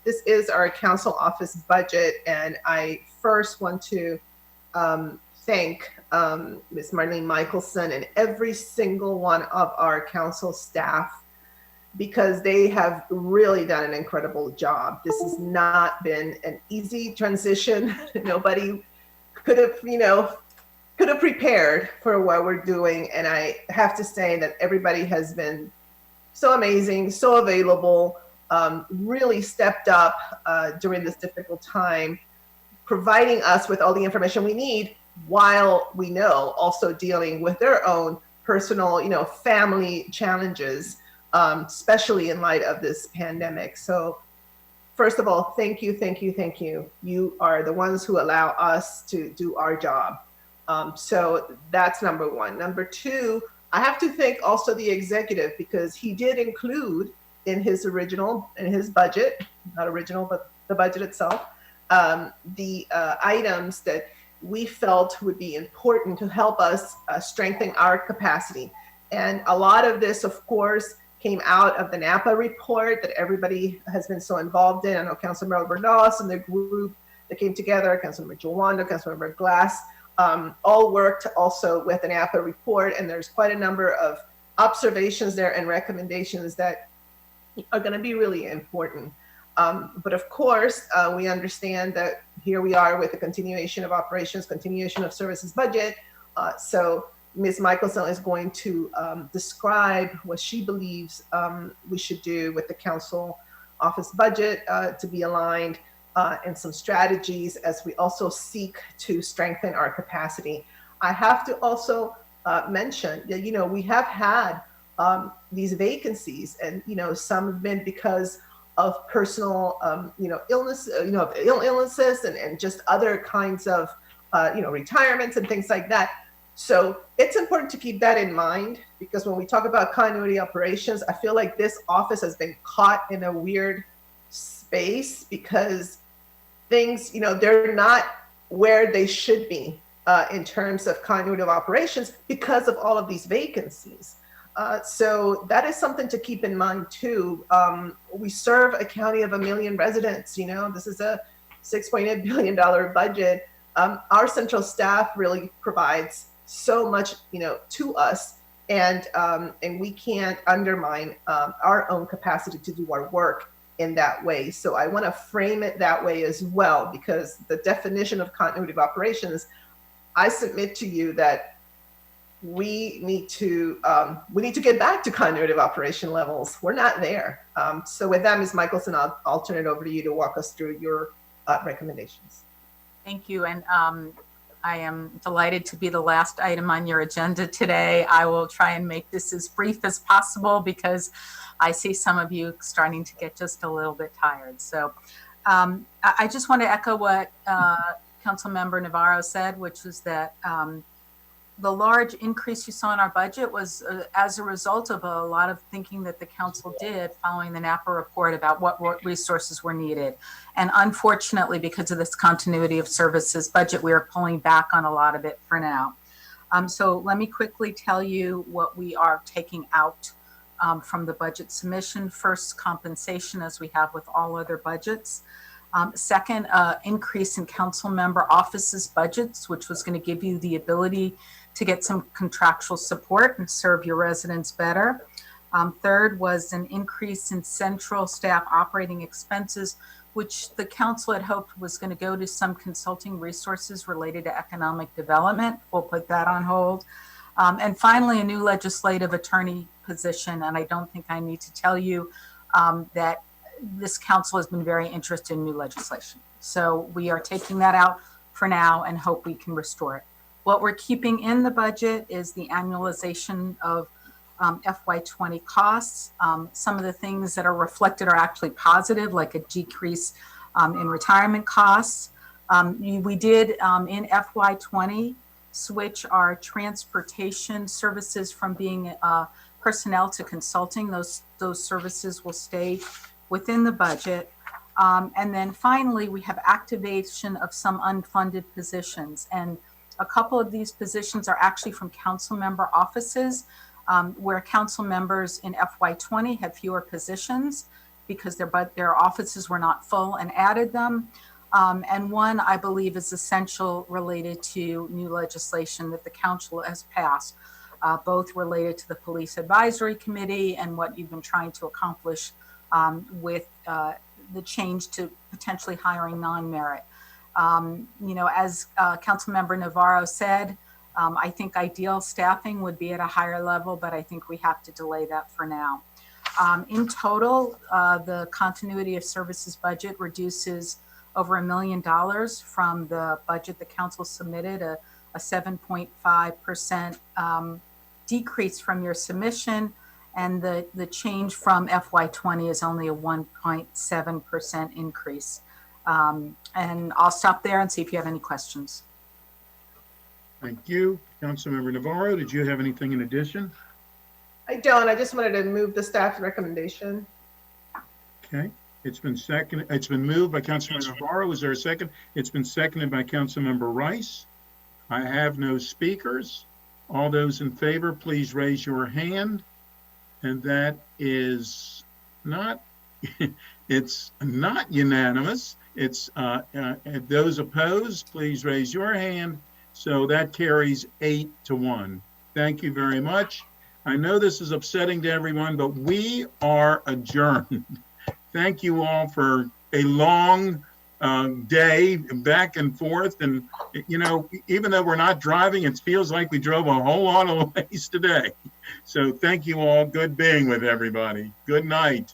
[SPEAKER 2] this is our council office budget, and I first want to thank Ms. Marlene Michelson and every single one of our council staff, because they have really done an incredible job. This has not been an easy transition. Nobody could have prepared for what we're doing. And I have to say that everybody has been so amazing, so available, really stepped up during this difficult time, providing us with all the information we need, while we know also dealing with their own personal, family challenges, especially in light of this pandemic. So first of all, thank you, thank you, thank you. You are the ones who allow us to do our job. So that's number one. Number two, I have to thank also the executive, because he did include in his budget, not original, but the budget itself, the items that we felt would be important to help us strengthen our capacity. And a lot of this, of course, came out of the NAPA report that everybody has been so involved in. I know Councilmember Bernaus and the group that came together, Councilmember Jawanda, Councilmember Glass, all worked also with the NAPA report. And there's quite a number of observations there and recommendations that are going to be really important. But of course, we understand that here we are with the continuation of operations, continuation of services budget. So Ms. Michelson is going to describe what she believes we should do with the council office budget to be aligned, and some strategies as we also seek to strengthen our capacity. I have to also mention that, we have had these vacancies, and, some have been because of personal, illnesses and just other kinds of, retirements and things like that. So it's important to keep that in mind, because when we talk about continuity operations, I feel like this office has been caught in a weird space, because things, they're not where they should be in terms of continuity of operations because of all of these vacancies. So that is something to keep in mind too. We serve a county of 1 million residents. This is a $6.8 billion budget. Our central staff really provides so much, to us, and we can't undermine our own capacity to do our work in that way. So I want to frame it that way as well, because the definition of continuity of operations, I submit to you that we need to get back to continuity of operation levels. We're not there. So with that, Ms. Michelson, I'll turn it over to you to walk us through your recommendations.
[SPEAKER 6] Thank you. And I am delighted to be the last item on your agenda today. I will try and make this as brief as possible, because I see some of you starting to get just a little bit tired. So I just want to echo what Councilmember Navarro said, which is that the large increase you saw in our budget was as a result of a lot of thinking that the council did following the NAPA report about what resources were needed. And unfortunately, because of this continuity of services budget, we are pulling back on a lot of it for now. So let me quickly tell you what we are taking out from the budget submission. First, compensation, as we have with all other budgets. Second, increase in council member offices budgets, which was going to give you the ability to get some contractual support and serve your residents better. Third was an increase in central staff operating expenses, which the council had hoped was going to go to some consulting resources related to economic development. We'll put that on hold. And finally, a new legislative attorney position. And I don't think I need to tell you that this council has been very interested in new legislation. So we are taking that out for now and hope we can restore it. What we're keeping in the budget is the annualization of FY20 costs. Some of the things that are reflected are actually positive, like a decrease in retirement costs. We did in FY20 switch our transportation services from being personnel to consulting. Those services will stay within the budget. And then finally, we have activation of some unfunded positions. And a couple of these positions are actually from council member offices, where council members in FY20 had fewer positions because their offices were not full and added them. And one I believe is essential related to new legislation that the council has passed, both related to the Police Advisory Committee and what you've been trying to accomplish with the change to potentially hiring non-merit. As Councilmember Navarro said, I think ideal staffing would be at a higher level, but I think we have to delay that for now. In total, the continuity of services budget reduces over $1 million from the budget the council submitted, a 7.5% decrease from your submission, and the change from FY20 is only a 1.7% increase. And I'll stop there and see if you have any questions.
[SPEAKER 1] Thank you. Councilmember Navarro, did you have anything in addition?
[SPEAKER 2] I don't. I just wanted to move the staff recommendation.
[SPEAKER 1] Okay. It's been moved by Councilmember Navarro. Is there a second? It's been seconded by Councilmember Rice. I have no speakers. All those in favor, please raise your hand. And that is not, it's not unanimous. It's those opposed, please raise your hand. So that carries 8-1. Thank you very much. I know this is upsetting to everyone, but we are adjourned. Thank you all for a long day back and forth. And, even though we're not driving, it feels like we drove a whole lot of ways today. So thank you all. Good being with everybody. Good night.